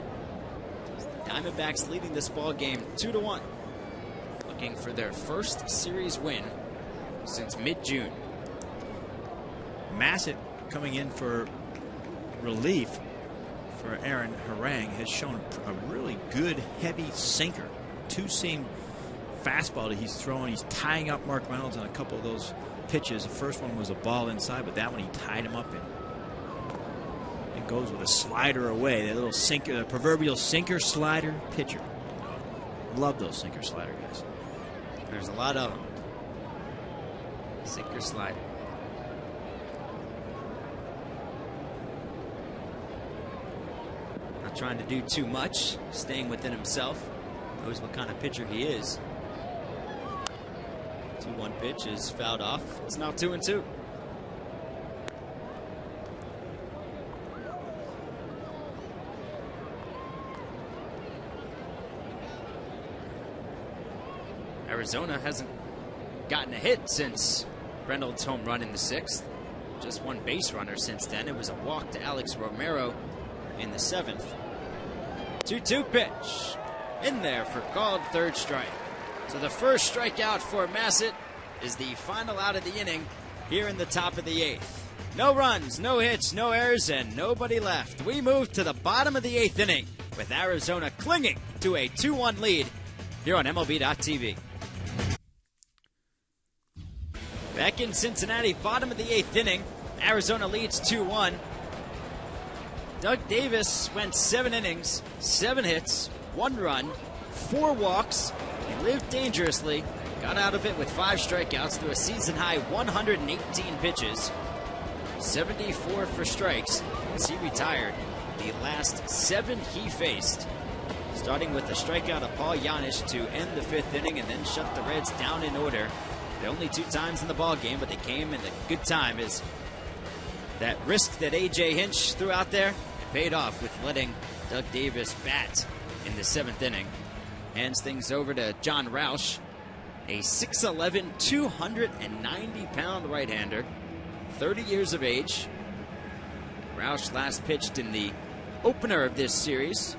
the Diamondbacks leading this ball game 2-1. Looking for their first series win since mid-June. Massett coming in for relief for Aaron Harang has shown a really good heavy sinker. 2-seam fastball that he's throwing. He's tying up Mark Reynolds on a couple of those pitches. The first one was a ball inside, but that one he tied him up in. And goes with a slider away. That little sinker, the proverbial sinker slider pitcher. Love those sinker slider guys. There's a lot of them. Sinker slider. Not trying to do too much, staying within himself. Knows what kind of pitcher he is. 2-1 pitch is fouled off. It's now 2-2. Arizona hasn't gotten a hit since Reynolds' home run in the 6th. Just one base runner since then. It was a walk to Alex Romero in the 7th. 2-2 pitch. In there for called third strike. So the first strikeout for Massett is the final out of the inning here in the top of the 8th. No runs, no hits, no errors, and nobody left. We move to the bottom of the 8th inning with Arizona clinging to a 2-1 lead here on MLB.tv. Back in Cincinnati, bottom of the 8th inning. Arizona leads 2-1. Doug Davis went 7 innings, 7 hits, 1 run, 4 walks. He lived dangerously, got out of it with 5 strikeouts through a season-high 118 pitches. 74 for strikes as he retired the last 7 he faced. Starting with a strikeout of Paul Janisch to end the 5th inning and then shut the Reds down in order. The only 2 times in the ball game, but they came in a good time as that risk that A.J. Hinch threw out there, it paid off with letting Doug Davis bat in the 7th inning. Hands things over to John Roush, a 6'11", 290-pound right-hander 30 years of age. Roush last pitched in the opener of this series.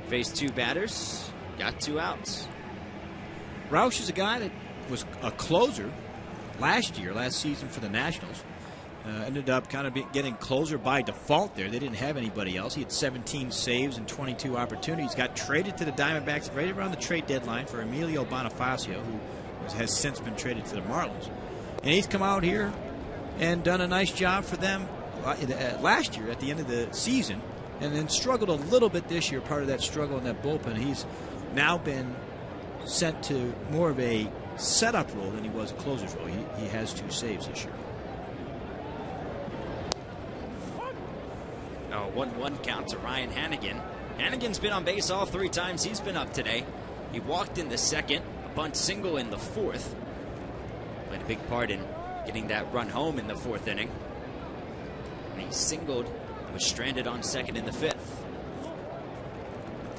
Faced 2 batters, got 2 outs. Roush is a guy that was a closer last season for the Nationals. Ended up kind of getting closer by default there. They didn't have anybody else. He had 17 saves and 22 opportunities. Got traded to the Diamondbacks right around the trade deadline for Emilio Bonifacio, who has since been traded to the Marlins. And he's come out here and done a nice job for them last year at the end of the season, and then struggled a little bit this year, part of that struggle in that bullpen. He's now been sent to more of a setup role than he was a closer's role. He has 2 saves this year. 1-1 count to Ryan Hannigan. Hannigan's been on base all 3 times he's been up today. He walked in the second, a bunt single in the 4th. Played a big part in getting that run home in the 4th inning. And he singled, was stranded on second in the 5th.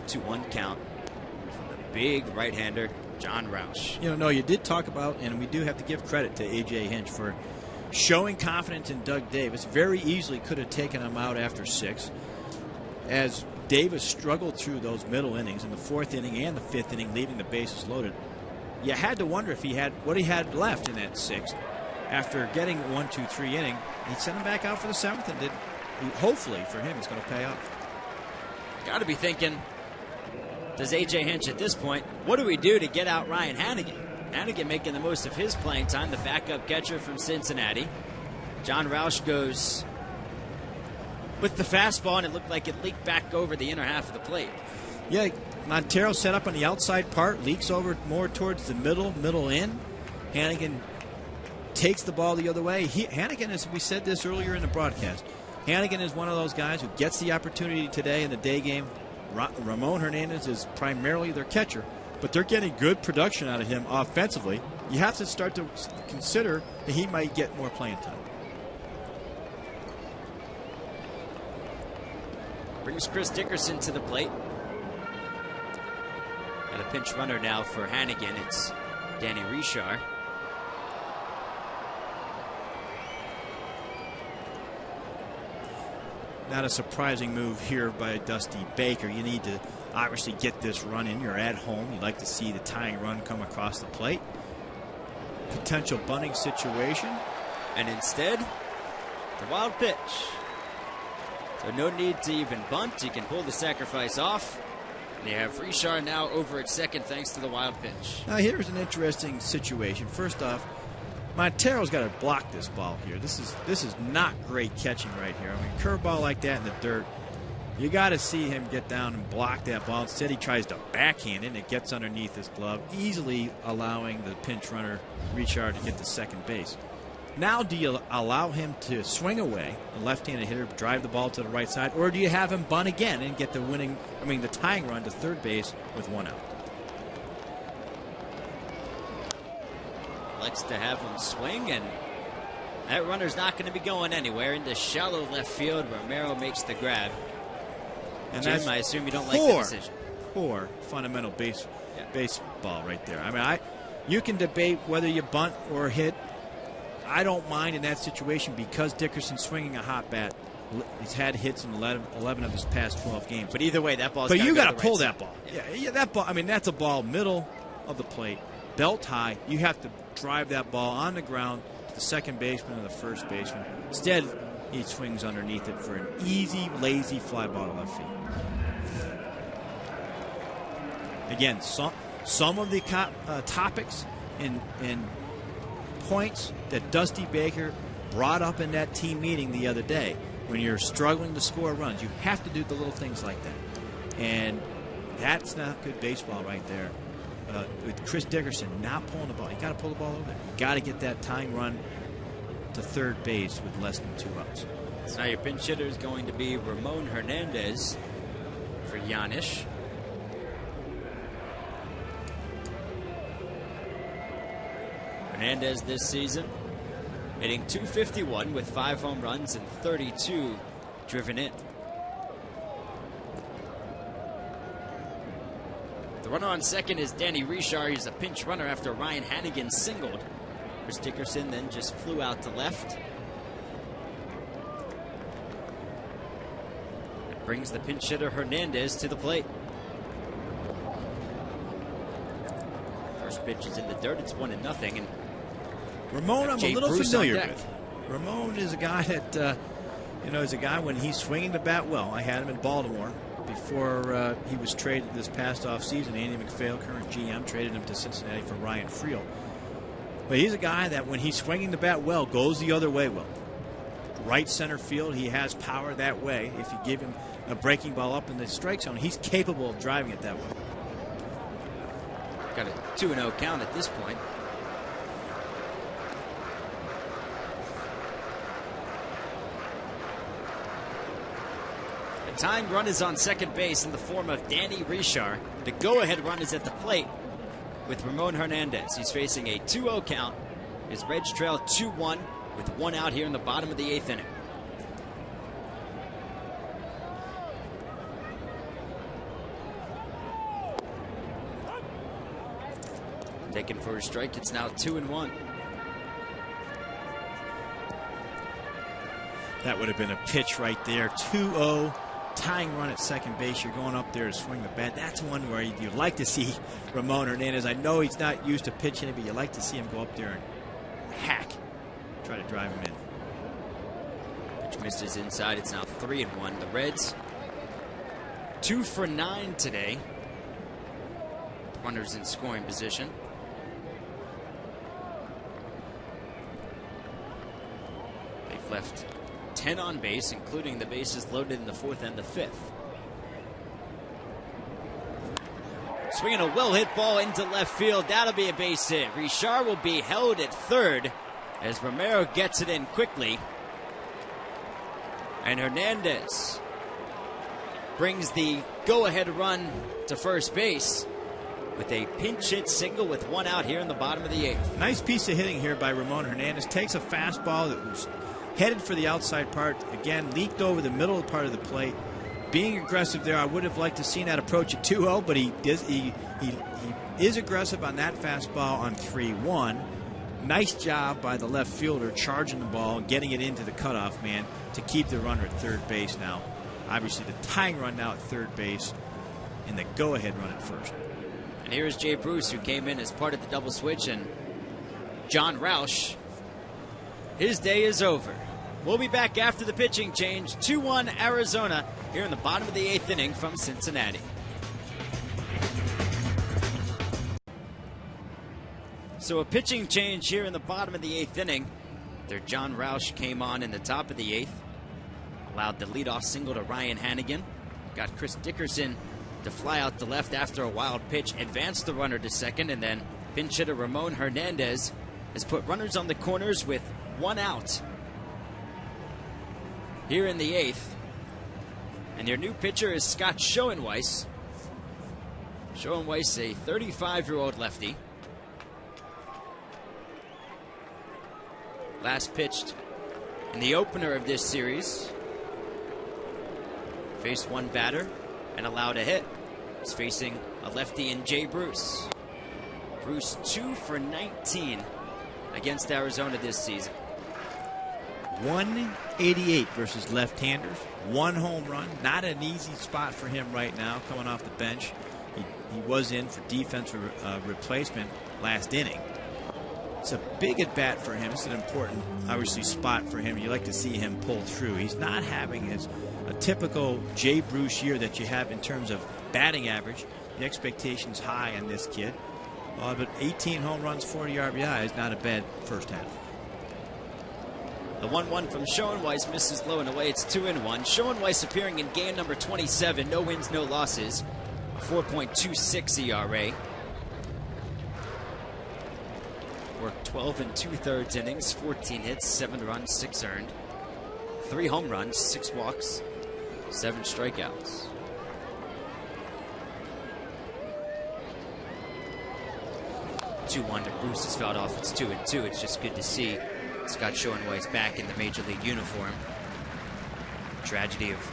2-1 count from the big right-hander, John Roush. You did talk about, and we do have to give credit to A.J. Hinch for showing confidence in Doug Davis. Very easily could have taken him out after 6. As Davis struggled through those middle innings in the 4th inning and the 5th inning, leaving the bases loaded, you had to wonder if he had what he had left in that 6th. After getting 1, 2, 3 inning, he sent him back out for the 7th, and hopefully for him it's going to pay off. Got to be thinking, does A.J. Hinch at this point, what do we do to get out Ryan Hannigan? Hannigan making the most of his playing time, the backup catcher from Cincinnati. John Roush goes with the fastball, and it looked like it leaked back over the inner half of the plate. Yeah, Montero set up on the outside part, leaks over more towards the middle in. Hannigan takes the ball the other way. Hannigan, as we said this earlier in the broadcast, Hannigan is one of those guys who gets the opportunity today in the day game. Ramon Hernandez is primarily their catcher, but they're getting good production out of him offensively. You have to start to consider that he might get more playing time. Brings Chris Dickerson to the plate. Got a pinch runner now for Hannigan. It's Danny Richard. Not a surprising move here by Dusty Baker. You need to obviously get this run in. You're at home. You'd like to see the tying run come across the plate. Potential bunting situation. And instead, the wild pitch. So no need to even bunt. You can pull the sacrifice off. And you have Richard now over at second thanks to the wild pitch. Now here's an interesting situation. First off, Montero's got to block this ball here. This is not great catching right here. I mean, curveball like that in the dirt, you got to see him get down and block that ball. Instead, he tries to backhand it, and it gets underneath his glove, easily allowing the pinch runner Richard to get to second base. Now, do you allow him to swing away, a left-handed hitter, drive the ball to the right side, or do you have him bunt again and get the tying run to third base with 1 out? Likes to have him swing, and that runner's not going to be going anywhere. Into shallow left field, Romero makes the grab. And Jim, I assume you don't like the decision. Poor fundamental baseball right there. I mean, you can debate whether you bunt or hit. I don't mind in that situation because Dickerson's swinging a hot bat. He's had hits in 11 of his past 12 games. But either way, that ball's But you got to pull right that ball. Yeah, that ball. I mean, that's a ball middle of the plate, belt high. You have to drive that ball on the ground to the second baseman or the first baseman. Instead, he swings underneath it for an easy, lazy fly ball to left field. Again, some of the topics and points that Dusty Baker brought up in that team meeting the other day. When you're struggling to score runs, you have to do the little things like that. And that's not good baseball right there. With Chris Dickerson not pulling the ball. You got to pull the ball over there. You got to get that tying run to third base with less than 2 outs. So now your pinch hitter is going to be Ramon Hernandez for Giannis. Hernandez this season hitting .251 with 5 home runs and 32 driven in. The runner on second is Danny Richard. He's a pinch runner after Ryan Hannigan singled. Chris Dickerson then just flew out to left. brings the pinch hitter Hernandez to the plate. First pitch is in the dirt. It's 1-0, and Ramon, I'm Jay a little Bruce familiar on deck. with. Ramon is a guy that, is a guy when he's swinging the bat well. I had him in Baltimore before he was traded this past offseason. Andy McPhail, current GM, traded him to Cincinnati for Ryan Friel. But he's a guy that when he's swinging the bat well, goes the other way well. Right center field, he has power that way. If you give him a breaking ball up in the strike zone, he's capable of driving it that way. Got a 2-0 count at this point. The tying run is on second base in the form of Danny Richard. The go-ahead run is at the plate with Ramon Hernandez. He's facing a 2-0 count. His Reds trail 2-1 with 1 out here in the bottom of the 8th inning. Taken for a strike. It's now 2-1. That would have been a pitch right there. 2-0, tying run at second base. You're going up there to swing the bat. That's one where you'd like to see Ramon Hernandez. I know he's not used to pitching it, but you like to see him go up there and hack. Try to drive him in. Pitch misses inside. It's now 3-1. The Reds 2 for 9 today. Runners in scoring position. They've left 10 on base, including the bases loaded in the 4th and the 5th. Swinging a well-hit ball into left field. That'll be a base hit. Richard will be held at third as Romero gets it in quickly. And Hernandez brings the go-ahead run to first base with a pinch hit single with 1 out here in the bottom of the 8th. Nice piece of hitting here by Ramon Hernandez. Takes a fastball that was headed for the outside part. Again, leaked over the middle part of the plate. Being aggressive there, I would have liked to seen that approach at 2-0, but he is aggressive on that fastball on 3-1. Nice job by the left fielder charging the ball and getting it into the cutoff man to keep the runner at third base now. Obviously, the tying run now at third base and the go-ahead run at first. And here is Jay Bruce, who came in as part of the double switch, and John Roush. His day is over. We'll be back after the pitching change. 2-1 Arizona here in the bottom of the 8th inning from Cincinnati. So a pitching change here in the bottom of the 8th inning. Their John Roush came on in the top of the 8th. Allowed the leadoff single to Ryan Hannigan. Got Chris Dickerson to fly out to left after a wild pitch. Advanced the runner to second, and then pinch hitter Ramon Hernandez has put runners on the corners with 1 out here in the 8th. And their new pitcher is Scott Schoenweiss. Schoenweiss, a 35-year-old lefty. Last pitched in the opener of this series. Faced 1 batter and allowed a hit. He's facing a lefty in Jay Bruce. Bruce 2 for 19 against Arizona this season. 188 versus left-handers. 1 home run. Not an easy spot for him right now coming off the bench. He was in for defensive replacement last inning. It's a big at-bat for him. It's an important, obviously, spot for him. You like to see him pull through. He's not having a typical Jay Bruce year that you have in terms of batting average. The expectation's high on this kid. But 18 home runs, 40 RBI is not a bad first half. The 1-1 from Schoenweiss misses low and away. It's 2-1. Schoenweiss appearing in game number 27. No wins, no losses. 4.26 ERA. Worked 12 2/3 innings, 14 hits, 7 runs, 6 earned, 3 home runs, 6 walks, 7 strikeouts. Two-1 to Bruce has fouled off. It's 2-2. It's just good to see Scott Schoenweiss back in the Major League uniform. Tragedy of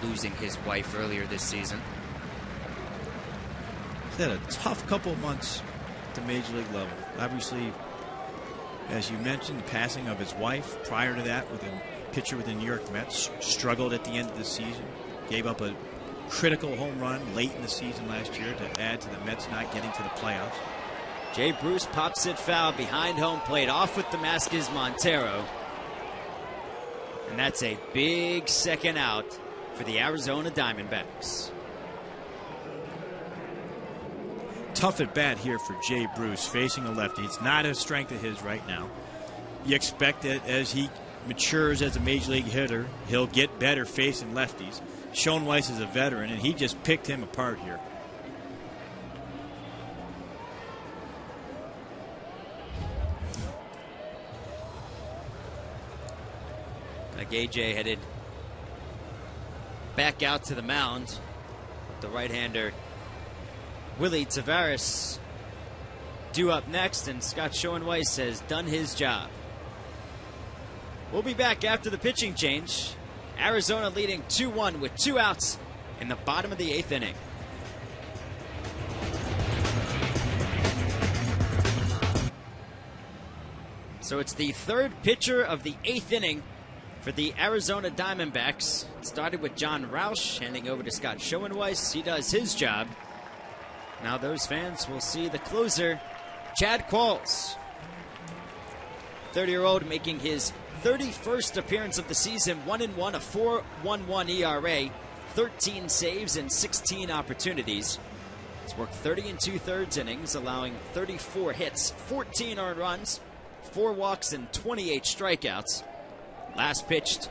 losing his wife earlier this season. He's had a tough couple of months at the Major League level. Obviously, as you mentioned, the passing of his wife. Prior to that, with a pitcher with the New York Mets, struggled at the end of the season. Gave up a critical home run late in the season last year to add to the Mets not getting to the playoffs. Jay Bruce pops it foul behind home plate, off with Damascus Montero. And that's a big second out for the Arizona Diamondbacks. Tough at bat here for Jay Bruce, facing a lefty. It's not a strength of his right now. You expect that as he matures as a major league hitter, he'll get better facing lefties. Schoenweiss is a veteran, and he just picked him apart here. Like AJ headed back out to the mound. The right-hander Willie Tavares due up next, and Scott Schoenweiss has done his job. We'll be back after the pitching change. Arizona leading 2-1 with 2 outs in the bottom of the 8th inning. So it's the third pitcher of the 8th inning for the Arizona Diamondbacks. It started with John Roush, handing over to Scott Schoenweiss. He does his job. Now those fans will see the closer, Chad Qualls. 30-year-old making his 31st appearance of the season, 1-1, a 4.11 ERA, 13 saves and 16 opportunities. He's worked 30 2/3 innings, allowing 34 hits, 14 earned runs, 4 walks, and 28 strikeouts. Last pitched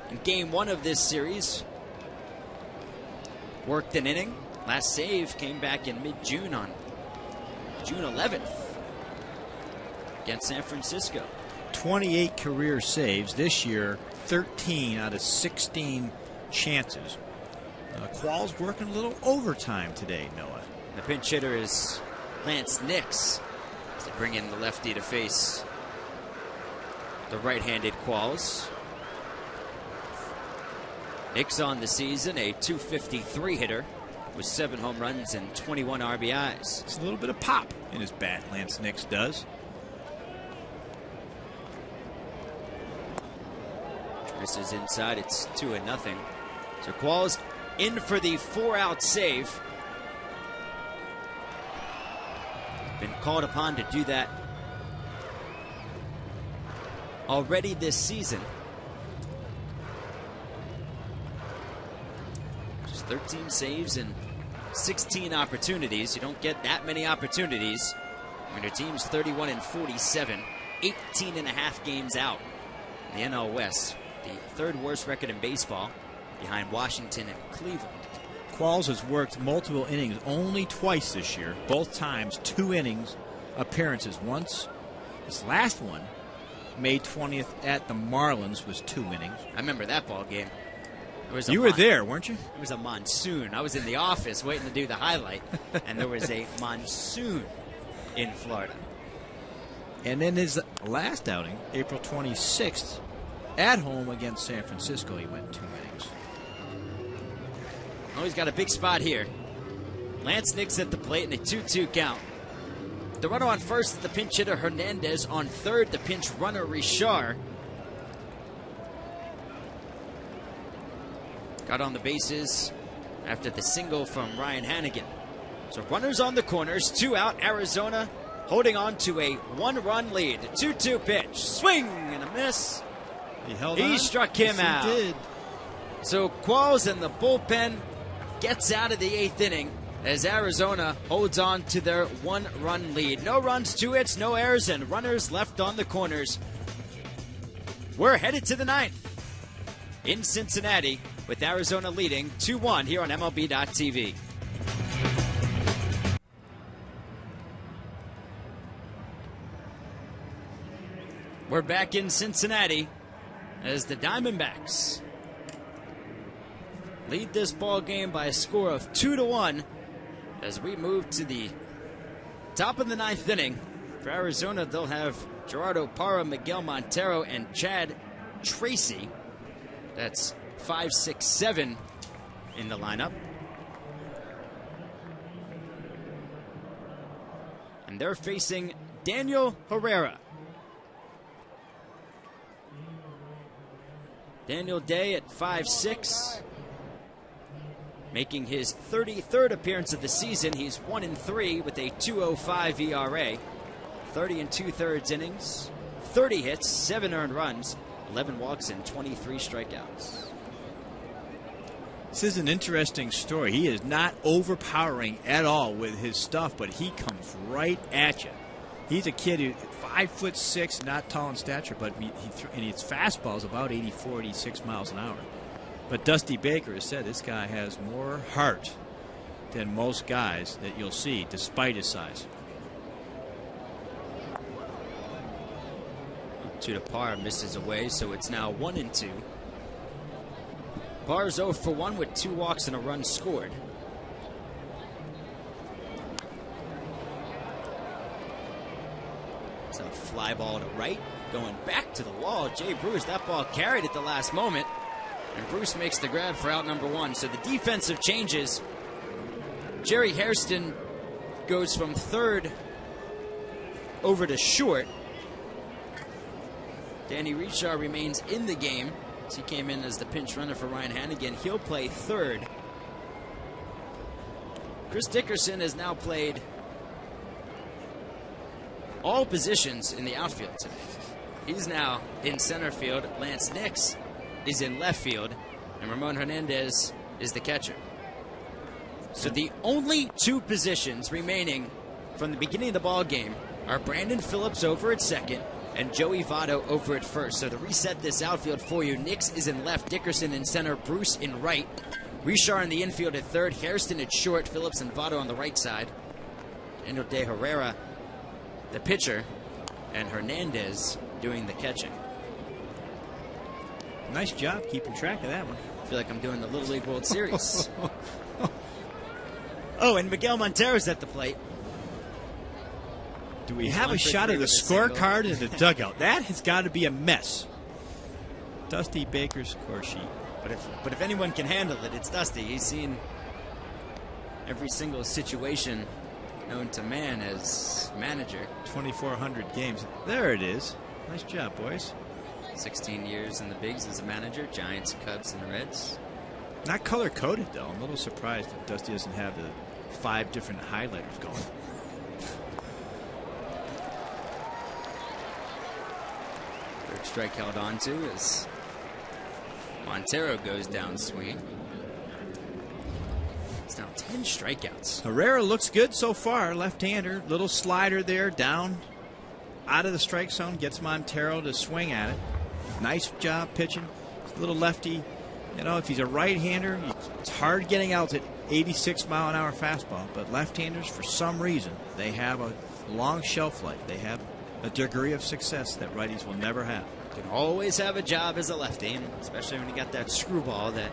in Game 1 of this series. Worked an inning. Last save came back in mid-June on June 11th against San Francisco. 28 career saves. This year, 13 out of 16 chances. Qualls working a little overtime today, Noah. The pinch hitter is Lance Nix, as they bring in the lefty to face the right-handed Qualls. Nix on the season, a .253 hitter with 7 home runs and 21 RBIs. It's a little bit of pop in his bat, Lance Nix does. This is inside. It's 2-0. So Qualls in for the 4-out save. Been called upon to do that already this season. Just 13 saves and 16 opportunities. You don't get that many opportunities when your team's 31-47, 18.5 games out in the NL West. The 3rd worst record in baseball, behind Washington and Cleveland. Qualls has worked multiple innings only twice this year. Both times 2 innings appearances. Once, this last one, May 20th at the Marlins, was 2 innings. I remember that ball game. You were there, weren't you? It was a monsoon. I was in the office waiting to do the highlight, and there was a monsoon in Florida. And then his last outing, April 26th, at home against San Francisco, he went 2 innings. Oh, he's got a big spot here. Lance Nix at the plate in a 2-2 count. The runner on first is the pinch hitter Hernandez. On third, the pinch runner Richard. Got on the bases after the single from Ryan Hannigan. So runners on the corners, 2 out. Arizona holding on to a 1-run lead. 2-2 pitch. Swing and a miss. He struck him out. He did. So Qualls in the bullpen gets out of the 8th inning as Arizona holds on to their 1-run lead. No runs, 2 hits, no errors, and runners left on the corners. We're headed to the 9th in Cincinnati with Arizona leading 2-1 here on MLB.tv. We're back in Cincinnati as the Diamondbacks lead this ball game by a score of 2-1 as we move to the top of the 9th inning. For Arizona, they'll have Gerardo Parra, Miguel Montero, and Chad Tracy. That's 5, 6, 7 in the lineup. And they're facing Daniel Herrera. Daniel Day at 5'6", making his 33rd appearance of the season. He's 1-3 with a 2.05 ERA, 30 2/3 innings, 30 hits, 7 earned runs, 11 walks, and 23 strikeouts. This is an interesting story. He is not overpowering at all with his stuff, but he comes right at you. He's a kid who 5'6", not tall in stature, but and his fastball is about 84, 86 miles an hour. But Dusty Baker has said this guy has more heart than most guys that you'll see, despite his size. 2 to par, misses away, so it's now 1-2. Barr's 0 for 1 with 2 walks and a run scored. It's a fly ball to right, going back to the wall. Jay Bruce, that ball carried at the last moment, and Bruce makes the grab for out number 1. So the defensive changes. Jerry Hairston goes from third over to short. Danny Richard remains in the game. He came in as the pinch runner for Ryan Hannigan. He'll play third. Chris Dickerson has now played all positions in the outfield today. He's now in center field. Lance Nix is in left field. And Ramon Hernandez is the catcher. So the only 2 positions remaining from the beginning of the ball game are Brandon Phillips over at second and Joey Votto over at first. So to reset this outfield for you, Nix is in left, Dickerson in center, Bruce in right, Richard in the infield at third, Hairston at short, Phillips and Votto on the right side, Daniel De Herrera, the pitcher, and Hernandez doing the catching. Nice job keeping track of that one. I feel like I'm doing the Little League World Series. Oh, and Miguel Montero's at the plate. Do we have a shot of the scorecard in the dugout? That has got to be a mess. Dusty Baker's score sheet. But if anyone can handle it, it's Dusty. He's seen every single situation known to man as manager. 2,400 games. There it is. Nice job, boys. 16 years in the bigs as a manager. Giants, Cubs, and Reds. Not color-coded, though. I'm a little surprised that Dusty doesn't have the 5 different highlighters going. Strike held on to as Montero goes down swinging. It's now 10 strikeouts. Herrera looks good so far. Left-hander, little slider there, down out of the strike zone, gets Montero to swing at it. Nice job pitching. Little lefty. You know, if he's a right-hander, it's hard getting out at 86-mile-an-hour fastball. But left-handers, for some reason, they have a long shelf life. They have a degree of success that righties will never have. Can always have a job as a lefty, and especially when you got that screwball that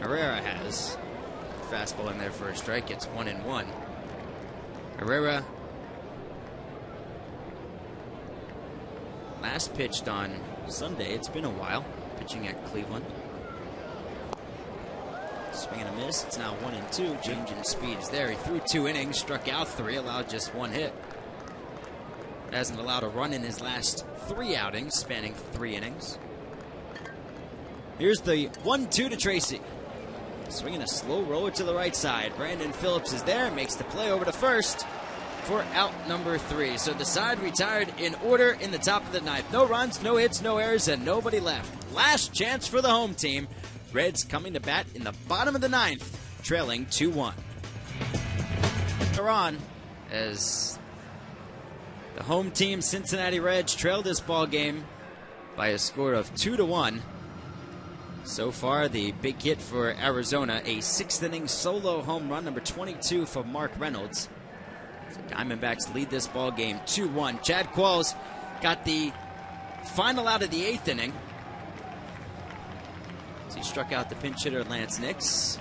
Herrera has. Fastball in there for a strike. It's 1-1. Herrera last pitched on Sunday. It's been a while, pitching at Cleveland. Swing and a miss. It's now 1-2. Changing speeds there. He threw 2 innings, struck out 3, allowed just 1 hit. Hasn't allowed a run in his last 3 outings, spanning 3 innings. Here's the 1-2 to Tracy. Swinging a slow roller to the right side. Brandon Phillips is there, makes the play over to first for out number 3. So the side retired in order in the top of the 9th. No runs, no hits, no errors, and nobody left. Last chance for the home team. Reds coming to bat in the bottom of the 9th, trailing 2-1. They're on as the home team, Cincinnati Reds, trailed this ball game by a score of 2-1. So far, the big hit for Arizona, a 6th-inning solo home run, number 22 for Mark Reynolds. The Diamondbacks lead this ball game 2-1. Chad Qualls got the final out of the 8th inning. So he struck out the pinch hitter Lance Nix.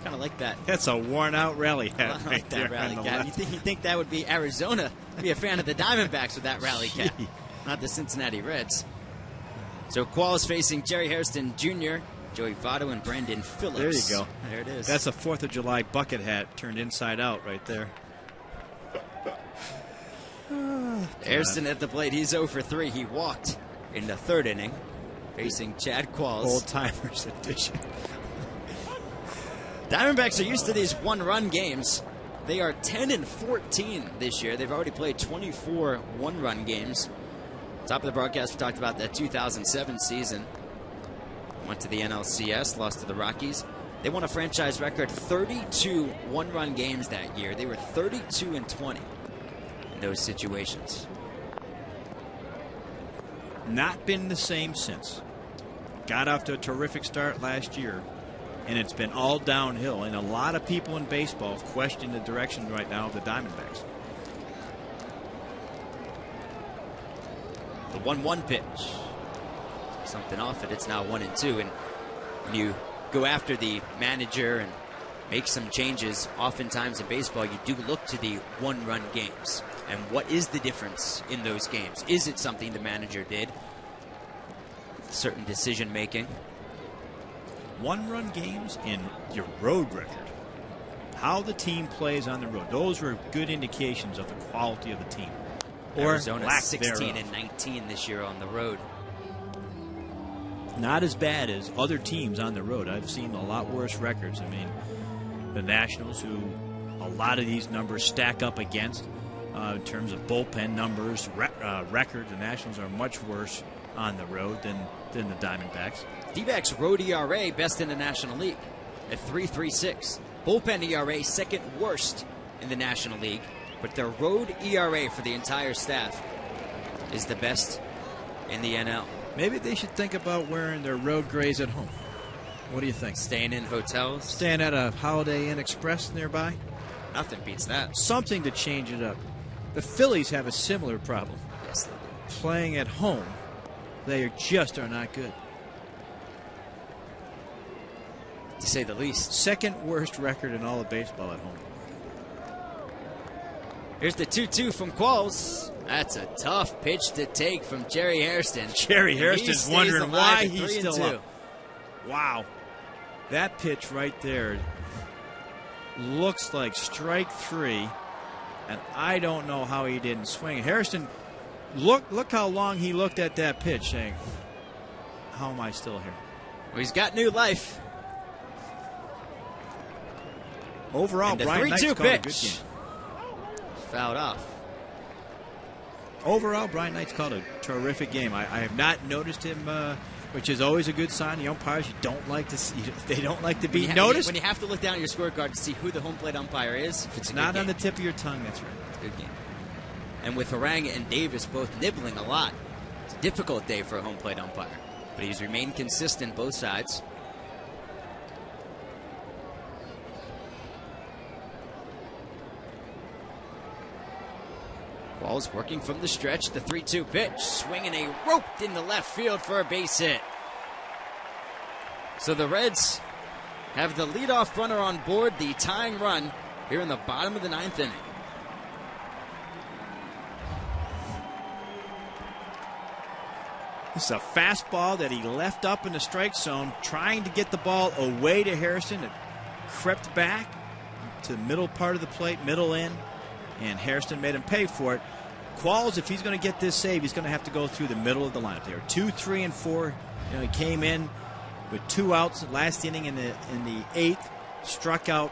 Kind of like that. That's a worn-out rally hat. I like that rally cap. You think that would be Arizona? Be a fan of the Diamondbacks with that rally cap, not the Cincinnati Reds. So Qualls facing Jerry Hairston Jr., Joey Votto, and Brandon Phillips. There you go. There it is. That's a 4th of July bucket hat turned inside out right there. Hairston at the plate. He's 0 for 3. He walked in the 3rd inning, facing Chad Qualls. Old timers edition. Diamondbacks are used to these one-run games. They are 10-14 this year. They've already played 24 one-run games. Top of the broadcast, we talked about that 2007 season. Went to the NLCS, lost to the Rockies. They won a franchise record 32 one-run games that year. They were 32-20 in those situations. Not been the same since. Got off to a terrific start last year, and it's been all downhill. And a lot of people in baseball question the direction right now of the Diamondbacks. The 1-1 pitch. Something off it. It's now 1-2. And when you go after the manager and make some changes, oftentimes in baseball, you do look to the one-run games. And what is the difference in those games? Is it something the manager did? Certain decision-making. One-run games and your road record. How the team plays on the road. Those were good indications of the quality of the team. Or Arizona lack 16-19 this year on the road. Not as bad as other teams on the road. I've seen a lot worse records. I mean, the Nationals, who a lot of these numbers stack up against in terms of bullpen numbers, record, the Nationals are much worse on the road than the Diamondbacks. Dbacks road ERA best in the National League at 3.36. Bullpen ERA second worst in the National League, but their road ERA for the entire staff is the best in the NL. Maybe they should think about wearing their road grays at home. What do you think? Staying in hotels? Staying at a Holiday Inn Express nearby? Nothing beats that. Something to change it up. The Phillies have a similar problem. Yes, they do. Playing at home, they just are not good. To say the least. Second worst record in all of baseball at home. Here's the 2-2 from Qualls. That's a tough pitch to take from Jerry Hairston. Jerry Hairston's wondering why he's still 3-2. up. Wow. That pitch right there looks like strike three, and I don't know how he didn't swing. Hairston, look how long he looked at that pitch saying, how am I still here? Well, he's got new life. Overall, Brian Knight's called a good game. Fouled off. Overall, Brian Knight's called a terrific game. I have not noticed him, which is always a good sign. The umpires, you don't like to see, they don't like to be noticed. When you have to look down at your scorecard to see who the home plate umpire is, if it's not on the tip of your tongue, that's right. It's a good game. And with Haranga and Davis both nibbling a lot, it's a difficult day for a home plate umpire. But he's remained consistent both sides. Ball's working from the stretch, the 3-2 pitch, swinging a roped into left field for a base hit. So the Reds have the leadoff runner on board, the tying run here in the bottom of the ninth inning. This is a fastball that he left up in the strike zone, trying to get the ball away to Hairston. It crept back to the middle part of the plate, middle in, and Hairston made him pay for it. Qualls, if he's going to get this save, he's going to have to go through the middle of the lineup. There are 2, 3, and 4. He came in with 2 outs last inning in the 8th, struck out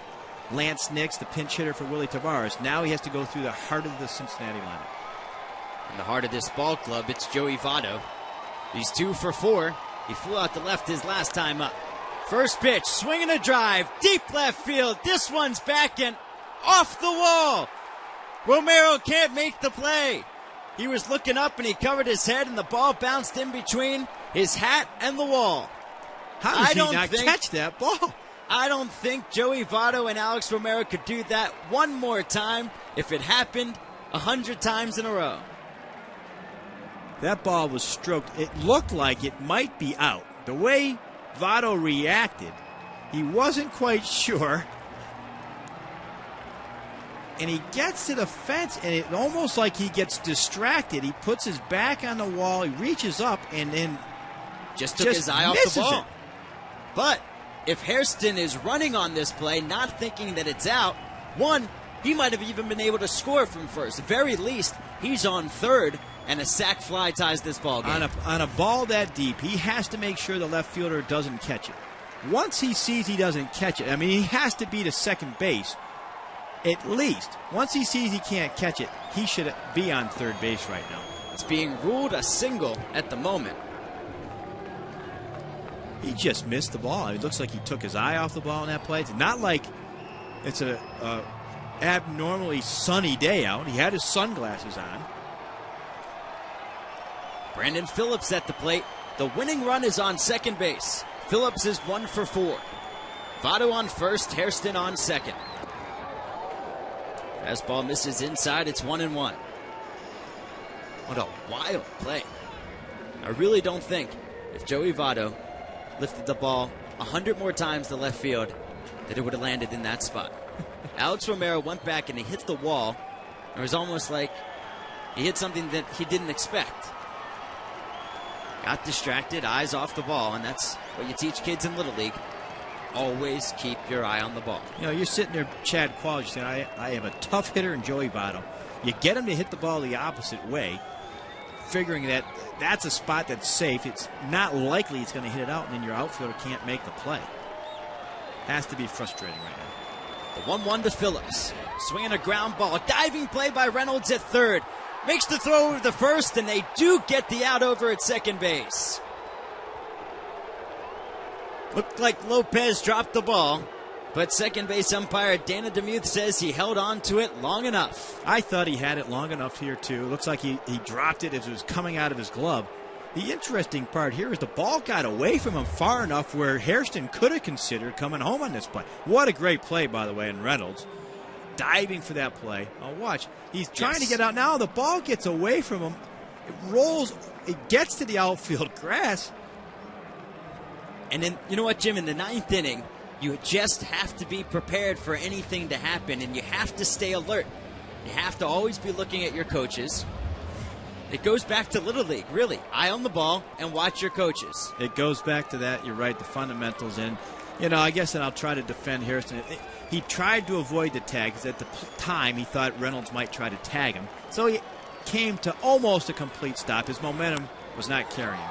Lance Nix, the pinch hitter for Willie Tavares. Now he has to go through the heart of the Cincinnati lineup. In the heart of this ball club, it's Joey Votto. He's 2 for 4. He flew out to left his last time up. First pitch, swinging a drive, deep left field. This one's back and off the wall. Romero can't make the play. He was looking up and he covered his head and the ball bounced in between his hat and the wall. How does he not catch that ball? I don't think Joey Votto and Alex Romero could do that one more time if it happened 100 times in a row. That ball was stroked. It looked like it might be out. The way Votto reacted, he wasn't quite sure. And he gets to the fence, and it's almost like he gets distracted. He puts his back on the wall, he reaches up, and then just took his eye off the ball. It. But if Hairston is running on this play, not thinking that it's out, one, he might have even been able to score from first. At very least, he's on third, and a sac fly ties this ball game. On a ball that deep, he has to make sure the left fielder doesn't catch it. once he sees he doesn't catch it, I mean, he has to be to second base. At least, once he sees he can't catch it, he should be on third base right now. It's being ruled a single at the moment. He just missed the ball. It looks like he took his eye off the ball in that play. It's not like it's a abnormally sunny day out. He had his sunglasses on. Brandon Phillips at the plate. The winning run is on second base. Phillips is 1 for 4. Votto on first, Hairston on second. Fastball misses inside, it's 1-1. What a wild play. I really don't think if Joey Votto lifted the ball 100 more times to left field that it would have landed in that spot. Alex Romero went back and he hit the wall. It was almost like he hit something that he didn't expect. Got distracted, eyes off the ball, and that's what you teach kids in Little League. Always keep your eye on the ball. You know, you're sitting there, Chad Qualls, saying, I have a tough hitter in Joey Votto. You get him to hit the ball the opposite way, figuring that that's a spot that's safe. It's not likely he's going to hit it out, and then your outfielder can't make the play. Has to be frustrating right now. The 1-1 to Phillips. Swinging a ground ball. Diving play by Reynolds at third. Makes the throw over the first, and they do get the out over at second base. Looked like Lopez dropped the ball, but second base umpire Dana DeMuth says he held on to it long enough. I thought he had it long enough here, too. Looks like he dropped it as it was coming out of his glove. The interesting part here is the ball got away from him far enough where Hairston could have considered coming home on this play. What a great play, by the way, in Reynolds. Diving for that play. Oh, watch. He's trying to get out now. The ball gets away from him. It rolls. It gets to the outfield grass. And then, you know what, Jim? In the 9th inning, you just have to be prepared for anything to happen, and you have to stay alert. You have to always be looking at your coaches. It goes back to Little League, really. Eye on the ball and watch your coaches. It goes back to that. You're right, the fundamentals. And, you know, I guess that I'll try to defend Hairston. He tried to avoid the tag because at the time he thought Reynolds might try to tag him. So he came to almost a complete stop. His momentum was not carrying him.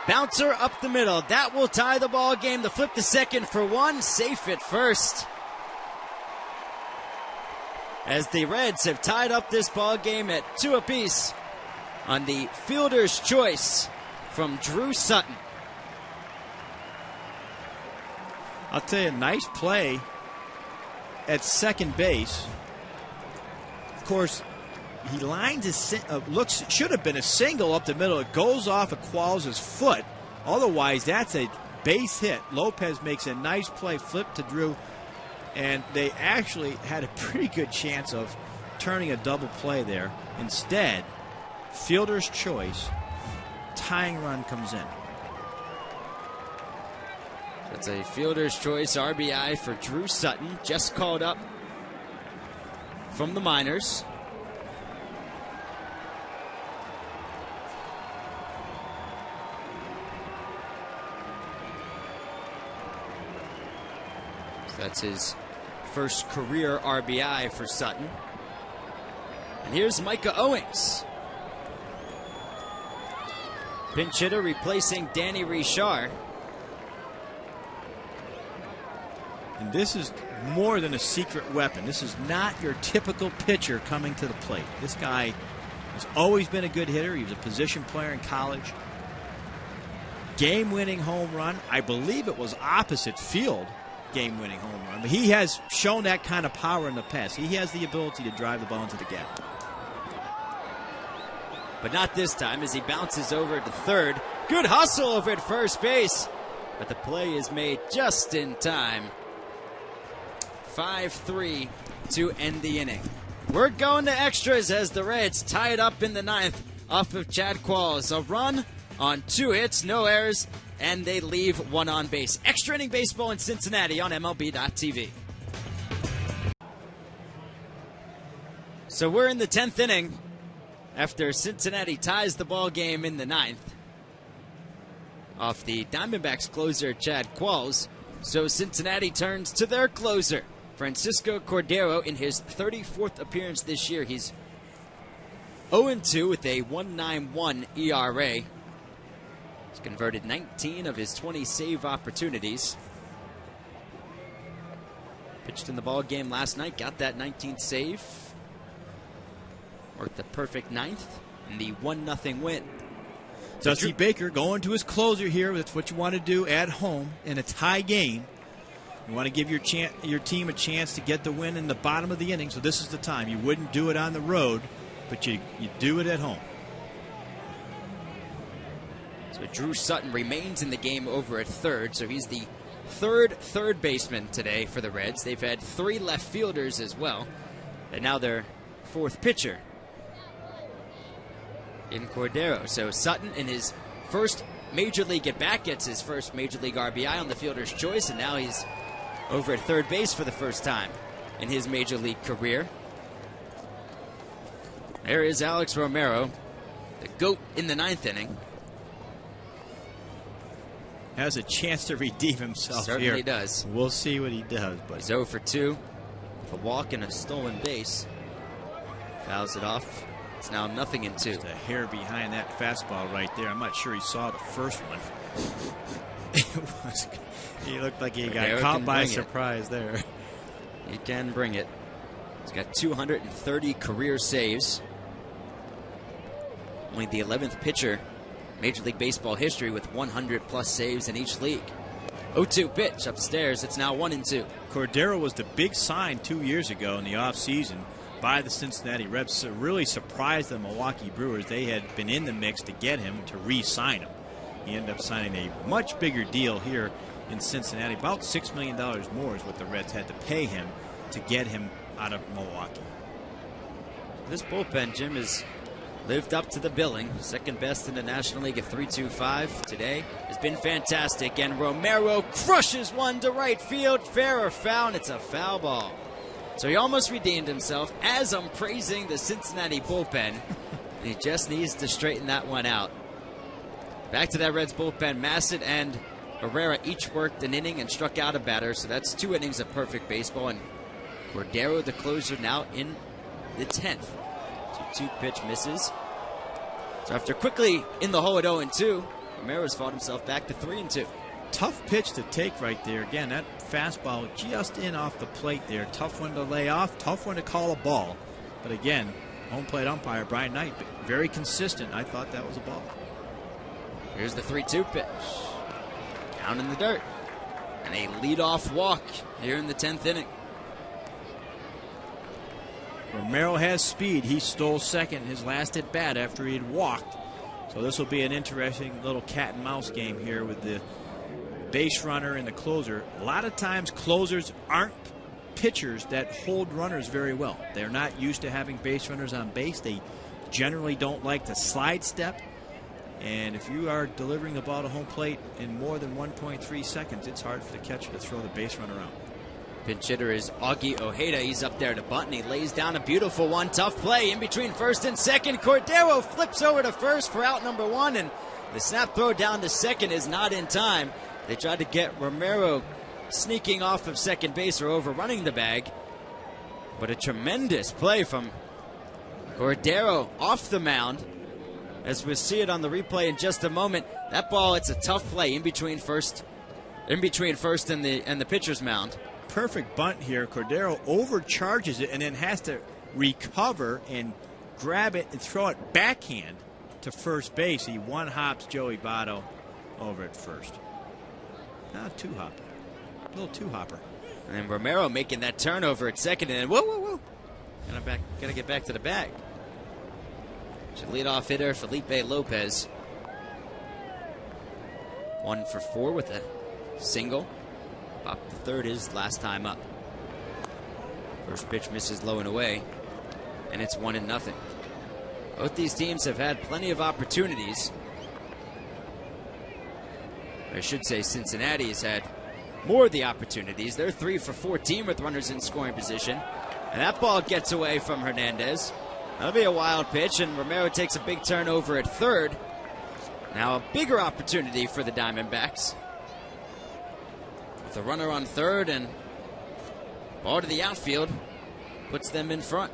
Bouncer up the middle. That will tie the ball game. The flip to second for 1. Safe at first. As the Reds have tied up this ball game at 2 apiece on the fielder's choice from Drew Sutton. I'll tell you, nice play at second base. Of course, he lines his should have been a single up the middle. It goes off of Qualls' foot. Otherwise, that's a base hit. Lopez makes a nice play, flip to Drew, and they actually had a pretty good chance of turning a double play there. Instead, fielder's choice, tying run comes in. That's a fielder's choice RBI for Drew Sutton, just called up from the minors. That's his first career RBI for Sutton. And here's Micah Owings. Pinch hitter replacing Danny Richard. And this is more than a secret weapon. This is not your typical pitcher coming to the plate. This guy has always been a good hitter. He was a position player in college. Game-winning home run. I believe it was opposite field. Game-winning home run. But he has shown that kind of power in the past. He has the ability to drive the ball into the gap. But not this time as he bounces over to third. Good hustle over at first base. But the play is made just in time. 5-3 to end the inning. We're going to extras as the Reds tie it up in the 9th off of Chad Qualls. A run on 2 hits, no errors, and they leave 1 on base. Extra inning baseball in Cincinnati on MLB.tv. So we're in the 10th inning after Cincinnati ties the ball game in the 9th off the Diamondbacks closer Chad Qualls. So Cincinnati turns to their closer, Francisco Cordero, in his 34th appearance this year. He's 0-2 with a 1.91 ERA. He's converted 19 of his 20 save opportunities. Pitched in the ball game last night, got that 19th save. Worked the perfect ninth in the 1-0 win. Dusty Baker going to his closer here. That's what you want to do at home in a tie game. You want to give your team a chance to get the win in the bottom of the inning, so this is the time. You wouldn't do it on the road, but you do it at home. So Drew Sutton remains in the game over at third, so he's the third baseman today for the Reds. They've had 3 left fielders as well, and now their 4th pitcher in Cordero. So Sutton in his first Major League at-bat gets his first Major League RBI on the fielder's choice, and now he's over at third base for the first time in his Major League career. There is Alex Romero, the GOAT in the 9th inning. Has a chance to redeem himself here. Certainly does. We'll see what he does. But he's 0 for 2 with a walk and a stolen base. Fouls it off. It's now 0-2. Just a hair behind that fastball right there. I'm not sure he saw the first one. He looked like he got caught by surprise there. He can bring it. He's got 230 career saves. Only the 11th pitcher Major League Baseball history with 100-plus saves in each league. 0-2 pitch upstairs. It's now 1-2. Cordero was the big sign 2 years ago in the offseason by the Cincinnati Reds. So really surprised the Milwaukee Brewers. They had been in the mix to get him, to re-sign him. He ended up signing a much bigger deal here in Cincinnati. About $6 million more is what the Reds had to pay him to get him out of Milwaukee. This bullpen, Jim, has lived up to the billing. Second best in the National League at 3.25 today. Has been fantastic. And Romero crushes one to right field. Fair or foul, and it's a foul ball. So he almost redeemed himself as I'm praising the Cincinnati bullpen. And he just needs to straighten that one out. Back to that Reds bullpen. Massett and Herrera each worked an inning and struck out a batter. So that's 2 innings of perfect baseball. And Cordero, the closer, now in the 10th. 2 pitch misses. So after quickly in the hole at 0-2, Romero's fought himself back to 3-2. Tough pitch to take right there. Again, that fastball just in off the plate there. Tough one to lay off, tough one to call a ball. But again, home plate umpire Brian Knight, very consistent. I thought that was a ball. Here's the 3-2 pitch. Down in the dirt. And a leadoff walk here in the 10th inning. Romero has speed. He stole second his last at bat after he had walked. So this will be an interesting little cat and mouse game here with the base runner and the closer. A lot of times closers aren't pitchers that hold runners very well. They're not used to having base runners on base. They generally don't like to slide step. And if you are delivering the ball to home plate in more than 1.3 seconds, it's hard for the catcher to throw the base runner out. Pinch hitter is Augie Ojeda. He's up there to bunt, and he lays down a beautiful one. Tough play in between first and second. Cordero flips over to first for out number 1, and the snap throw down to second is not in time. They tried to get Romero sneaking off of second base or overrunning the bag. But a tremendous play from Cordero off the mound. As we'll see it on the replay in just a moment. That ball, it's a tough play in between first and the pitcher's mound. Perfect bunt here. Cordero overcharges it and then has to recover and grab it and throw it backhand to first base. He one-hops Joey Votto over at first. Not two-hopper. A little two-hopper. And then Romero making that turnover at second, and then whoa. Gotta get back to the bag. So leadoff hitter Felipe Lopez. 1 for 4 with a single. Up the third is last time up. First pitch misses low and away, and it's 1-0. Both these teams have had plenty of opportunities. I should say Cincinnati has had more of the opportunities. They're 3 for 14 with runners in scoring position. And that ball gets away from Hernandez. That'll be a wild pitch, and Romero takes a big turn over at third. Now a bigger opportunity for the Diamondbacks. With a runner on third and ball to the outfield, puts them in front.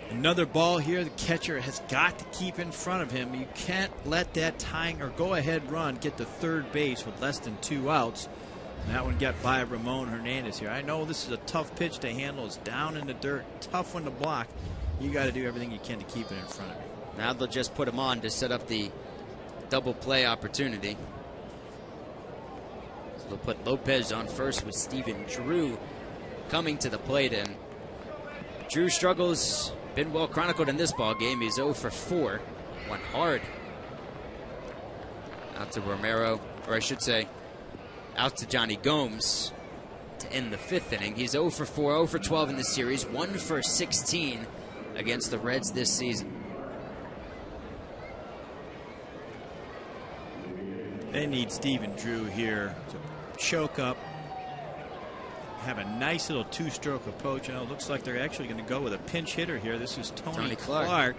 Another ball here. The catcher has got to keep in front of him. You can't let that tying or go-ahead run get to third base with less than 2 outs. That one got by Ramon Hernandez here. I know this is a tough pitch to handle. It's down in the dirt. Tough one to block. You got to do everything you can to keep it in front of you. Now they'll just put him on to set up the double play opportunity. So they'll put Lopez on first with Stephen Drew coming to the plate. And Drew struggles, been well chronicled in this ball game. He's 0 for 4. Went hard. Out to Romero, or I should say, out to Johnny Gomes to end the 5th inning. He's 0 for 4, 0 for 12 in the series, 1 for 16 against the Reds this season. They need Stephen Drew here to choke up, have a nice little two-stroke approach. It looks like they're actually going to go with a pinch hitter here. This is Tony Clark,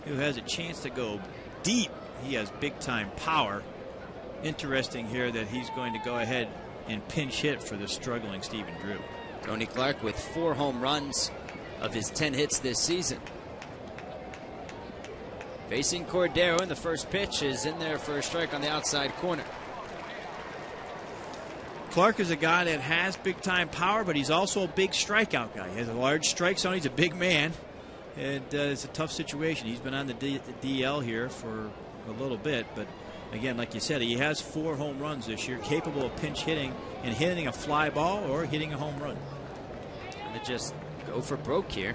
who has a chance to go deep. He has big-time power. Interesting here that he's going to go ahead and pinch hit for the struggling Stephen Drew. Tony Clark with 4 home runs of his 10 hits this season. Facing Cordero, and the first pitch is in there for a strike on the outside corner. Clark is a guy that has big-time power, but he's also a big strikeout guy. He has a large strike zone. He's a big man, and it's a tough situation. He's been on the DL here for a little bit, but again, like you said, he has 4 home runs this year, capable of pinch hitting and hitting a fly ball or hitting a home run. And to just go for broke here.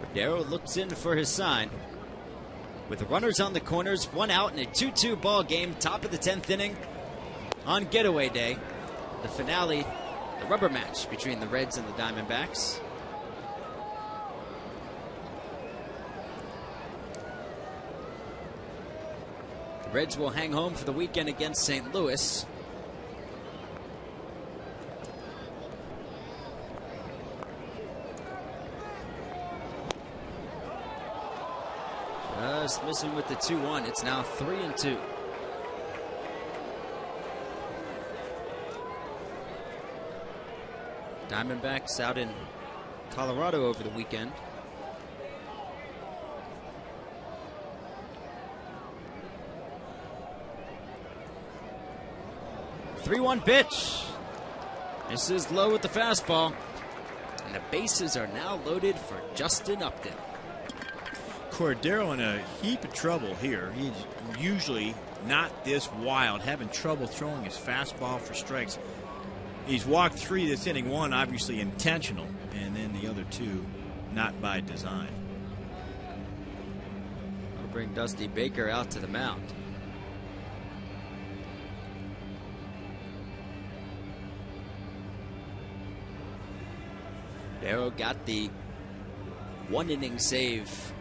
Cordero looks in for his sign. With the runners on the corners, 1 out in a 2-2 ball game, top of the 10th inning on getaway day. The finale, the rubber match between the Reds and the Diamondbacks. The Reds will hang home for the weekend against St. Louis. Just missing with the 2-1. It's now 3-2. Diamondbacks out in Colorado over the weekend. The 3-1 pitch. This is low with the fastball. And the bases are now loaded for Justin Upton. Cordero in a heap of trouble here. He's usually not this wild, having trouble throwing his fastball for strikes. He's walked 3 this inning, 1 obviously intentional, and then the other 2 not by design. I'll bring Dusty Baker out to the mound. Darrow got the 1-inning save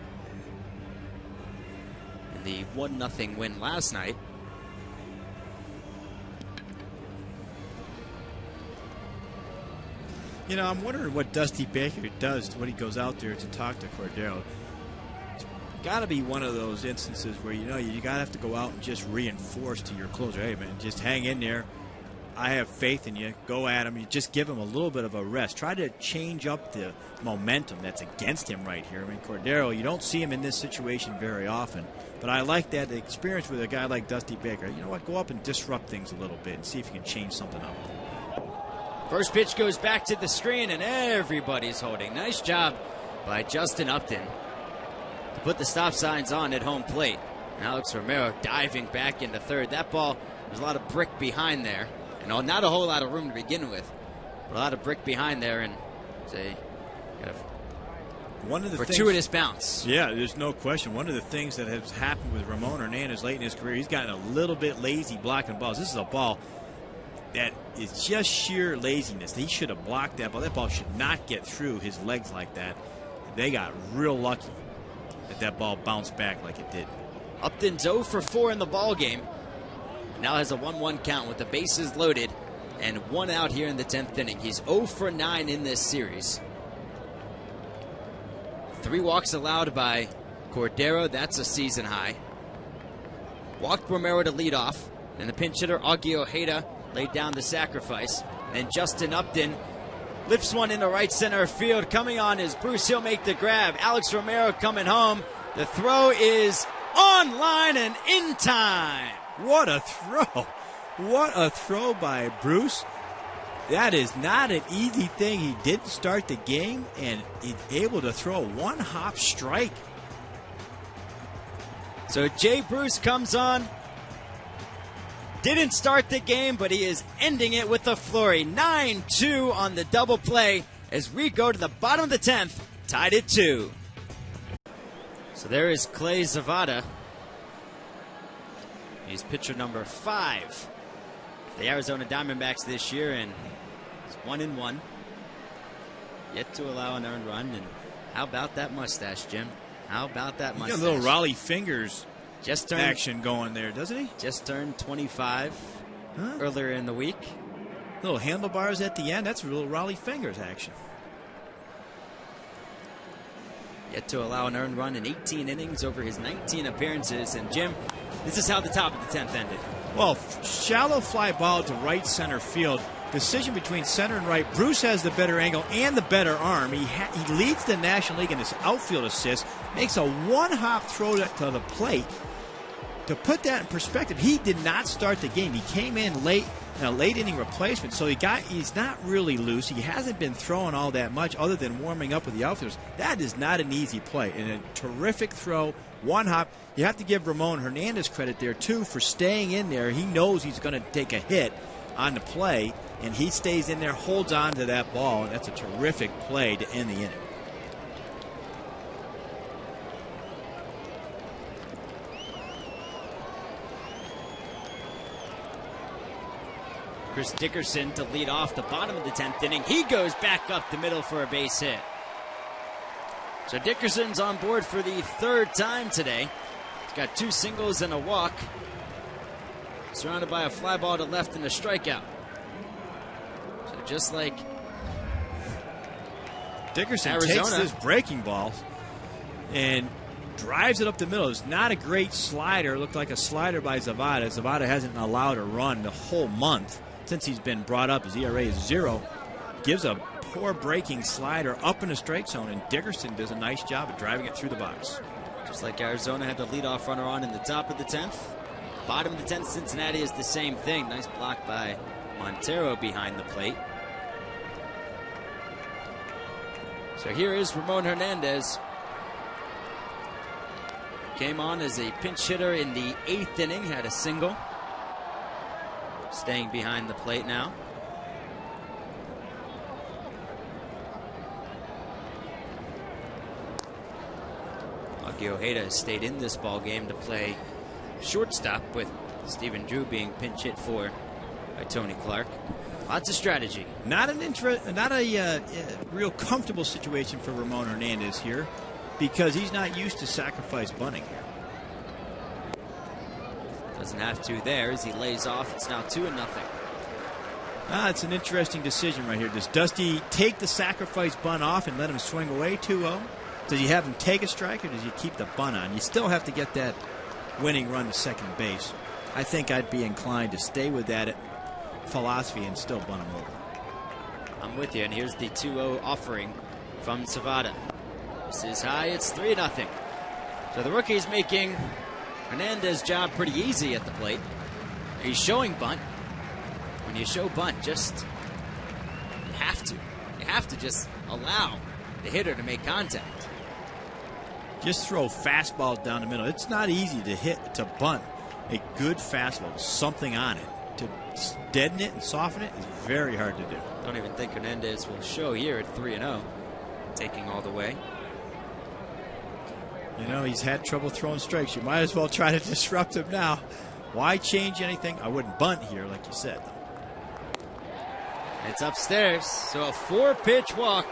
in the 1-0 win last night. You know, I'm wondering what Dusty Baker does when he goes out there to talk to Cordero. It's got to be one of those instances where, you know, you got to have to go out and just reinforce to your closer, hey, man, just hang in there. I have faith in you. Go at him. You just give him a little bit of a rest. Try to change up the momentum that's against him right here. I mean, Cordero, you don't see him in this situation very often. But I like that experience with a guy like Dusty Baker. You know what? Go up and disrupt things a little bit and see if you can change something up. First pitch goes back to the screen, and everybody's holding. Nice job by Justin Upton to put the stop signs on at home plate. And Alex Romero diving back into third. That ball, there's a lot of brick behind there. And not a whole lot of room to begin with, but a lot of brick behind there, and it's a kind of one of the fortuitous bounce. Yeah, there's no question. One of the things that has happened with Ramon Hernandez late in his career, he's gotten a little bit lazy blocking balls. This is a ball that is just sheer laziness. He should have blocked that ball. That ball should not get through his legs like that. They got real lucky that that ball bounced back like it did. Upton's 0 for 4 in the ball game. Now has a 1-1 count with the bases loaded and 1 out here in the 10th inning. He's 0 for 9 in this series. 3 walks allowed by Cordero. That's a season high. Walked Romero to lead off. And the pinch hitter, Augie Ojeda, laid down the sacrifice. And then Justin Upton lifts one into right center field. Coming on is Bruce. He'll make the grab. Alex Romero coming home. The throw is online and in time. What a throw. What a throw by Bruce. That is not an easy thing. He didn't start the game, and he's able to throw a one-hop strike. So Jay Bruce comes on. Didn't start the game, but he is ending it with a flurry. 9-2 on the double play as we go to the bottom of the 10th, tied at 2. So there is Clay Zavada. He's pitcher number 5. The Arizona Diamondbacks this year, and it's 1-1. Yet to allow an earned run. And how about that mustache, Jim? How about that mustache? Got a little Raleigh fingers just turned, action going there, doesn't he? Just turned 25 earlier in the week. Little handlebars at the end. That's a little Raleigh fingers action. Yet to allow an earned run in 18 innings over his 19 appearances. And Jim, this is how the top of the 10th ended. Well, shallow fly ball to right center field. Decision between center and right. Bruce has the better angle and the better arm. He leads the National League in his outfield assists. Makes a one-hop throw to the plate. To put that in perspective, he did not start the game. He came in late, in a late inning replacement, so he's not really loose. He hasn't been throwing all that much other than warming up with the outfielders. That is not an easy play. And a terrific throw, one hop. You have to give Ramon Hernandez credit there, too, for staying in there. He knows he's going to take a hit on the play, and he stays in there, holds on to that ball, and that's a terrific play to end the inning. Chris Dickerson to lead off the bottom of the 10th inning. He goes back up the middle for a base hit. So Dickerson's on board for the 3rd time today. He's got 2 singles and a walk. Surrounded by a fly ball to left and a strikeout. So just like Dickerson Arizona takes this breaking ball and drives it up the middle. It's not a great slider. It looked like a slider by Zavada. Zavada hasn't allowed a run the whole month since he's been brought up. His ERA is 0. Gives a poor breaking slider up in the strike zone, and Dickerson does a nice job of driving it through the box. Just like Arizona had the leadoff runner on in the top of the 10th. Bottom of the 10th, Cincinnati is the same thing. Nice block by Montero behind the plate. So here is Ramon Hernandez. Came on as a pinch hitter in the 8th inning, had a single. Staying behind the plate now. Aki Ojeda has stayed in this ball game to play shortstop, with Stephen Drew being pinch hit for by Tony Clark. Lots of strategy. Not a real comfortable situation for Ramon Hernandez here, because he's not used to sacrifice bunting here. Doesn't have to there as he lays off. It's now 2-0. It's an interesting decision right here. Does Dusty take the sacrifice bunt off and let him swing away 2-0? Does he have him take a strike, or does he keep the bunt on? You still have to get that winning run to second base. I think I'd be inclined to stay with that philosophy and still bunt him over. I'm with you, and here's the 2-0 offering from Zavada. This is high. It's 3-0. So the rookie's making Hernandez's job pretty easy at the plate. He's showing bunt. When you show bunt, just you have to just allow the hitter to make contact. Just throw fastballs down the middle. It's not easy to bunt a good fastball with something on it. To deaden it and soften it is very hard to do. Don't even think Hernandez will show here at 3-0, taking all the way. You know, he's had trouble throwing strikes. You might as well try to disrupt him now. Why change anything? I wouldn't bunt here, like you said. It's upstairs, so a 4-pitch walk.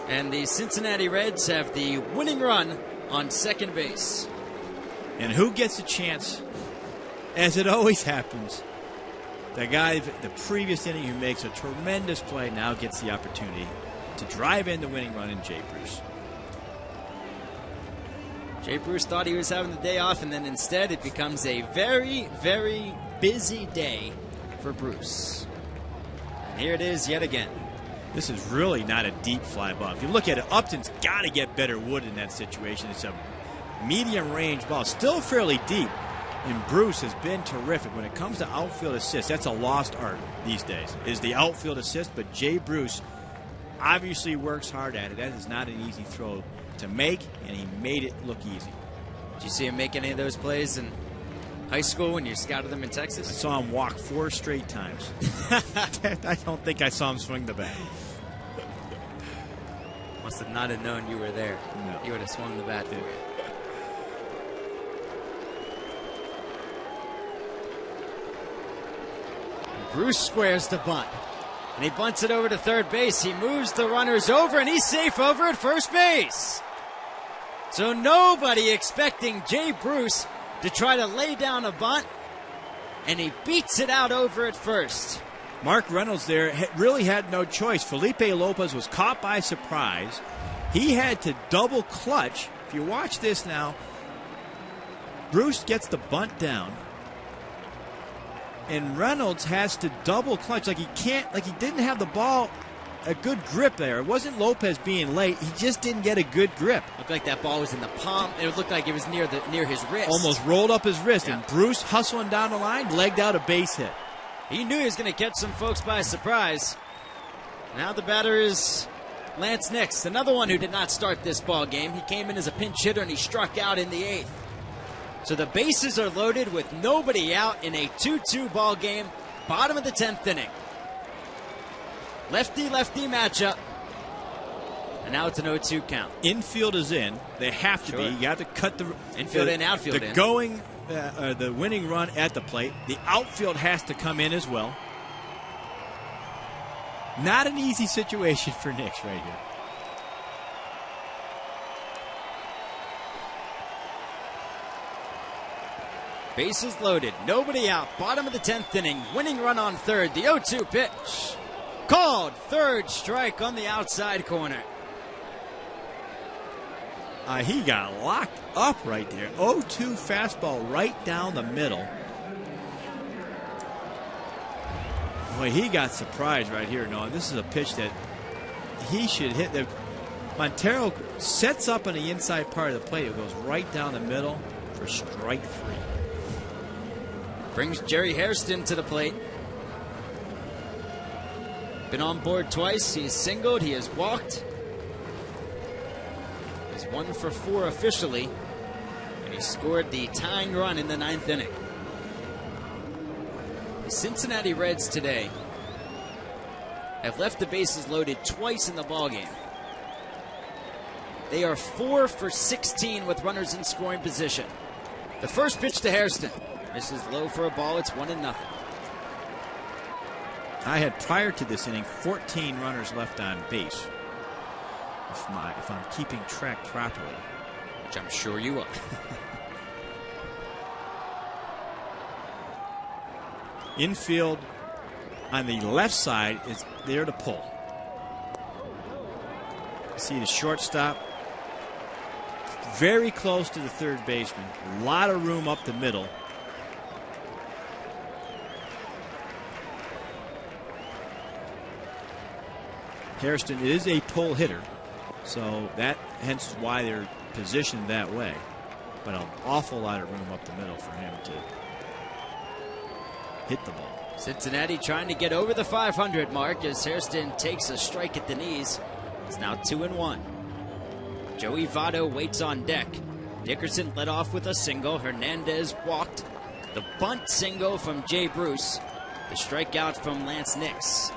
And the Cincinnati Reds have the winning run on second base. And who gets a chance, as it always happens, the guy the previous inning who makes a tremendous play now gets the opportunity to drive in the winning run in Jay Bruce. Jay Bruce thought he was having the day off, and then instead it becomes a very, very busy day for Bruce. And here it is yet again. This is really not a deep fly ball. If you look at it, Upton's got to get better wood in that situation. It's a medium range ball, still fairly deep. And Bruce has been terrific when it comes to outfield assists. That's a lost art these days, is the outfield assist. But Jay Bruce obviously works hard at it. That is not an easy throw to make, and he made it look easy. Did you see him make any of those plays in high school when you scouted them in I Texas? saw him walk 4 straight times. I don't think I saw him swing the bat. Must have not have known you were there. No. He would have swung the bat for you. Bruce squares the bunt, and he bunts it over to third base. He moves the runners over, and he's safe over at first base. So nobody expecting Jay Bruce to try to lay down a bunt, and he beats it out over at first. Mark Reynolds there really had no choice. Felipe Lopez was caught by surprise. He had to double clutch. If you watch this now, Bruce gets the bunt down, and Reynolds has to double clutch. Like he didn't have the ball a good grip there. It wasn't Lopez being late. He just didn't get a good grip. Looked like that ball was in the palm. It looked like it was near his wrist. Almost rolled up his wrist. Yeah. And Bruce, hustling down the line, legged out a base hit. He knew he was going to catch some folks by surprise. Now the batter is Lance Nix, another one who did not start this ball game. He came in as a pinch hitter, and he struck out in the 8th. So the bases are loaded with nobody out in a 2-2 ball game, bottom of the 10th inning. Lefty-lefty matchup. And now it's an 0-2 count. Infield is in. They have to Sure. be. You have to cut the Infield in, outfield in. The winning run at the plate. The outfield has to come in as well. Not an easy situation for Nix right here. Bases loaded, nobody out, bottom of the 10th inning, winning run on third, the 0-2 pitch. Called, third strike on the outside corner. He got locked up right there. 0-2 fastball right down the middle. Boy, he got surprised right here. No, this is a pitch that he should hit. Montero sets up on the inside part of the plate. It goes right down the middle for strike 3. Brings Jerry Hairston to the plate. Been on board twice. He has singled. He has walked. He's 1 for 4 officially. And he scored the tying run in the 9th inning. The Cincinnati Reds today have left the bases loaded twice in the ballgame. They are 4 for 16 with runners in scoring position. The first pitch to Hairston. Misses low for a ball. It's 1-0. I had, prior to this inning, 14 runners left on base. If I'm keeping track properly. Which I'm sure you are. Infield on the left side is there to pull. See the shortstop very close to the third baseman. A lot of room up the middle. Hairston is a pull hitter, so that hence why they're positioned that way. But an awful lot of room up the middle for him to hit the ball. Cincinnati trying to get over the 500 mark as Hairston takes a strike at the knees. It's now 2-1. Joey Votto waits on deck. Dickerson led off with a single. Hernandez walked. The bunt single from Jay Bruce. The strikeout from Lance Nix.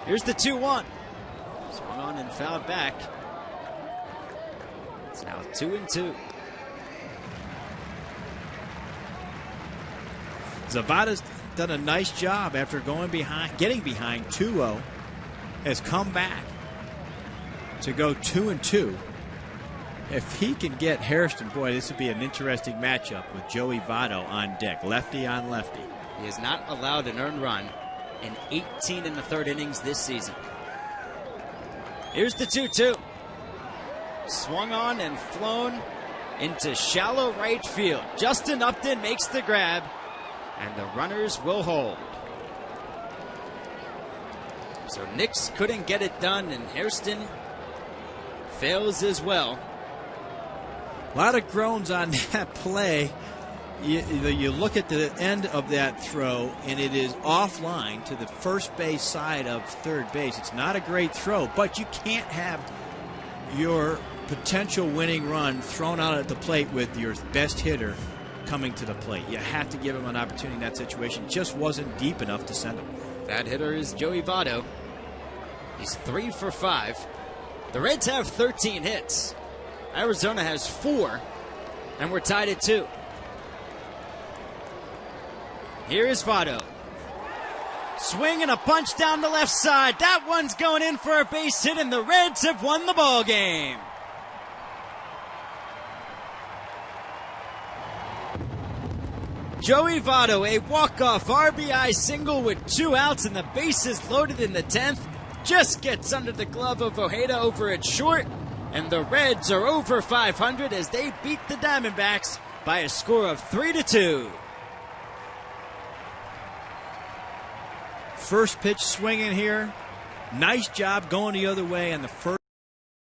Here's the 2-1. Swung on and fouled back. It's now 2-2. Zavada's done a nice job after getting behind 2-0. Has come back to go 2-2. If he can get Hairston, boy, this would be an interesting matchup with Joey Votto on deck, lefty on lefty. He has not allowed an earned run in 18 1/3 innings this season. Here's the 2-2. Swung on and flown into shallow right field. Justin Upton makes the grab. and the runners will hold. So Nix couldn't get it done, and Hairston fails as well. A lot of groans on that play. You look at the end of that throw, and it is offline to the first base side of third base. It's not a great throw, but you can't have your potential winning run thrown out at the plate with your best hitter coming to the plate. You have to give him an opportunity in that situation. Just wasn't deep enough to send him. That hitter is Joey Votto. He's 3 for 5. The Reds have 13 hits. Arizona has 4, and we're tied at 2. Here is Votto. Swing and a punch down the left side. That one's going in for a base hit, and the Reds have won the ball game. Joey Votto, a walk-off RBI single with 2 outs and the bases loaded in the 10th. Just gets under the glove of Ojeda over at short, and the Reds are over 500 as they beat the Diamondbacks by a score of 3-2. First pitch swinging here. Nice job going the other way on the first.